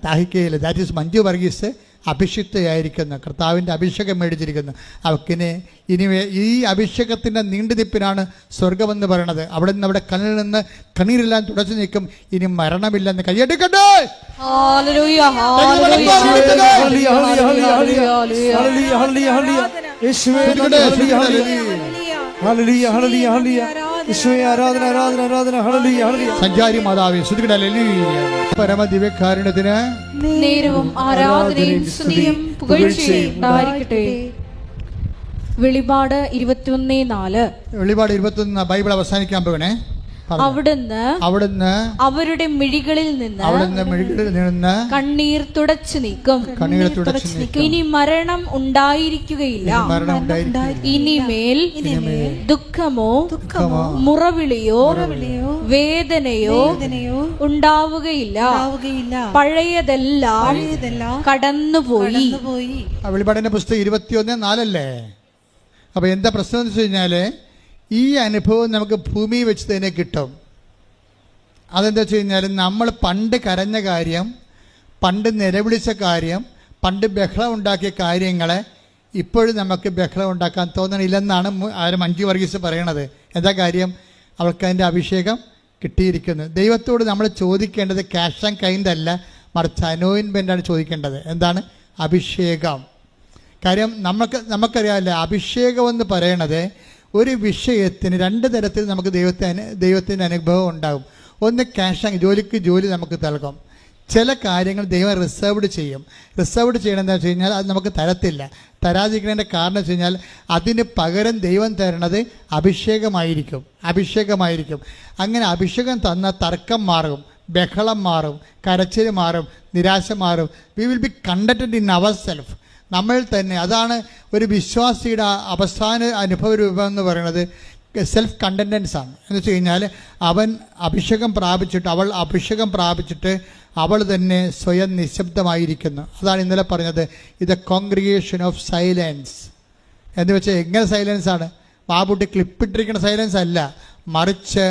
ദാഹിക്കുകയില്ല. ദാറ്റ് ഈസ് മഞ്ജു വർഗീസ് അഭിഷിക്തയായിരിക്കുന്നു, കർത്താവിൻ്റെ അഭിഷേകം മേടിച്ചിരിക്കുന്നു. അവക്കിന് ഇനി ഈ അഭിഷേകത്തിൻ്റെ നീണ്ടുനിപ്പിനാണ് സ്വർഗമെന്ന് പറയണത്. അവിടെ നിന്ന് അവിടെ കണ്ണിൽ നിന്ന് കണ്ണീരെല്ലാം തുടച്ചു നിൽക്കും, ഇനി മരണമില്ലെന്ന് കൈയ്യടിക്കട്ടെ. സഞ്ചാരി മാതാവേ പരമദിവ്യകാരുണ്യത്തിന് നേരവും ആരാധനയും സ്തുതിയും പുകഴ്ചയും ഉണ്ടായിരിക്കട്ടെ. വെളിപാട് 21:4. വെളിപാട് 21 ബൈബിൾ അവസാനിക്കാൻ പോകണേ. അവിടുന്ന് അവരുടെ മിഴികളിൽ നിന്ന് കണ്ണീർ തുടച്ചു നീക്കും. ഇനി മരണം ഉണ്ടായിരിക്കുകയില്ല. ഇനിമേൽ ദുഃഖമോ മുറവിളിയോ വേദനയോ ഉണ്ടാവുകയില്ല. പഴയതെല്ലാം കടന്നുപോയി. വെളിപാടിന്റെ പുസ്തകം 21:4 അപ്പൊ എന്താ പ്രശ്നം എന്ന് വെച്ച് കഴിഞ്ഞാല് ഈ അനുഭവം നമുക്ക് ഭൂമി വെച്ച് തന്നെ കിട്ടും. അതെന്താ വെച്ച് കഴിഞ്ഞാൽ നമ്മൾ പണ്ട് കരഞ്ഞ കാര്യം, പണ്ട് നിലവിളിച്ച കാര്യം, പണ്ട് ബഹളം ഉണ്ടാക്കിയ കാര്യങ്ങളെ ഇപ്പോഴും നമുക്ക് ബഹളം ഉണ്ടാക്കാൻ തോന്നണില്ലെന്നാണ് മഞ്ജു വർഗീസ് പറയണത്. എന്താ കാര്യം? അവൾക്ക് അതിൻ്റെ അഭിഷേകം കിട്ടിയിരിക്കുന്നു. ദൈവത്തോട് നമ്മൾ ചോദിക്കേണ്ടത് ക്യാഷ് ആൻഡ് കൈൻഡ് അല്ല, മറിച്ച് അനോയിൻമെൻ്റാണ് ചോദിക്കേണ്ടത്. എന്താണ്? അഭിഷേകം. കാര്യം നമുക്കറിയാമല്ലോ, അഭിഷേകം എന്ന് പറയണത് ഒരു വിഷയത്തിന് രണ്ട് തരത്തിൽ നമുക്ക് ദൈവത്തിൻ്റെ അനുഭവം ഉണ്ടാകും. ഒന്ന് ക്യാഷ്, ജോലി നമുക്ക് നൽകും. ചില കാര്യങ്ങൾ ദൈവം റിസർവ്ഡ് ചെയ്യും. റിസർവ്ഡ് ചെയ്യണമെന്ന് വെച്ച് കഴിഞ്ഞാൽ അത് നമുക്ക് തരാതിരിക്കുന്നതിൻ്റെ കാരണം വെച്ച് കഴിഞ്ഞാൽ അതിന് പകരം ദൈവം തരണത് അഭിഷേകമായിരിക്കും. അങ്ങനെ അഭിഷേകം തന്ന തർക്കം മാറും, ബഹളം മാറും, കരച്ചിൽ മാറും, നിരാശ മാറും. We will be contented in our self, നമ്മൾ തന്നെ. അതാണ് ഒരു വിശ്വാസിയുടെ അവസാന അനുഭവ രൂപം എന്ന് പറയുന്നത്. സെൽഫ് കണ്ടന്റൻസ് ആണ്. എന്ന് വെച്ച് കഴിഞ്ഞാൽ അവൾ അഭിഷേകം പ്രാപിച്ചിട്ട് അവൾ തന്നെ സ്വയം നിശബ്ദമായിരിക്കുന്നു. അതാണ് ഇന്നലെ പറഞ്ഞത്, ഇത് കോൺഗ്രിഗേഷൻ ഓഫ് സൈലൻസ് എന്ന് വെച്ചാൽ എങ്ങനെ സൈലൻസ് ആണ്? ബാബുട്ടി ക്ലിപ്പിട്ടിരിക്കുന്ന സൈലൻസ് അല്ല, മറിച്ച്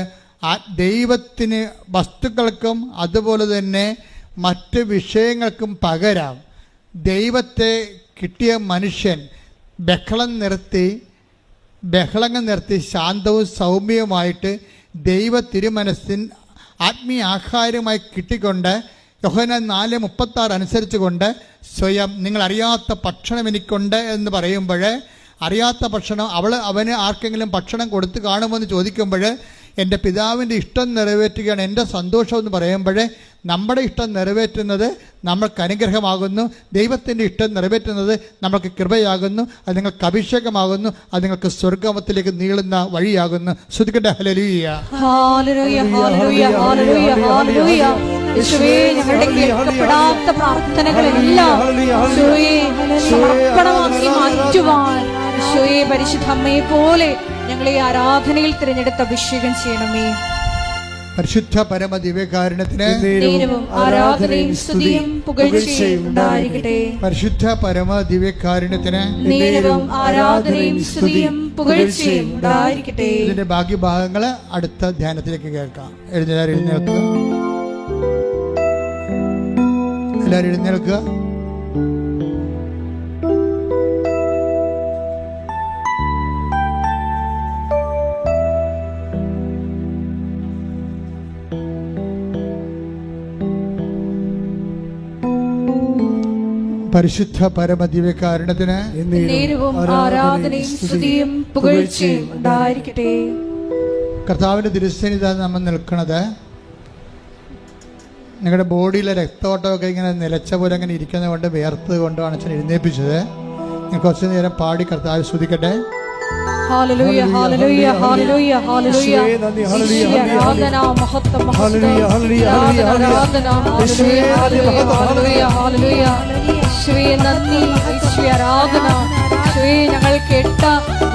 ആ ദൈവത്തിന് വസ്തുക്കൾക്കും അതുപോലെ തന്നെ മറ്റ് വിഷയങ്ങൾക്കും പകരം ദൈവത്തെ കിട്ടിയ മനുഷ്യൻ ബഹളങ്ങൾ നിർത്തി ശാന്തവും സൗമ്യവുമായിട്ട് ദൈവ തിരുമനസ്സിൻ ആത്മീയ ആഹാരമായി കിട്ടിക്കൊണ്ട് യോഹന്നാൻ 4:36 അനുസരിച്ച് കൊണ്ട് സ്വയം നിങ്ങളറിയാത്ത ഭക്ഷണം എനിക്കുണ്ട് എന്ന് പറയുമ്പോൾ, അറിയാത്ത ഭക്ഷണം അവന് ആർക്കെങ്കിലും ഭക്ഷണം കൊടുത്ത് കാണുമെന്ന് ചോദിക്കുമ്പോൾ എൻ്റെ പിതാവിൻ്റെ ഇഷ്ടം നിറവേറ്റുകയാണ് എൻ്റെ സന്തോഷം എന്ന് പറയുമ്പോൾ, നമ്മുടെ ഇഷ്ടം നിറവേറ്റുന്നത് നമ്മൾക്ക് അനുഗ്രഹമാകുന്നു, ദൈവത്തിൻ്റെ ഇഷ്ടം നിറവേറ്റുന്നത് നമ്മൾക്ക് കൃപയാകുന്നു, അത് നിങ്ങൾക്ക് അഭിഷേകമാകുന്നു, അത് നിങ്ങൾക്ക് സ്വർഗ്ഗത്തിലേക്ക് നീളുന്ന വഴിയാകുന്നു. ശ്രുതിക്കട്ടെ ഹല്ലേലൂയ. ഞങ്ങളുടെ കേൾക്കപ്പെടാത്ത പ്രാർത്ഥനകളെല്ലാം സമർപ്പണമാക്കി മാറ്റുവാൻ ഈശോയെ പരിശുദ്ധ അമ്മയെ പോലെ ഞങ്ങളെ ആരാധനയിൽ തിരഞ്ഞെടുത്ത് അഭിഷേകം ചെയ്യണമേ. പരിശുദ്ധ പരമ ദിവ്യകാരുണ്യത്തിന് ആരാധനയും സ്തുതിയും പുകഴ്ചയും ഉണ്ടായിരിക്കട്ടെ. പരിശുദ്ധ പരമ ദിവ്യകാരുണ്യത്തിന് ആരാധനയും സ്തുതിയും പുകഴ്ചയും ഉണ്ടായിരിക്കട്ടെ. ഇതിന്റെ ബാക്കി ഭാഗങ്ങൾ അടുത്ത ധ്യാനത്തിലേക്ക് കേൾക്കാം. എഴുന്നേൽക്കുക, എല്ലാവരും എഴുന്നേൽക്കുക. പരിശുദ്ധ പരമ ദിവ്യകാരുണ്യത്തിന് ആരാധനയും സ്തുതിയും പുകഴ്ചയും ഉണ്ടായിരിക്കട്ടെ. കർത്താവിന്റെ തിരുസന്നിധി നമ്മൾ നിൽക്കുന്നത്, നിങ്ങളുടെ ബോഡിയിലെ രക്തോട്ടമൊക്കെ ഇങ്ങനെ നിലച്ച പോലെ അങ്ങനെ ഇരിക്കുന്നത് കൊണ്ട് വേർത്തത് കൊണ്ടാണ് അച്ഛൻ എഴുന്നേൽപ്പിച്ചത്. നിങ്ങൾ കുറച്ചു നേരം പാടി കർത്താവ് സ്തുതിക്കട്ടെ. ഹല്ലേലൂയ ഹല്ലേലൂയ ഹല്ലേലൂയ ഹല്ലേലൂയ. ആരാധന മഹത്വം മഹത്വം ആരാധന ഹല്ലേലൂയ ഹല്ലേലൂയ ഹല്ലേലൂയ. യേശുവേ നന്ദി, യേശുവേ ആരാധന. യേശുവേ ഞങ്ങൾ കേട്ട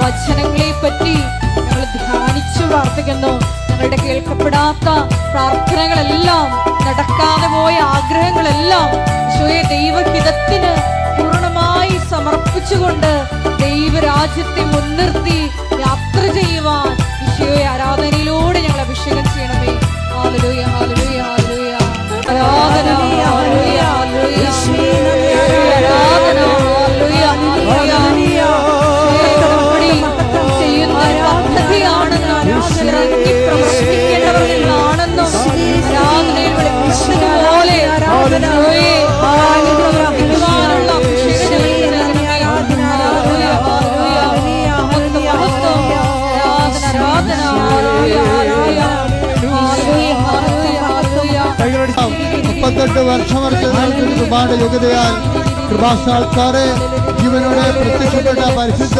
വചനങ്ങളെ പറ്റി ഞങ്ങൾ ധ്യാനിച്ചു പ്രാർത്ഥിക്കുന്നു. ഞങ്ങളുടെ കേൾക്കപ്പെടാത്ത പ്രാർത്ഥനകളെല്ലാം, നടക്കാതെ പോയ ആഗ്രഹങ്ങളെല്ലാം യേശുവേ ദൈവഹിതത്തിന് പൂർണ്ണമായി സമർപ്പിച്ചുകൊണ്ട് ദൈവരാജ്യത്തെ മുൻനിർത്തി യാത്ര ചെയ്യുവാൻ ഈശോയെ ആരാധനയിലൂടെ ഞങ്ങൾ അഭിഷേകം ചെയ്യണമേ. ഹല്ലേലൂയ ഹല്ലേലൂയ ഹല്ലേലൂയ. ആരാധന ഹല്ലേലൂയ ഹല്ലേലൂയ. ആരാധന ഹല്ലേലൂയ ഹല്ലേലൂയ. ചെയ്യുന്ന പദ്ധതിയാണെന്നും ഇറങ്ങി പ്രവർത്തിക്കേണ്ടവരിലാണെന്നും ആരാധനയിൽ പോലെ ആരാധനയെ പ്രവർത്തിക്കുവാനുള്ള അഭിഷേകം ആരാധന ആരാധന 38 വർഷവർഷങ്ങൾക്ക് ഒരുപാട് യോഗ്യതയാൽ കൃപാസാൽക്കാരെ ജീവനോടെ പ്രത്യക്ഷപ്പെട്ട പരിശുദ്ധ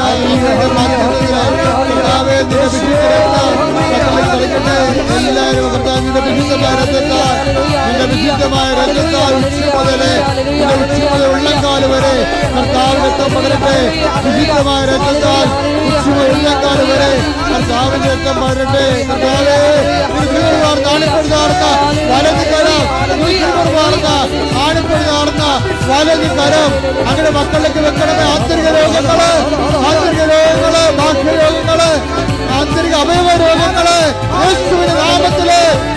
എല്ലാവരും കർത്താവിന്റെ വിശുദ്ധമായ രക്തത്താൽ നിന്റെ വിശുദ്ധമായ രക്തത്താൽ ഉച്ച മുതലേ ഉള്ളക്കാല് വരെ കർത്താവിന്റെ രക്തം പകരട്ടെ. വിശുദ്ധമായ രക്തത്താൽ ഉള്ളക്കാല് വരെ കർത്താവിന്റെ രക്തം പകരട്ടെ. കർത്താവേ ആണിപ്പെടുതാർന്ന വലത് കരം ആണിപ്പെടുതാർന്ന വലത് കരം അങ്ങനെ മക്കളിലേക്ക് വെക്കണമേ. ആന്തരിക രോഗങ്ങള് ബാഹ്യരോഗങ്ങള് ആന്തരിക അവയവ രോഗങ്ങള്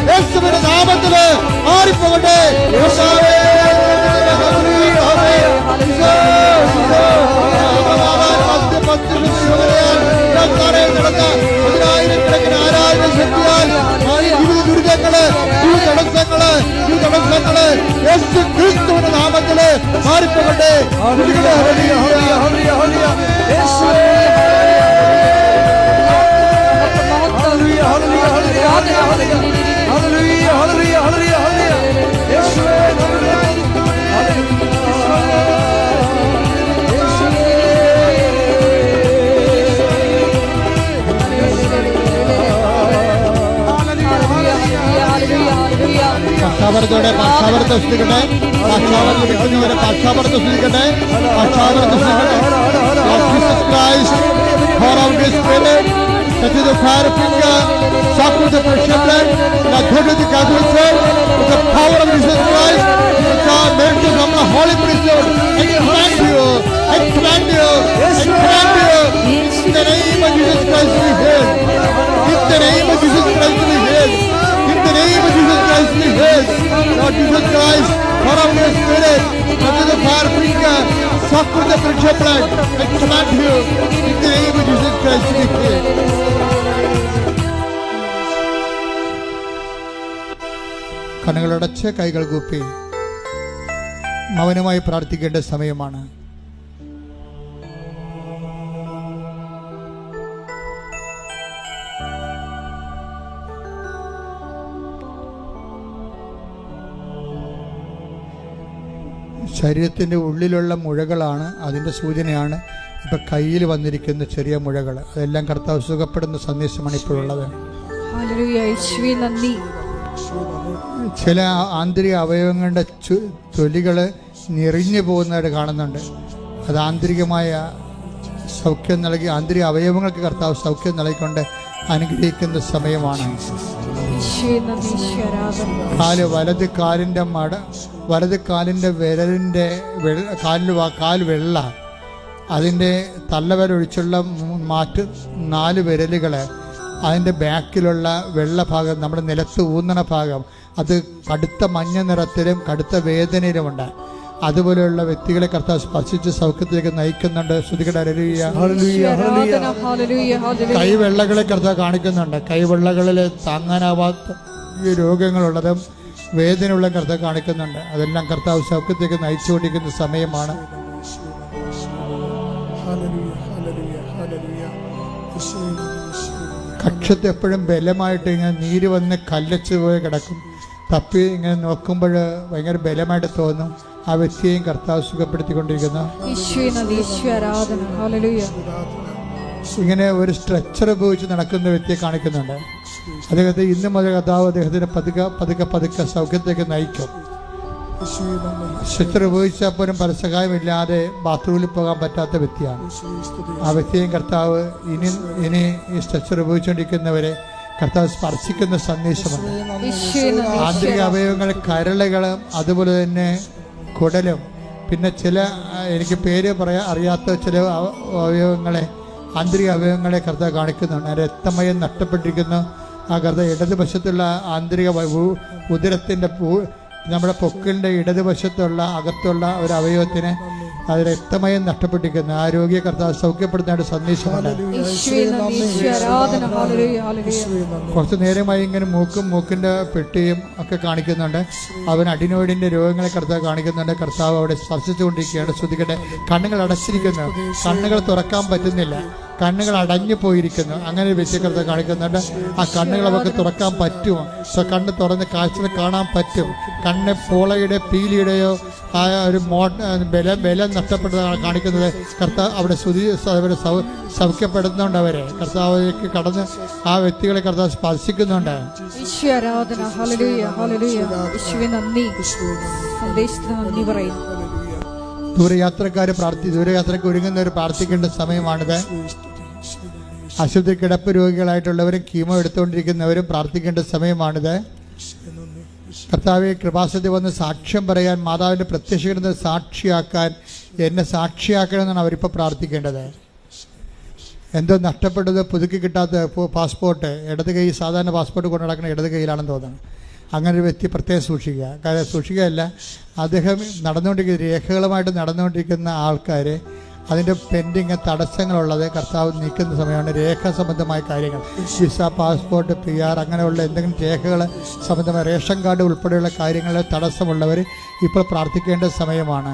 യേശുവിന്റെ നാമത്തില് മാറിപ്പോകട്ടെ. പതിനായിരക്കണക്കിന് ആരാധന ശക്തിയാൽ ദുരിതങ്ങള് ഈ തടസ്സങ്ങള് യേശു ക്രിസ്തുവിന്റെ നാമത്തില് മാറിപ്പോകട്ടെ. പക്ഷാവർത്തോടെ പക്ഷാവർത്തം സൃഷ്ടിക്കട്ടെ. പക്ഷാവർത്തം വിൽക്കുന്നവരെ പക്ഷാവർത്തം സൃഷ്ടിക്കട്ടെ. പക്ഷാവർത്തം touch the fire finger, shock with the pressure blood, now go to the Catholic Church with the power of Jesus Christ. God, make you from the Holy Priesthood. I command you, I command you, I command you. In the name of Jesus Christ, be healed. In the name of Jesus Christ, be healed. In the name of Jesus Christ, be healed. Lord Jesus Christ, pour out your Spirit, touch the fire finger, shock with the pressure blood. I command you, in the name of Jesus Christ, be healed. കണ്ണുകളടച്ച് കൈകൾ കൂപ്പി മൗനമായി പ്രാർത്ഥിക്കേണ്ട സമയമാണ്. ശരീരത്തിൻ്റെ ഉള്ളിലുള്ള മുഴകളാണ് അതിൻ്റെ സൂചനയാണ് ഇപ്പം കയ്യിൽ വന്നിരിക്കുന്ന ചെറിയ മുഴകൾ. അതെല്ലാം കർത്താവ് സുഖപ്പെടുന്ന സന്ദേശമാണ് ഇപ്പോഴുള്ളത്. ചില ആന്തരിക അവയവങ്ങളുടെ തൊലികൾ ഞെറിഞ്ഞു പോകുന്നതായിട്ട് കാണുന്നുണ്ട്. അത് ആന്തരികമായ സൗഖ്യം നൽകി ആന്തരിക അവയവങ്ങൾക്ക് കർത്താവ് സൗഖ്യം നൽകിക്കൊണ്ട് അനുഗ്രഹിക്കുന്ന സമയമാണ്. വലത് കാലിൻ്റെ വിരലിൻ്റെ കാൽ വെള്ള, അതിൻ്റെ തള്ളവിരലൊഴിച്ചുള്ള 4 വിരലുകൾ, അതിൻ്റെ ബാക്കിലുള്ള വെള്ള ഭാഗം, നമ്മുടെ നിലത്ത് ഊന്നണ ഭാഗം, അത് കടുത്ത മഞ്ഞ നിറത്തിലും കടുത്ത വേദനയിലുമുണ്ട്. അതുപോലെയുള്ള വ്യക്തികളെ കർത്താവ് സ്പർശിച്ച് സൗഖ്യത്തിലേക്ക് നയിക്കുന്നുണ്ട്. കൈവെള്ളകളെ കർത്താവ് കാണിക്കുന്നുണ്ട്. കൈവെള്ളകളിൽ താങ്ങാനാവാത്ത രോഗങ്ങളുള്ളതും വേദനയുള്ള കർത്താവ് കാണിക്കുന്നുണ്ട്. അതെല്ലാം കർത്താവ് സൗഖ്യത്തിലേക്ക് നയിച്ചുകൊണ്ടിരിക്കുന്ന സമയമാണ്. കക്ഷത്ത് എപ്പോഴും ബലമായിട്ട് ഇങ്ങനെ നീര് വന്ന് കല്ലച്ച് പോയി കിടക്കും. തപ്പി ഇങ്ങനെ നോക്കുമ്പോൾ ഭയങ്കര ബലമായിട്ട് തോന്നും. ആ വ്യക്തിയെയും കർത്താവ് സുഖപ്പെടുത്തിക്കൊണ്ടിരിക്കുന്നു. ഇങ്ങനെ ഒരു സ്ട്രെച്ചർ ഉപയോഗിച്ച് നടക്കുന്ന വ്യക്തിയെ കാണിക്കുന്നുണ്ട്. അദ്ദേഹത്തെ ഇന്ന് മുതൽ കർത്താവ് അദ്ദേഹത്തിന് പതുക്കെ സൗഖ്യത്തേക്ക് നയിക്കും. സ്ട്രെച്ചർ ഉപയോഗിച്ചാൽ പോലും പരസഹായമില്ലാതെ ബാത്റൂമിൽ പോകാൻ പറ്റാത്ത വ്യക്തിയാണ്. ആ വ്യക്തിയെയും കർത്താവ് ഇനി ഈ സ്ട്രെച്ചർ ഉപയോഗിച്ചുകൊണ്ടിരിക്കുന്നവരെ കർത്താവ് സ്പർശിക്കുന്ന സന്ദേശമുണ്ട്. ആന്തരിക അവയവങ്ങൾ, കരളുകളും അതുപോലെ തന്നെ കുടലും പിന്നെ ചില എനിക്ക് പേര് അറിയാത്ത ചില അവയവങ്ങളെ, ആന്തരിക അവയവങ്ങളെ കർത്താവ് കാണിക്കുന്നുണ്ട്. രക്തമയം നഷ്ടപ്പെട്ടിരിക്കുന്നു. ആ കർത്താവ് ഇടതുവശത്തുള്ള ആന്തരിക ഉദരത്തിൻ്റെ നമ്മുടെ പൊക്കിളിൻ്റെ ഇടതുവശത്തുള്ള അകത്തുള്ള ഒരു അവയവത്തിന് അത് രക്തമയം നഷ്ടപ്പെട്ടിരിക്കുന്നു. ആ രോഗിയെ കർത്താവ് സൗഖ്യപ്പെടുത്തേണ്ട സന്ദേശമുണ്ട്. കുറച്ച് നേരമായി ഇങ്ങനെ മൂക്കിൻ്റെ പെട്ടിയും ഒക്കെ കാണിക്കുന്നുണ്ട്. അവൻ അഡിനോയിഡിൻ്റെ രോഗങ്ങളെ കർത്താവ് കാണിക്കുന്നുണ്ട്. കർത്താവ് അവിടെ സ്പർശിച്ചുകൊണ്ടിരിക്കുകയാണ്. ശ്രുതികട്ടെ. കണ്ണുകൾ അടച്ചിരിക്കുന്നു, കണ്ണുകൾ തുറക്കാൻ പറ്റുന്നില്ല, കണ്ണുകൾ അടഞ്ഞു പോയിരിക്കുന്നു. അങ്ങനെ ഒരു വ്യക്തി കർത്താവ് കാണിക്കുന്നുണ്ട്. ആ കണ്ണുകൾ അവർക്ക് തുറക്കാൻ പറ്റും. കണ്ണ് തുറന്ന് കാഴ്ചകൾ കാണാൻ പറ്റും. കണ്ണ് പോളയുടെ പീലിയുടെയോ ആ ഒരു ബലം നഷ്ടപ്പെട്ടതാണ് കാണിക്കുന്നത്. കർത്താവ് അവിടെ അവരെ സൗഖ്യപ്പെടുന്നുണ്ട്. അവരെ കർത്താവിലേക്ക് കടന്ന് ആ വ്യക്തികളെ കർത്താവ് സ്പർശിക്കുന്നുണ്ട്. ദൂരയാത്രയ്ക്ക് ഒരുങ്ങുന്നവർ പ്രാർത്ഥിക്കേണ്ട സമയമാണിത്. അശുദ്ധ കിടപ്പ് രോഗികളായിട്ടുള്ളവരും കീമോ എടുത്തുകൊണ്ടിരിക്കുന്നവരും പ്രാർത്ഥിക്കേണ്ട സമയമാണിത്. കർത്താവെ, കൃപാസനത്തിൽ വന്ന് സാക്ഷ്യം പറയാൻ, മാതാവിൻ്റെ പ്രത്യക്ഷീകരണത്തെ സാക്ഷിയാക്കാൻ എന്നെ സാക്ഷിയാക്കണമെന്നാണ് അവരിപ്പോൾ പ്രാർത്ഥിക്കേണ്ടത്. എന്തോ നഷ്ടപ്പെട്ടത്, പുതുക്കി കിട്ടാത്ത പാസ്പോർട്ട്, ഇടത് കൈ, സാധാരണ പാസ്പോർട്ട് കൊണ്ട് നടക്കുന്ന ഇടത് കൈയിലാണെന്ന് തോന്നുന്നു. അങ്ങനെ ഒരു വ്യക്തി പ്രത്യേകം സൂക്ഷിക്കുക. കാര്യം സൂക്ഷിക്കുകയല്ല, അദ്ദേഹം രേഖകളുമായിട്ട് നടന്നുകൊണ്ടിരിക്കുന്ന ആൾക്കാർ, അതിൻ്റെ പെൻഡിങ് തടസ്സങ്ങളുള്ളത് കർത്താവ് നീക്കുന്ന സമയമാണ്. രേഖ സംബന്ധമായ കാര്യങ്ങൾ, വിസ, പാസ്പോർട്ട്, PR അങ്ങനെയുള്ള എന്തെങ്കിലും രേഖകൾ സംബന്ധമായ റേഷൻ കാർഡ് ഉൾപ്പെടെയുള്ള കാര്യങ്ങളിൽ തടസ്സമുള്ളവർ ഇപ്പോൾ പ്രാർത്ഥിക്കേണ്ട സമയമാണ്.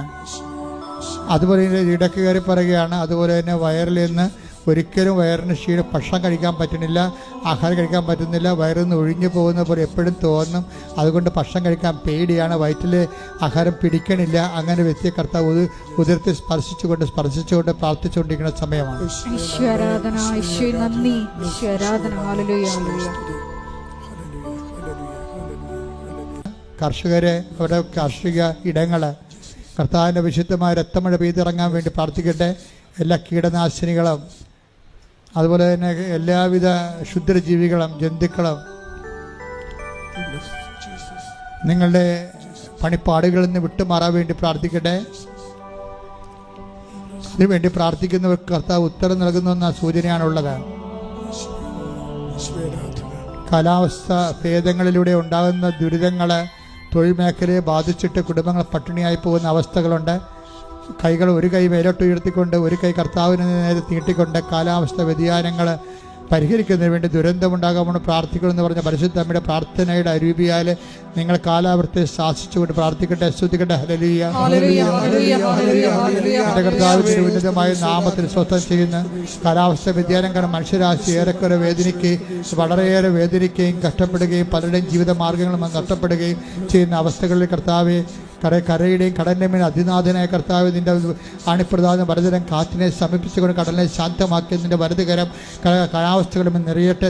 അതുപോലെ ഇടയ്ക്ക് കയറി പറയുകയാണ്. അതുപോലെ തന്നെ വയറിൽ നിന്ന് ഒരിക്കലും വയറിന് ഭക്ഷണം കഴിക്കാൻ പറ്റുന്നില്ല, ആഹാരം കഴിക്കാൻ പറ്റുന്നില്ല, വയറിൽ നിന്ന് ഒഴിഞ്ഞു പോകുന്ന പോലെ എപ്പോഴും തോന്നും. അതുകൊണ്ട് ഭക്ഷണം കഴിക്കാൻ പേടിയാണ്, വയറ്റിൽ ആഹാരം പിടിക്കണില്ല. അങ്ങനെ വ്യക്തിയെ കർത്താവ് ഉദരത്തെ സ്പർശിച്ചുകൊണ്ട് പ്രാർത്ഥിച്ചുകൊണ്ടിരിക്കുന്ന സമയമാണ്. കർഷകരെ, അവരുടെ കാർഷിക ഇടങ്ങൾ കർത്താവിൻ്റെ വിശുദ്ധമായ രക്തമഴ പെയ്തിറങ്ങാൻ വേണ്ടി പ്രാർത്ഥിക്കട്ടെ. എല്ലാ കീടനാശിനികളും അതുപോലെ തന്നെ എല്ലാവിധ ക്ഷുദ്രജീവികളും ജന്തുക്കളും നിങ്ങളുടെ പണിപ്പാടുകളിൽ നിന്ന് വിട്ടുമാറാൻ വേണ്ടി പ്രാർത്ഥിക്കട്ടെ. അതിനുവേണ്ടി പ്രാർത്ഥിക്കുന്നവർക്ക് കർത്താവ് ഉത്തരം നൽകുന്ന സൂചനയാണുള്ളത്. കാലാവസ്ഥ ഭേദങ്ങളിലൂടെ ഉണ്ടാകുന്ന ദുരിതങ്ങൾ തൊഴിൽ മേഖലയെ ബാധിച്ചിട്ട് കുടുംബങ്ങൾ പട്ടിണിയായി പോകുന്ന അവസ്ഥകളുണ്ട്. കൈകൾ ഒരു കൈ മേലോട്ട് ഉയർത്തിക്കൊണ്ട് ഒരു കൈ കർത്താവിന് നേരെ നീട്ടിക്കൊണ്ട് കാലാവസ്ഥ വ്യതിയാനങ്ങൾ പരിഹരിക്കുന്നതിന് വേണ്ടി ദുരന്തമുണ്ടാകാമെന്ന് പ്രാർത്ഥിക്കണമെന്ന് പറഞ്ഞ പരിശുദ്ധ അമ്മയുടെ പ്രാർത്ഥനയുടെ അരൂപിയാൽ നിങ്ങൾ കാലാവസ്ഥയെ ശാസിച്ചുകൊണ്ട് പ്രാർത്ഥിക്കട്ടെ, സ്തുതിക്കട്ടെ. ഹല്ലേലൂയ, എൻ്റെ കർത്താവിൻ്റെ ഉന്നതമായ നാമത്തിൽ സ്വസ്ഥം ചെയ്യുന്ന കാലാവസ്ഥ വ്യതിയാനം കാരണം മനുഷ്യരാശി ഏറെക്കുറെ വളരെയേറെ വേദനിക്കുകയും കഷ്ടപ്പെടുകയും പലരുടെയും ജീവിത മാർഗങ്ങളും നഷ്ടപ്പെടുകയും ചെയ്യുന്ന അവസ്ഥകളിൽ കർത്താവെ, കരയുടെയും കടലിൻ്റെ മേൽ അതിനാഥനായ കർത്താവ്, നിൻ്റെ അണിപ്രധാന വരദരം കാറ്റിനെ സമീപിച്ചുകൊണ്ട് കടലിനെ ശാന്തമാക്കി നിൻ്റെ വരതുകരം കാലാവസ്ഥകളും നിറയട്ടെ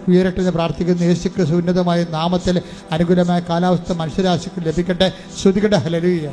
ഉയരട്ടെ എന്ന് പ്രാർത്ഥിക്കുന്ന യേശുക്രിസ്തു ഉന്നതമായ നാമത്തിൽ അനുകൂലമായ കാലാവസ്ഥ മനുഷ്യരാശിക്ക് ലഭിക്കട്ടെ. ശ്രുതികട്ടെ. ഹല്ലേലൂയ.